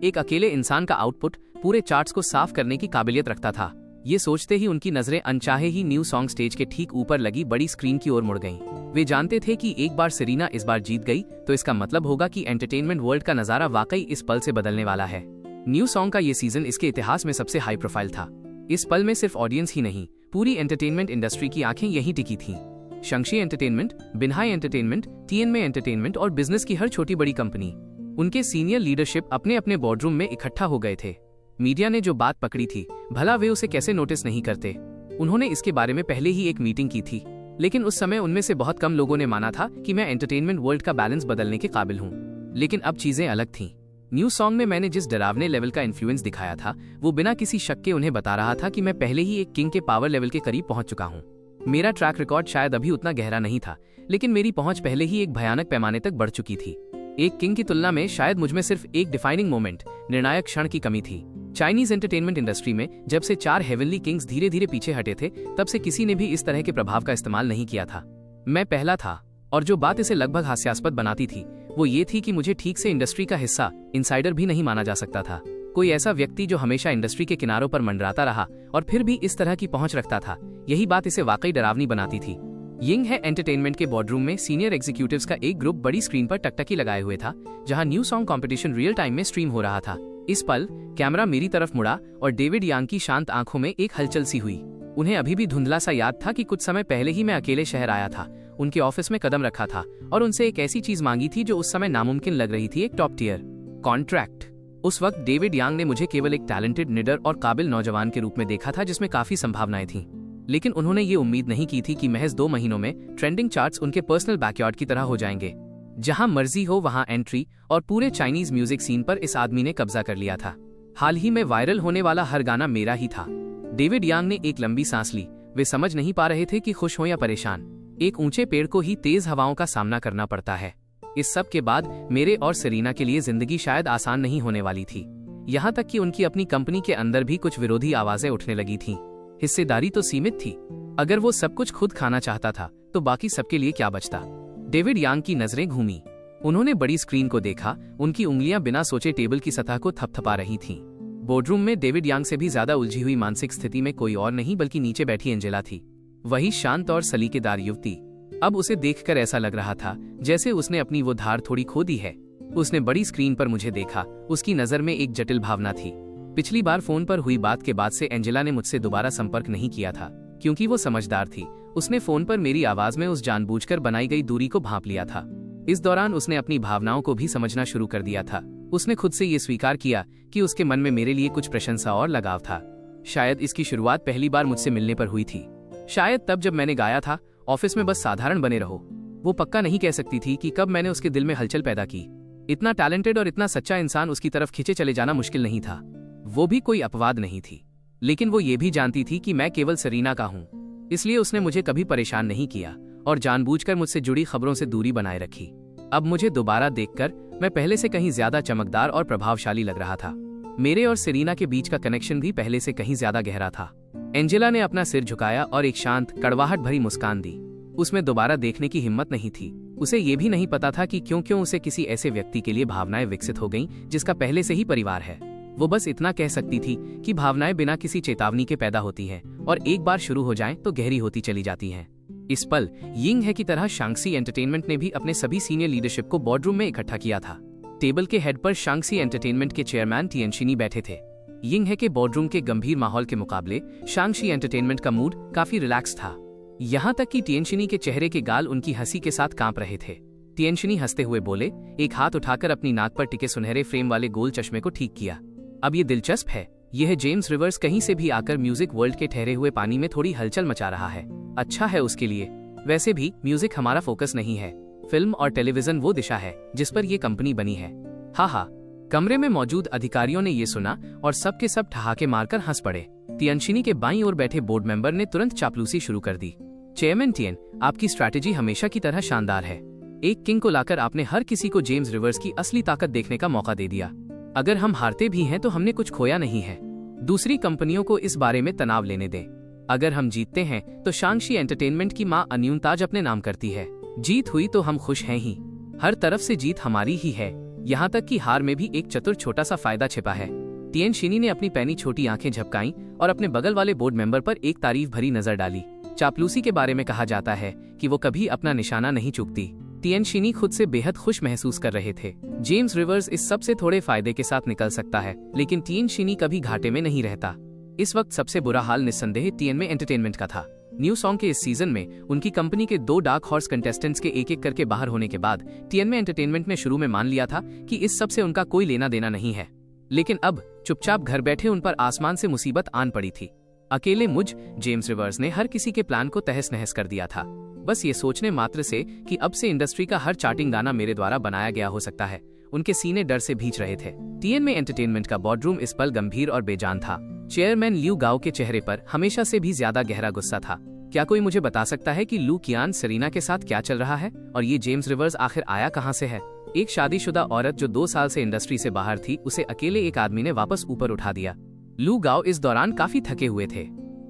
S1: एक अकेले इंसान का आउटपुट पूरे चार्ट्स को साफ करने की काबिलियत रखता था। ये सोचते ही उनकी नजरें अनचाहे ही न्यू सॉन्ग स्टेज के ठीक ऊपर लगी बड़ी स्क्रीन की ओर मुड़ गईं। वे जानते थे कि एक बार सेरेना इस बार जीत गई तो इसका मतलब होगा कि एंटरटेनमेंट वर्ल्ड का नजारा वाकई इस पल से बदलने वाला है। न्यू सॉन्ग का ये सीजन इसके इतिहास में सबसे हाई प्रोफाइल था। इस पल में सिर्फ ऑडियंस ही नहीं, पूरी एंटरटेनमेंट इंडस्ट्री की आंखें यहीं टिकी थीं। शंक्षी एंटरटेनमेंट, बिनहाई एंटरटेनमेंट, टीएनमे एंटरटेनमेंट और बिजनेस की हर छोटी बड़ी कंपनी, उनके सीनियर लीडरशिप अपने अपने बोर्डरूम में इकट्ठा हो गए थे। मीडिया ने जो बात पकड़ी थी, भला वे उसे कैसे नोटिस नहीं करते। उन्होंने इसके बारे में पहले ही एक मीटिंग की थी, लेकिन उस समय उनमें से बहुत कम लोगों ने माना था कि मैं एंटरटेनमेंट वर्ल्ड का बैलेंस बदलने के काबिल हूँ। लेकिन अब चीजें अलग थीं। न्यू सॉन्ग में मैंने जिस डरावने लेवल का इन्फ्लुएंस दिखाया था वो बिना किसी शक के उन्हें बता रहा था कि मैं पहले ही एक किंग के पावर लेवल के करीब पहुंच चुका हूं। मेरा ट्रैक रिकॉर्ड शायद अभी उतना गहरा नहीं था, लेकिन मेरी पहुंच पहले ही एक भयानक पैमाने तक बढ़ चुकी थी। एक किंग की तुलना में शायद मुझमें सिर्फ एक डिफाइनिंग मोमेंट, निर्णायक क्षण की कमी थी। चाइनीज एंटरटेनमेंट इंडस्ट्री में जब से 4 हेवनली किंग्स धीरे धीरे पीछे हटे थे, तब से किसी ने भी इस तरह के प्रभाव का इस्तेमाल नहीं किया था। मैं पहला था, और जो बात इसे लगभग हास्यास्पद बनाती थी वो ये थी कि मुझे ठीक से इंडस्ट्री का हिस्सा, इनसाइडर भी नहीं माना जा सकता था। कोई ऐसा व्यक्ति जो हमेशा इंडस्ट्री के किनारों पर मंडराता रहा और फिर भी इस तरह की पहुंच रखता था, यही बात इसे वाकई डरावनी बनाती थी। यिंग है एंटरटेनमेंट के बोर्डरूम में सीनियर एग्जीक्यूटिव्स का एक ग्रुप बड़ी स्क्रीन पर टकटकी लगाए हुए था, जहां new song competition real time में स्ट्रीम हो रहा था। इस पल कैमरा मेरी तरफ मुड़ा और डेविड यांग की शांत आंखों में एक हलचल सी हुई। उन्हें अभी भी धुंधला सा याद था कि कुछ समय पहले ही मैं अकेले शहर आया था, उनके ऑफिस में कदम रखा था और उनसे एक ऐसी चीज मांगी थी जो उस समय नामुमकिन लग रही थी, एक टॉप टियर कॉन्ट्रैक्ट। उस वक्त डेविड यांग ने मुझे केवल एक टैलेंटेड, निडर और काबिल नौजवान के रूप में देखा था जिसमें काफी संभावनाएं थीं। लेकिन उन्होंने ये उम्मीद नहीं की थी कि महज 2 महीनों में ट्रेंडिंग चार्ट्स उनके पर्सनल बैकयार्ड की तरह हो जाएंगे। जहां मर्जी हो वहां एंट्री, और पूरे चाइनीज म्यूजिक सीन पर इस आदमी ने कब्जा कर लिया था। हाल ही में वायरल होने वाला हर गाना मेरा ही था। डेविड यांग ने एक लंबी सांस ली। वे समझ नहीं पा रहे थे कि खुश हो या परेशान। एक ऊंचे पेड़ को ही तेज हवाओं का सामना करना पड़ता है। इस सब के बाद मेरे और सेरेना के लिए जिंदगी शायद आसान नहीं होने वाली थी। यहाँ तक कि उनकी अपनी कंपनी के अंदर भी कुछ विरोधी आवाजें उठने लगी थीं। हिस्सेदारी तो सीमित थी। अगर वो सब कुछ खुद खाना चाहता था तो बाकी सबके लिए क्या बचता। डेविड यांग की नजरें घूमी। उन्होंने बड़ी स्क्रीन को देखा। उनकी उंगलियां बिना सोचे टेबल की सतह को थपथपा रही थीं। बोर्डरूम में डेविड यांग से भी ज्यादा उलझी हुई मानसिक स्थिति में कोई और नहीं बल्कि नीचे बैठी एंजेला थी। वही शांत और सलीकेदार युवती। अब उसे देखकर ऐसा लग रहा था जैसे उसने अपनी वो धार थोड़ी खो दी है। उसने बड़ी स्क्रीन पर मुझे देखा। उसकी नजर में एक जटिल भावना थी। पिछली बार फोन पर हुई बात के बाद से एंजेला ने मुझसे दोबारा संपर्क नहीं किया था, क्योंकि वो समझदार थी। उसने फोन पर मेरी आवाज में उस जानबूझकर बनाई गई दूरी को भांप लिया था। इस दौरान उसने अपनी भावनाओं को भी समझना शुरू कर दिया था। उसने खुद से ये स्वीकार किया कि उसके मन में मेरे लिए कुछ प्रशंसा और लगाव था। शायद इसकी शुरुआत पहली बार मुझसे मिलने पर हुई थी। शायद तब जब मैंने गाया था, ऑफिस में बस साधारण बने रहो। वो पक्का नहीं कह सकती थी कि कब मैंने उसके दिल में हलचल पैदा की। इतना टैलेंटेड और इतना सच्चा इंसान उसकी तरफ खींचे चले जाना मुश्किल नहीं था। वो भी कोई अपवाद नहीं थी। लेकिन वो ये भी जानती थी कि मैं केवल सेरेना का हूँ। इसलिए उसने मुझे कभी परेशान नहीं किया और जानबूझकर मुझसे जुड़ी खबरों से दूरी बनाए रखी। अब मुझे दोबारा देखकर मैं पहले से कहीं ज्यादा चमकदार और प्रभावशाली लग रहा था। मेरे और सेरेना के बीच का कनेक्शन भी पहले से कहीं ज्यादा गहरा था। एंजेला ने अपना सिर झुकाया और एक शांत, कड़वाहट भरी मुस्कान दी। उसमें दोबारा देखने की हिम्मत नहीं थी। उसे ये भी नहीं पता था कि क्यों उसे किसी ऐसे व्यक्ति के लिए भावनाएं विकसित हो गईं जिसका पहले से ही परिवार है। वो बस इतना कह सकती थी कि भावनाएं बिना किसी चेतावनी के पैदा होती हैं और एक बार शुरू हो जाएं तो गहरी होती चली जाती हैं। इस पल यिंग है की तरह शांक्सी एंटरटेनमेंट ने भी अपने सभी सीनियर लीडरशिप को बोर्डरूम में इकट्ठा किया था। टेबल के हेड पर शांक्सी एंटरटेनमेंट के चेयरमैन टिएनशिनी बैठे थे। यिंग है के बोर्डरूम के गंभीर माहौल के मुकाबले शांगशी एंटरटेनमेंट का मूड काफी रिलैक्स था। यहाँ तक कि टिएनशिनी के चेहरे के गाल उनकी हंसी के साथ कांप रहे थे। टिएनशिनी हंसते हुए बोले, एक हाथ उठाकर अपनी नाक पर टिके सुनहरे फ्रेम वाले गोल चश्मे को ठीक किया। अब ये दिलचस्प है, यह जेम्स रिवर्स कहीं से भी आकर म्यूजिक वर्ल्ड के ठहरे हुए पानी में थोड़ी हलचल मचा रहा है। अच्छा है उसके लिए। वैसे भी म्यूजिक हमारा फोकस नहीं है, फिल्म और टेलीविजन वो दिशा है जिस पर यह कंपनी बनी है। हा। कमरे में मौजूद अधिकारियों ने ये सुना और सब के सब ठहाके मारकर हंस पड़े। टिएनशिनी के बाईं ओर बैठे बोर्ड मेंबर ने तुरंत चापलूसी शुरू कर दी। चेयरमैन टिएन, आपकी स्ट्रैटेजी हमेशा की तरह शानदार है। एक किंग को लाकर आपने हर किसी को जेम्स रिवर्स की असली ताकत देखने का मौका दे दिया। अगर हम हारते भी हैं तो हमने कुछ खोया नहीं है। दूसरी कंपनियों को इस बारे में तनाव लेने दें। अगर हम जीतते हैं तो शांगशी एंटरटेनमेंट की मां अन्यूनताज अपने नाम करती है। जीत हुई तो हम खुश हैं ही। हर तरफ से जीत हमारी ही है। यहाँ तक कि हार में भी एक चतुर छोटा सा फायदा छिपा है। टिएनशिनी ने अपनी पैनी छोटी आंखें झपकाईं और अपने बगल वाले बोर्ड मेंबर पर एक तारीफ भरी नजर डाली। चापलूसी के बारे में कहा जाता है कि वो कभी अपना निशाना नहीं चूकती। टिएनशिनी खुद से बेहद खुश महसूस कर रहे थे। जेम्स रिवर्स इस सबसे थोड़े फायदे के साथ निकल सकता है, लेकिन टिएनशिनी कभी घाटे में नहीं रहता। इस वक्त सबसे बुरा हाल निस्संदेह टीएन में एंटरटेनमेंट का था। न्यू सॉन्ग के इस सीजन में उनकी कंपनी के 2 डार्क हॉर्स कंटेस्टेंट्स के एक एक करके बाहर होने के बाद टीएन में एंटरटेनमेंट ने शुरू में मान लिया था कि इस सब से उनका कोई लेना देना नहीं है, लेकिन अब चुपचाप घर बैठे उन पर आसमान से मुसीबत आन पड़ी थी। अकेले जेम्स रिवर्स ने हर किसी के प्लान को तहस नहस कर दिया था। बस ये सोचने मात्र से कि अब से इंडस्ट्री का हर चार्टिंग गाना मेरे द्वारा बनाया गया हो सकता है, उनके सीने डर से भींच रहे थे। टीएन में एंटरटेनमेंट का बोर्डरूम इस पल गंभीर और बेजान था। चेयरमैन लियू गाओ के चेहरे पर हमेशा से भी ज्यादा गहरा गुस्सा था। क्या कोई मुझे बता सकता है कि लू कियान सेरीना के साथ क्या चल रहा है और ये जेम्स रिवर्स आखिर आया कहां से है? एक शादीशुदा औरत जो 2 साल से इंडस्ट्री से बाहर थी, उसे अकेले एक आदमी ने वापस ऊपर उठा दिया। लू गाओ इस दौरान काफी थके हुए थे।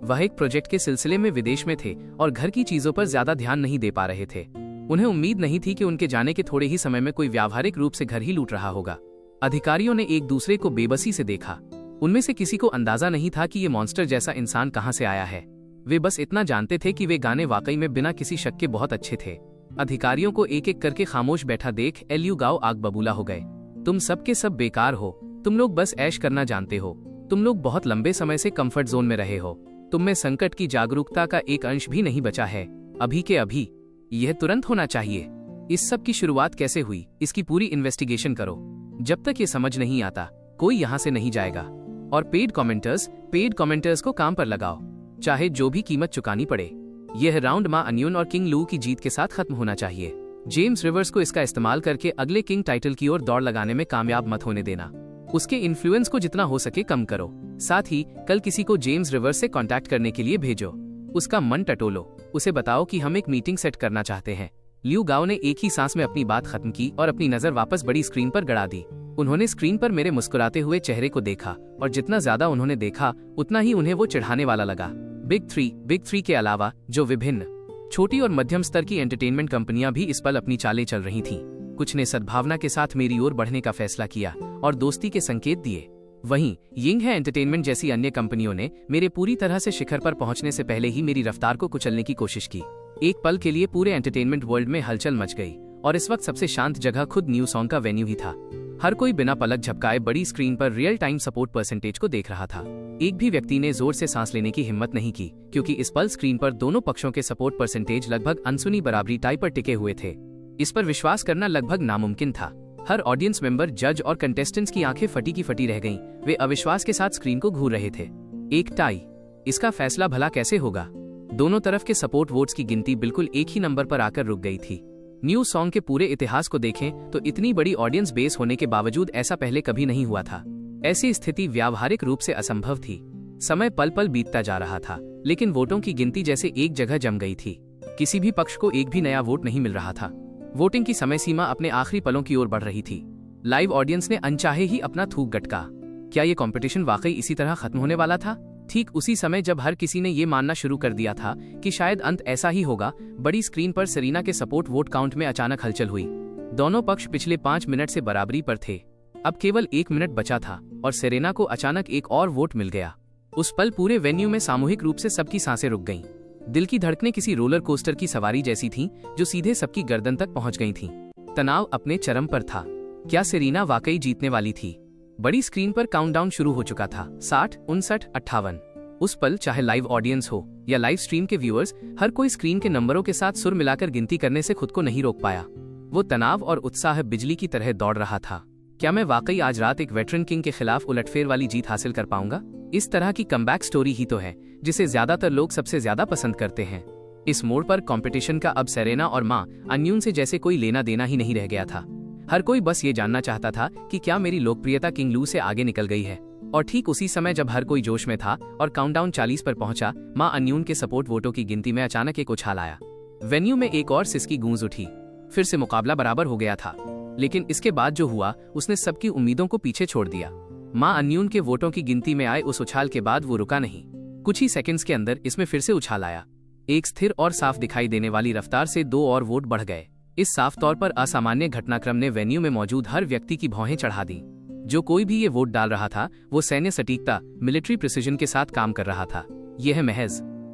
S1: वह एक प्रोजेक्ट के सिलसिले में विदेश में थे और घर की चीजों पर ज्यादा ध्यान नहीं दे पा रहे थे। उन्हें उम्मीद नहीं थी कि उनके जाने के थोड़े ही समय में कोई व्यावहारिक रूप से घर ही लूट रहा होगा। अधिकारियों ने एक दूसरे को बेबसी से देखा। उनमें से किसी को अंदाजा नहीं था कि ये मॉन्स्टर जैसा इंसान कहां से आया है। वे बस इतना जानते थे कि वे गाने वाकई में बिना किसी शक के बहुत अच्छे थे। अधिकारियों को एक एक करके खामोश बैठा देख लियू गाओ आग बबूला हो गए। तुम सब के सब बेकार हो। तुम लोग बस ऐश करना जानते हो। तुम लोग बहुत लंबे समय से कंफर्ट जोन में रहे हो। तुम में संकट की जागरूकता का एक अंश भी नहीं बचा है। अभी के अभी यह तुरंत होना चाहिए। इस सब की शुरुआत कैसे हुई, इसकी पूरी इन्वेस्टिगेशन करो। जब तक ये समझ नहीं आता, कोई यहाँ से नहीं जाएगा। और पेड कमेंटर्स को काम पर लगाओ, चाहे जो भी कीमत चुकानी पड़े। यह राउंड मां अन्यून और किंग लू की जीत के साथ खत्म होना चाहिए। जेम्स रिवर्स को इसका इस्तेमाल करके अगले किंग टाइटल की ओर दौड़ लगाने में कामयाब मत होने देना। उसके इन्फ्लुएंस को जितना हो सके कम करो। साथ ही कल किसी को जेम्स रिवर्स से कांटेक्ट करने के लिए भेजो। उसका मन टटोलो, उसे बताओ कि हम एक मीटिंग सेट करना चाहते हैं। लियू गाओ ने एक ही सांस में अपनी बात खत्म की और अपनी नजर वापस बड़ी स्क्रीन पर गड़ा दी। उन्होंने स्क्रीन पर मेरे मुस्कुराते हुए चेहरे को देखा और जितना ज्यादा उन्होंने देखा उतना ही उन्हें वो चिढ़ाने वाला लगा। बिग थ्री के अलावा जो विभिन्न छोटी और मध्यम स्तर की एंटरटेनमेंट कंपनियां भी इस पल अपनी चालें चल रही थीं। कुछ ने सद्भावना के साथ मेरी ओर बढ़ने का फैसला किया और दोस्ती के संकेत दिए। वहीं यिंग है एंटरटेनमेंट जैसी अन्य कंपनियों ने मेरे पूरी तरह से शिखर पर पहुंचने से पहले ही मेरी रफ्तार को कुचलने की कोशिश की। एक पल के लिए पूरे एंटरटेनमेंट वर्ल्ड में हलचल मच गई और इस वक्त सबसे शांत जगह खुद न्यू सॉन्ग का वेन्यू ही था। हर कोई बिना पलक झपकाए बड़ी स्क्रीन पर रियल टाइम सपोर्ट परसेंटेज को देख रहा था। एक भी व्यक्ति ने जोर से सांस लेने की हिम्मत नहीं की, क्योंकि इस पल स्क्रीन पर दोनों पक्षों के सपोर्ट परसेंटेज लगभग अनसुनी बराबरी टाई पर टिके हुए थे। इस पर विश्वास करना लगभग नामुमकिन था। हर ऑडियंस मेंबर, जज और कंटेस्टेंट्स की आंखें फटी की फटी रह गईं। वे अविश्वास के साथ स्क्रीन को घूर रहे थे। एक टाई, इसका फैसला भला कैसे होगा? दोनों तरफ के सपोर्ट वोट्स की गिनती बिल्कुल एक ही नंबर पर आकर रुक गई थी। न्यू सॉन्ग के पूरे इतिहास को देखें तो इतनी बड़ी ऑडियंस बेस होने के बावजूद ऐसा पहले कभी नहीं हुआ था। ऐसी स्थिति व्यावहारिक रूप से असंभव थी। समय पल पल बीतता जा रहा था, लेकिन वोटों की गिनती जैसे एक जगह जम गई थी। किसी भी पक्ष को एक भी नया वोट नहीं मिल रहा था। वोटिंग की समय सीमा अपने आखिरी पलों की ओर बढ़ रही थी। लाइव ऑडियंस ने अनचाहे ही अपना थूक गटका। क्या ये कंपटीशन वाकई इसी तरह खत्म होने वाला था? ठीक उसी समय जब हर किसी ने ये मानना शुरू कर दिया था कि शायद अंत ऐसा ही होगा, बड़ी स्क्रीन पर सेरीना के सपोर्ट वोट काउंट में अचानक हलचल हुई। दोनों पक्ष पिछले 5 मिनट से बराबरी पर थे। अब केवल 1 मिनट बचा था और सेरेना को अचानक एक और वोट मिल गया। उस पल पूरे वेन्यू में सामूहिक रूप से सबकी सांसें रुक गईं। दिल की धड़कनें किसी रोलर कोस्टर की सवारी जैसी थीं, जो सीधे सबकी गर्दन तक पहुंच गई थीं। तनाव अपने चरम पर था। क्या सेरीना वाकई जीतने वाली थी? बड़ी स्क्रीन पर काउंटडाउन शुरू हो चुका था। 60, 59, 58। उस पल चाहे लाइव ऑडियंस हो या लाइव स्ट्रीम के व्यूअर्स, हर कोई स्क्रीन के नंबरों के साथ सुर मिलाकर गिनती करने से खुद को नहीं रोक पाया। वो तनाव और उत्साह बिजली की तरह दौड़ रहा था। क्या मैं वाकई आज रात एक वेटरन किंग के खिलाफ उलटफेर वाली जीत हासिल कर पाऊंगा? इस तरह की कमबैक स्टोरी ही तो है जिसे ज्यादातर लोग सबसे ज्यादा पसंद करते हैं। इस मोड़ पर कंपटीशन का अब सेरेना और मां अन्यून से जैसे कोई लेना देना ही नहीं रह गया था। हर कोई बस ये जानना चाहता था कि क्या मेरी लोकप्रियता किंग लू से आगे निकल गई है। और ठीक उसी समय जब हर कोई जोश में था और काउंटडाउन 40 पर पहुंचा, मां अन्यून के सपोर्ट वोटों की गिनती में अचानक एक उछाल आया। वेन्यू में एक और सिसकी गूंज उठी। फिर से मुकाबला बराबर हो गया था। लेकिन इसके बाद जो हुआ उसने सबकी उम्मीदों को पीछे छोड़ दिया। मां अन्यून के वोटों की गिनती में आए उस उछाल के बाद वो रुका नहीं। कुछ ही सेकंड्स के अंदर इसमें फिर से उछाल आया। एक स्थिर और साफ दिखाई देने वाली रफ्तार से 2 और वोट बढ़ गए। इस साफ तौर पर असामान्य घटनाक्रम ने वेन्यू में मौजूद हर व्यक्ति की भौहें चढ़ा दी। जो कोई भी ये वोट डाल रहा था वो सैन्य सटीकता, मिलिट्री प्रिसिजन के साथ काम कर रहा था।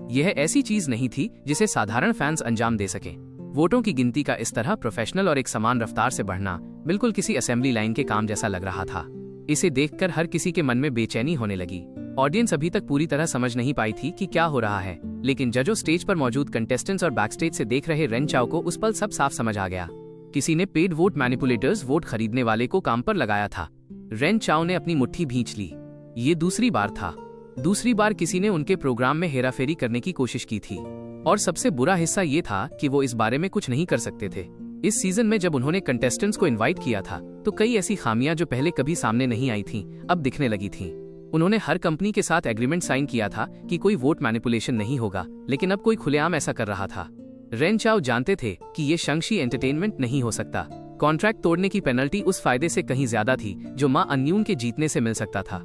S1: यह ऐसी चीज नहीं थी जिसे साधारण फैंस अंजाम दे सके। वोटों की गिनती का इस तरह प्रोफेशनल और एक समान रफ्तार से बढ़ना बिल्कुल किसी असेंबली लाइन के काम जैसा लग रहा था। इसे देखकर हर किसी के मन में बेचैनी होने लगी। ऑडियंस अभी तक पूरी तरह समझ नहीं पाई थी कि क्या हो रहा है, लेकिन जजों, स्टेज पर मौजूद कंटेस्टेंट्स और बैकस्टेज से देख रहे रेन चाओ को उस पल सब साफ समझ आ गया। किसी ने पेड वोट मैनिपुलेटर्स, वोट खरीदने वाले को काम पर लगाया था। रेन चाओ ने अपनी मुट्ठी भींच ली। ये दूसरी बार था। दूसरी बार किसी ने उनके प्रोग्राम में हेराफेरी करने की कोशिश की थी। और सबसे बुरा हिस्सा ये था कि वो इस बारे में कुछ नहीं कर सकते थे। इस सीजन में जब उन्होंने कंटेस्टेंट्स को इनवाइट किया था तो कई ऐसी खामियां जो पहले कभी सामने नहीं आई थीं, अब दिखने लगी थीं। उन्होंने हर कंपनी के साथ एग्रीमेंट साइन किया था कि कोई वोट मैनिपुलेशन नहीं होगा, लेकिन अब कोई खुलेआम ऐसा कर रहा था। रेन चाओ जानते थे कि ये शंक्षी एंटरटेनमेंट नहीं हो सकता। कॉन्ट्रैक्ट तोड़ने की पेनल्टी उस फायदे से कहीं ज्यादा थी जो मां अन्यून के जीतने से मिल सकता था।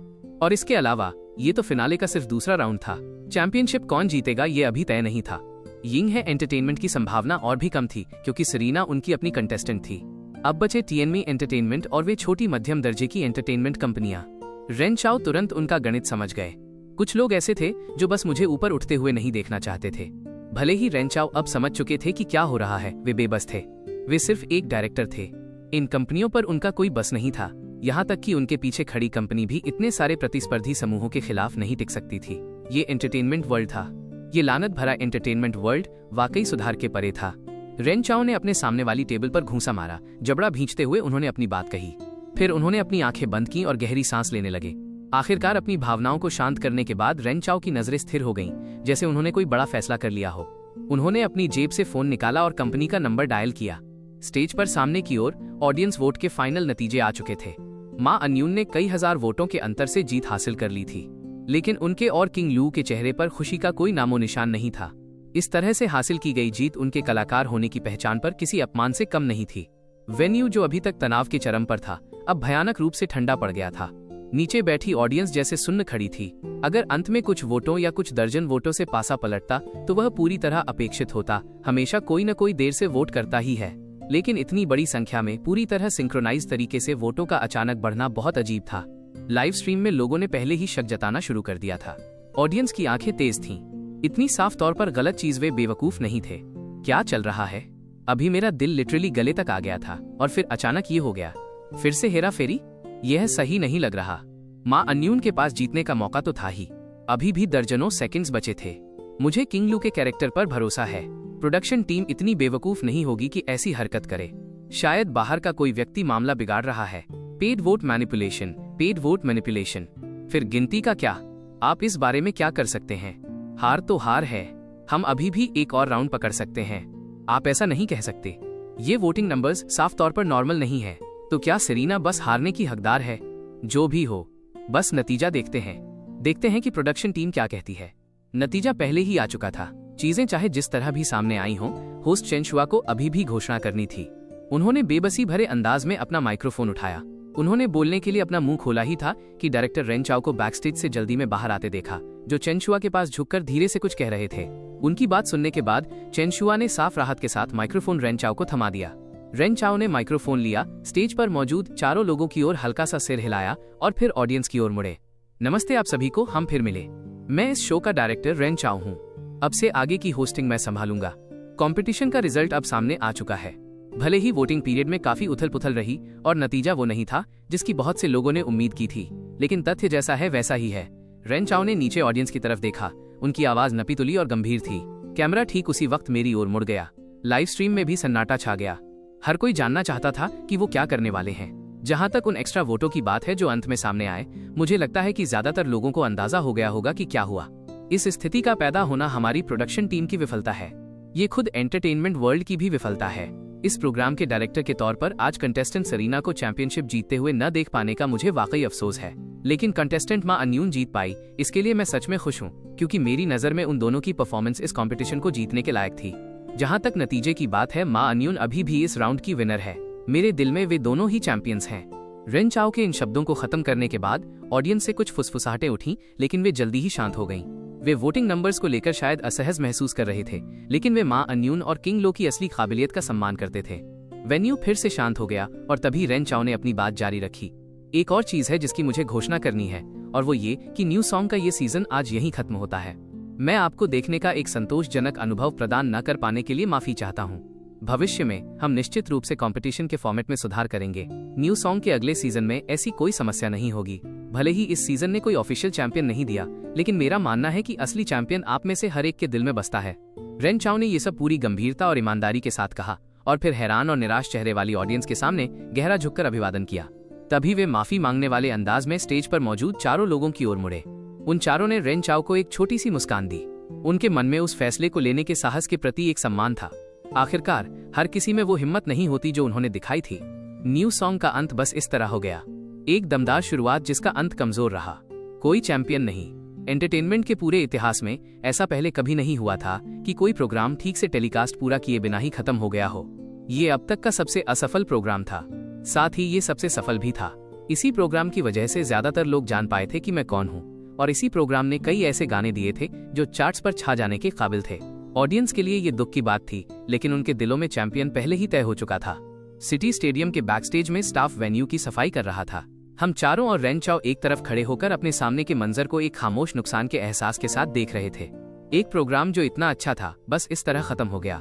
S1: और इसके अलावा ये तो फिनाले का सिर्फ दूसरा राउंड था। चैंपियनशिप कौन जीतेगा ये अभी तय नहीं था। यिंग है एंटरटेनमेंट की संभावना और भी कम थी क्योंकि सरीना उनकी अपनी कंटेस्टेंट थी। अब बचे टीएनमी एंटरटेनमेंट और वे छोटी मध्यम दर्जे की एंटरटेनमेंट कंपनियां। रेन चाओ तुरंत उनका गणित समझ गए। कुछ लोग ऐसे थे जो बस मुझे ऊपर उठते हुए नहीं देखना चाहते थे। भले ही रेन चाओ अब समझ चुके थे कि क्या हो रहा है, वे बेबस थे। वे सिर्फ एक डायरेक्टर थे। इन कंपनियों पर उनका कोई बस नहीं था। यहाँ तक कि उनके पीछे खड़ी कंपनी भी इतने सारे प्रतिस्पर्धी समूहों के खिलाफ नहीं टिक सकती थी। ये एंटरटेनमेंट वर्ल्ड था। ये लानत भरा एंटरटेनमेंट वर्ल्ड वाकई सुधार के परे था। रेन चाओ ने अपने सामने वाली टेबल पर घूंसा मारा। जबड़ा भींचते हुए उन्होंने अपनी बात कही। फिर उन्होंने अपनी आंखें बंद की और गहरी सांस लेने लगे। आखिरकार अपनी भावनाओं को शांत करने के बाद रेन चाओ की नजरें स्थिर हो गईं, जैसे उन्होंने कोई बड़ा फैसला कर लिया हो। उन्होंने अपनी जेब से फोन निकाला और कंपनी का नंबर डायल किया। स्टेज पर सामने की ओर ऑडियंस वोट के फाइनल नतीजे आ चुके थे। मां अन्यून ने कई हजार वोटों के अंतर से जीत हासिल कर ली थी, लेकिन उनके और किंग लू के चेहरे पर खुशी का कोई नामो निशान नहीं था। इस तरह से हासिल की गई जीत उनके कलाकार होने की पहचान पर किसी अपमान से कम नहीं थी। वेन्यू जो अभी तक तनाव के चरम पर था, अब भयानक रूप से ठंडा पड़ गया था। नीचे बैठी ऑडियंस जैसे सुन्न खड़ी थी। अगर अंत में कुछ वोटों या कुछ दर्जन वोटों से पासा पलटता तो वह पूरी तरह अपेक्षित होता। हमेशा कोई न कोई देर से वोट करता ही है, लेकिन इतनी बड़ी संख्या में पूरी तरह सिंक्रोनाइज तरीके से वोटों का अचानक बढ़ना बहुत अजीब था। लाइव स्ट्रीम में लोगों ने पहले ही शक जताना शुरू कर दिया था। ऑडियंस की आंखें तेज थीं। इतनी साफ तौर पर गलत चीज वे बेवकूफ नहीं थे। क्या चल रहा है? अभी मेरा दिल लिटरली गले तक आ गया था और फिर अचानक ये हो गया। फिर से हेरा फेरी? यह सही नहीं लग रहा। मां अन्यून के पास जीतने का मौका तो था ही। अभी भी दर्जनों सेकंड्स बचे थे। मुझे किंग लू के कैरेक्टर पर भरोसा है। प्रोडक्शन टीम इतनी बेवकूफ नहीं होगी कि ऐसी हरकत करे। शायद बाहर का कोई व्यक्ति मामला बिगाड़ रहा है। Paid vote manipulation, paid vote manipulation. फिर गिनती का क्या? आप इस बारे में क्या कर सकते हैं? हार तो हार है। हम अभी भी एक और राउंड पकड़ सकते हैं। आप ऐसा नहीं कह सकते। ये वोटिंग नंबर्स साफ तौर पर नॉर्मल नहीं है। तो क्या सरीना बस हारने की हकदार है? जो भी हो, बस नतीजा देखते हैं कि प्रोडक्शन टीम क्या कहती है। नतीजा पहले ही आ चुका था। चीजें चाहे जिस तरह भी सामने आई हों, होस्ट चेन शुआ को अभी भी घोषणा करनी थी। उन्होंने बेबसी भरे अंदाज में अपना माइक्रोफोन उठाया। उन्होंने बोलने के लिए अपना मुंह खोला ही था कि डायरेक्टर रेन चाओ को बैकस्टेज से जल्दी में बाहर आते देखा, जो चेन शुआ के पास झुककर धीरे से कुछ कह रहे थे। उनकी बात सुनने के बाद चेन शुआ ने साफ राहत के साथ माइक्रोफोन रेन चाओ को थमा दिया। रेन चाओ ने माइक्रोफोन लिया, स्टेज पर मौजूद चारों लोगों की ओर हल्का सा सिर हिलाया और फिर ऑडियंस की ओर मुड़े। नमस्ते आप सभी को, हम फिर मिले। मैं इस शो का डायरेक्टर रेन चाओ हूँ। अब से आगे की होस्टिंग मैं संभालूंगा। कंपटीशन का रिजल्ट अब सामने आ चुका है। भले ही वोटिंग पीरियड में काफी उथल पुथल रही और नतीजा वो नहीं था जिसकी बहुत से लोगों ने उम्मीद की थी, लेकिन तथ्य जैसा है वैसा ही है। रेन चाओ ने नीचे ऑडियंस की तरफ देखा। उनकी आवाज नपीतुली और गंभीर थी। कैमरा ठीक उसी वक्त मेरी ओर मुड़ गया। लाइव स्ट्रीम में भी सन्नाटा छा गया। हर कोई जानना चाहता था कि वो क्या करने वाले हैं। जहां तक उन एक्स्ट्रा वोटों की बात है जो अंत में सामने आए, मुझे लगता है कि ज्यादातर लोगों को अंदाजा हो गया होगा कि क्या हुआ। इस स्थिति का पैदा होना हमारी प्रोडक्शन टीम की विफलता है। ये खुद एंटरटेनमेंट वर्ल्ड की भी विफलता है। इस प्रोग्राम के डायरेक्टर के तौर पर आज कंटेस्टेंट सरीना को चैंपियनशिप जीतते हुए न देख पाने का मुझे वाकई अफसोस है, लेकिन कंटेस्टेंट मां अन्यून जीत पाई, इसके लिए मैं सच में खुश हूँ, क्योंकि मेरी नजर में उन दोनों की परफॉर्मेंस इस कंपटीशन को जीतने के लायक थी। जहाँ तक नतीजे की बात है, मां अन्यून अभी भी इस राउंड की विनर है। मेरे दिल में वे दोनों ही चैंपियंस हैं। रेन चाओ के इन शब्दों को खत्म करने के बाद ऑडियंस से कुछ फुसफुसाहटें उठी, लेकिन वे जल्दी ही शांत हो गईं। वे वोटिंग नंबर्स को लेकर शायद असहज महसूस कर रहे थे, लेकिन वे मां अन्यून और किंग लो की असली काबिलियत का सम्मान करते थे। वेन्यू फिर से शांत हो गया और तभी रेन चाओ ने अपनी बात जारी रखी। एक और चीज है जिसकी मुझे घोषणा करनी है, और वो ये कि न्यू सॉन्ग का ये सीजन आज यहीं खत्म होता है। मैं आपको देखने का एक संतोषजनक अनुभव प्रदान न कर पाने के लिए माफी चाहता हूँ। भविष्य में हम निश्चित रूप से कंपटीशन के फॉर्मेट में सुधार करेंगे। न्यू सॉन्ग के अगले सीजन में ऐसी कोई समस्या नहीं होगी। भले ही इस सीजन ने कोई ऑफिशियल चैंपियन नहीं दिया, लेकिन मेरा मानना है कि असली चैंपियन आप में से हर एक के दिल में बसता है। रेन चाओ ने ये सब पूरी गंभीरता और ईमानदारी के साथ कहा और फिर हैरान और निराश चेहरे वाली ऑडियंस के सामने गहरा झुककर अभिवादन किया। तभी वे माफी मांगने वाले अंदाज में स्टेज पर मौजूद चारों लोगों की ओर मुड़े। उन चारों ने रेन चाओ को एक छोटी सी मुस्कान दी। उनके मन में उस फैसले को लेने के साहस के प्रति एक सम्मान था। आखिरकार हर किसी में वो हिम्मत नहीं होती जो उन्होंने दिखाई थी। न्यू सॉन्ग का अंत बस इस तरह हो गया, एक दमदार शुरुआत जिसका अंत कमजोर रहा। कोई चैंपियन नहीं। एंटरटेनमेंट के पूरे इतिहास में ऐसा पहले कभी नहीं हुआ था कि कोई प्रोग्राम ठीक से टेलीकास्ट पूरा किए बिना ही खत्म हो गया हो। ये अब तक का सबसे असफल प्रोग्राम था, साथ ही ये सबसे सफल भी था। इसी प्रोग्राम की वजह से ज्यादातर लोग जान पाए थे कि मैं कौन हूँ, और इसी प्रोग्राम ने कई ऐसे गाने दिए थे जो चार्ट्स पर छा जाने के काबिल थे। ऑडियंस के लिए ये दुख की बात थी, लेकिन उनके दिलों में चैंपियन पहले ही तय हो चुका था। सिटी स्टेडियम के बैकस्टेज में स्टाफ वेन्यू की सफाई कर रहा था। हम चारों और रेन चाओ एक तरफ खड़े होकर अपने सामने के मंजर को एक खामोश नुकसान के एहसास के साथ देख रहे थे। एक प्रोग्राम जो इतना अच्छा था बस इस तरह खत्म हो गया।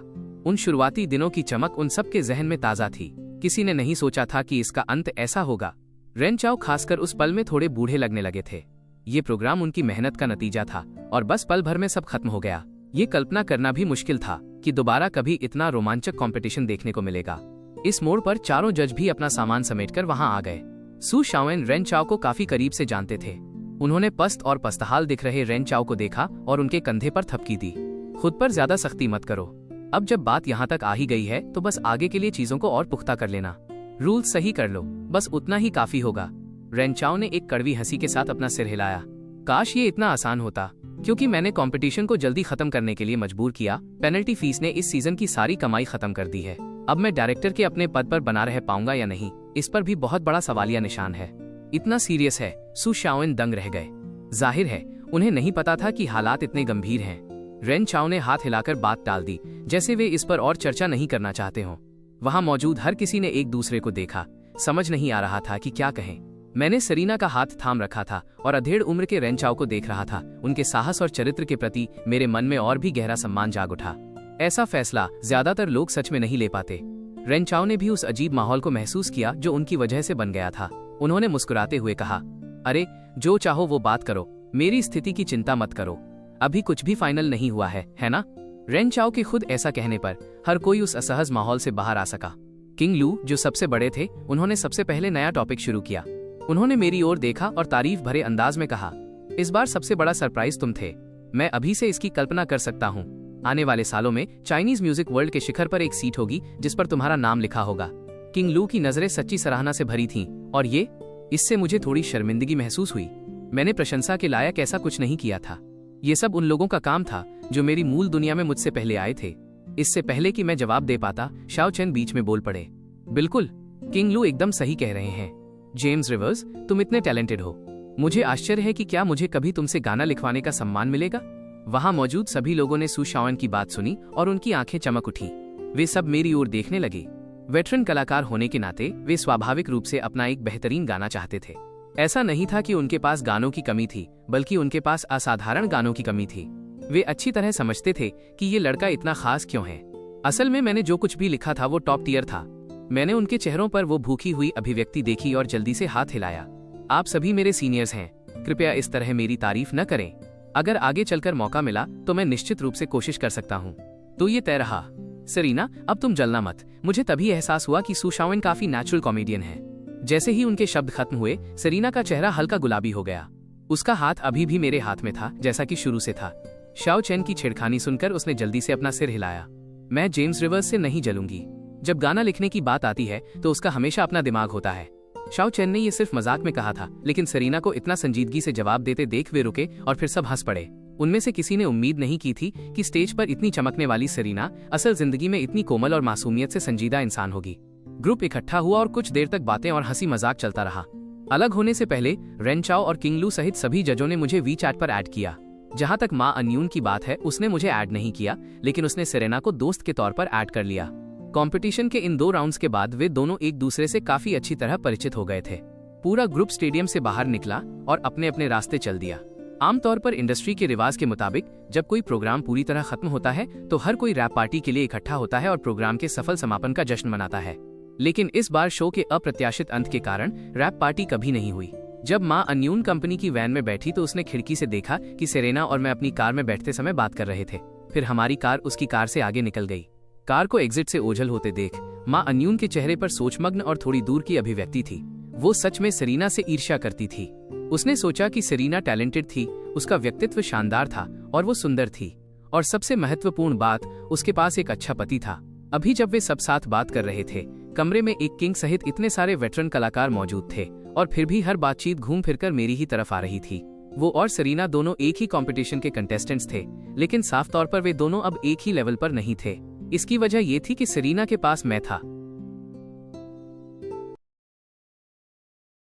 S1: उन शुरुआती दिनों की चमक उन सब के जहन में ताजा थी। किसी ने नहीं सोचा था कि इसका अंत ऐसा होगा। रेन चाओ खासकर उस पल में थोड़े बूढ़े लगने लगे थे। ये प्रोग्राम उनकी मेहनत का नतीजा था और बस पल भर में सब खत्म हो गया। ये कल्पना करना भी मुश्किल था कि दोबारा कभी इतना रोमांचक कंपटीशन देखने को मिलेगा। इस मोड़ पर चारों जज भी अपना सामान समेटकर वहां आ गए। सू शाओएन रेन चाओ को काफी करीब से जानते थे। उन्होंने पस्त और पस्तहाल दिख रहे रेन चाओ को देखा और उनके कंधे पर थपकी दी। खुद पर ज्यादा सख्ती मत करो। अब जब बात यहाँ तक आ ही गई है तो बस आगे के लिए चीजों को और पुख्ता कर लेना। रूल सही कर लो, बस उतना ही काफी होगा। रेन चाओ ने एक कड़वी हंसी के साथ अपना सिर हिलाया। काश ये इतना आसान होता, क्योंकि मैंने कंपटीशन को जल्दी खत्म करने के लिए मजबूर किया। पेनल्टी फीस ने इस सीजन की सारी कमाई खत्म कर दी है। अब मैं डायरेक्टर के अपने पद पर बना रह पाऊंगा या नहीं, इस पर भी बहुत बड़ा सवालिया निशान है। इतना सीरियस है? सू शाओएन दंग रह गए। जाहिर है उन्हें नहीं पता था कि हालात इतने गंभीर हैं। रेन चाओ ने हाथ हिलाकर बात टाल दी, जैसे वे इस पर और चर्चा नहीं करना चाहते हों। वहां मौजूद हर किसी ने एक दूसरे को देखा। समझ नहीं आ रहा था कि क्या कहें। मैंने सरीना का हाथ थाम रखा था और अधेड़ उम्र के रेन चाओ को देख रहा था। उनके साहस और चरित्र के प्रति मेरे मन में और भी गहरा सम्मान जाग उठा। ऐसा फैसला ज्यादातर लोग सच में नहीं ले पाते। रेन चाओ ने भी उस अजीब माहौल को महसूस किया जो उनकी वजह से बन गया था। उन्होंने मुस्कुराते हुए कहा, अरे जो चाहो वो बात करो, मेरी स्थिति की चिंता मत करो। अभी कुछ भी फाइनल नहीं हुआ है ना? रेन चाओ के खुद ऐसा कहने पर हर कोई उस असहज माहौल से बाहर आ सका। किंग लू जो सबसे बड़े थे, उन्होंने सबसे पहले नया टॉपिक शुरू किया। उन्होंने मेरी ओर देखा और तारीफ भरे अंदाज में कहा, इस बार सबसे बड़ा सरप्राइज तुम थे। मैं अभी से इसकी कल्पना कर सकता हूँ। आने वाले सालों में चाइनीज म्यूजिक वर्ल्ड के शिखर पर एक सीट होगी जिस पर तुम्हारा नाम लिखा होगा। किंग लू की नजरें सच्ची सराहना से भरी थीं, और इससे मुझे थोड़ी शर्मिंदगी महसूस हुई। मैंने प्रशंसा के लायक ऐसा कुछ नहीं किया था। ये सब उन लोगों का काम था जो मेरी मूल दुनिया में मुझसे पहले आए थे। इससे पहले कि मैं जवाब दे पाता, शाओ चेन बीच में बोल पड़े, बिल्कुल, किंग लू एकदम सही कह रहे हैं। जेम्स रिवर्स, तुम इतने टैलेंटेड हो। मुझे आश्चर्य है कि क्या मुझे कभी तुमसे गाना लिखवाने का सम्मान मिलेगा। वहां मौजूद सभी लोगों ने सू शाओएन की बात सुनी और उनकी आंखें चमक उठी। वे सब मेरी ओर देखने लगे। वेटरन कलाकार होने के नाते वे स्वाभाविक रूप से अपना एक बेहतरीन गाना चाहते थे। ऐसा नहीं था कि उनके पास गानों की कमी थी, बल्कि उनके पास असाधारण गानों की कमी थी। वे अच्छी तरह समझते थे कि ये लड़का इतना खास क्यों है। असल में मैंने जो कुछ भी लिखा था वो टॉप टियर था। मैंने उनके चेहरों पर वो भूखी हुई अभिव्यक्ति देखी और जल्दी से हाथ हिलाया। आप सभी मेरे सीनियर्स हैं, कृपया इस तरह मेरी तारीफ न करें। अगर आगे चलकर मौका मिला तो मैं निश्चित रूप से कोशिश कर सकता हूँ। तो ये तय रहा। सेरेना, अब तुम जलना मत। मुझे तभी एहसास हुआ कि सू शाओन काफी नेचुरल कॉमेडियन है। जैसे ही उनके शब्द खत्म हुए, सेरेना का चेहरा हल्का गुलाबी हो गया। उसका हाथ अभी भी मेरे हाथ में था, जैसा कि शुरू से था। शाओ चेन की छेड़खानी सुनकर उसने जल्दी से अपना सिर हिलाया। मैं जेम्स रिवर्स से नहीं जलूंगी। जब गाना लिखने की बात आती है तो उसका हमेशा अपना दिमाग होता है। शाओ चेन ने ये सिर्फ मजाक में कहा था, लेकिन सेरेना को इतना संजीदगी से जवाब देते देख वे रुके और फिर सब हंस पड़े। उनमें से किसी ने उम्मीद नहीं की थी कि स्टेज पर इतनी चमकने वाली सेरेना असल जिंदगी में इतनी कोमल और मासूमियत से संजीदा इंसान होगी। ग्रुप इकट्ठा हुआ और कुछ देर तक बातें और हंसी मजाक चलता रहा। अलग होने से पहले रेन चाओ और किंग लू सहित सभी जजों ने मुझे वी चैट पर ऐड किया। जहां तक मां अन्यून की बात है, उसने मुझे ऐड नहीं किया, लेकिन उसने सेरेना को दोस्त के तौर पर ऐड कर लिया। कंपटीशन के इन 2 राउंड्स के बाद वे दोनों एक दूसरे से काफी अच्छी तरह परिचित हो गए थे। पूरा ग्रुप स्टेडियम से बाहर निकला और अपने अपने रास्ते चल दिया। आमतौर पर इंडस्ट्री के रिवाज के मुताबिक जब कोई प्रोग्राम पूरी तरह खत्म होता है तो हर कोई रैप पार्टी के लिए इकट्ठा होता है और प्रोग्राम के सफल समापन का जश्न मनाता है। लेकिन इस बार शो के अप्रत्याशित अंत के कारण रैप पार्टी कभी नहीं हुई। जब मां अन्यून कंपनी की वैन में बैठी तो उसने खिड़की से देखा कि सेरेना और मैं अपनी कार में बैठते समय बात कर रहे थे। फिर हमारी कार उसकी कार से आगे निकल गई। कार को एग्जिट से ओझल होते देख मां अन्यून के चेहरे पर सोचमग्न और थोड़ी दूर की अभिव्यक्ति थी। वो सच में सेरेना से ईर्ष्या करती थी। उसने सोचा कि सेरेना टैलेंटेड थी, उसका व्यक्तित्व शानदार था और वो सुंदर थी, और सबसे महत्वपूर्ण बात, उसके पास एक अच्छा पति था। अभी जब वे सब साथ बात कर रहे थे, कमरे में एक किंग सहित इतने सारे वेटरन कलाकार मौजूद थे, और फिर भी हर बातचीत घूम फिरकर मेरी ही तरफ आ रही थी। वो और सेरेना दोनों एक ही कंपटीशन के कंटेस्टेंट्स थे, लेकिन साफ तौर पर वे दोनों अब एक ही लेवल पर नहीं थे। इसकी वजह ये थी कि सेरेना के पास मैं था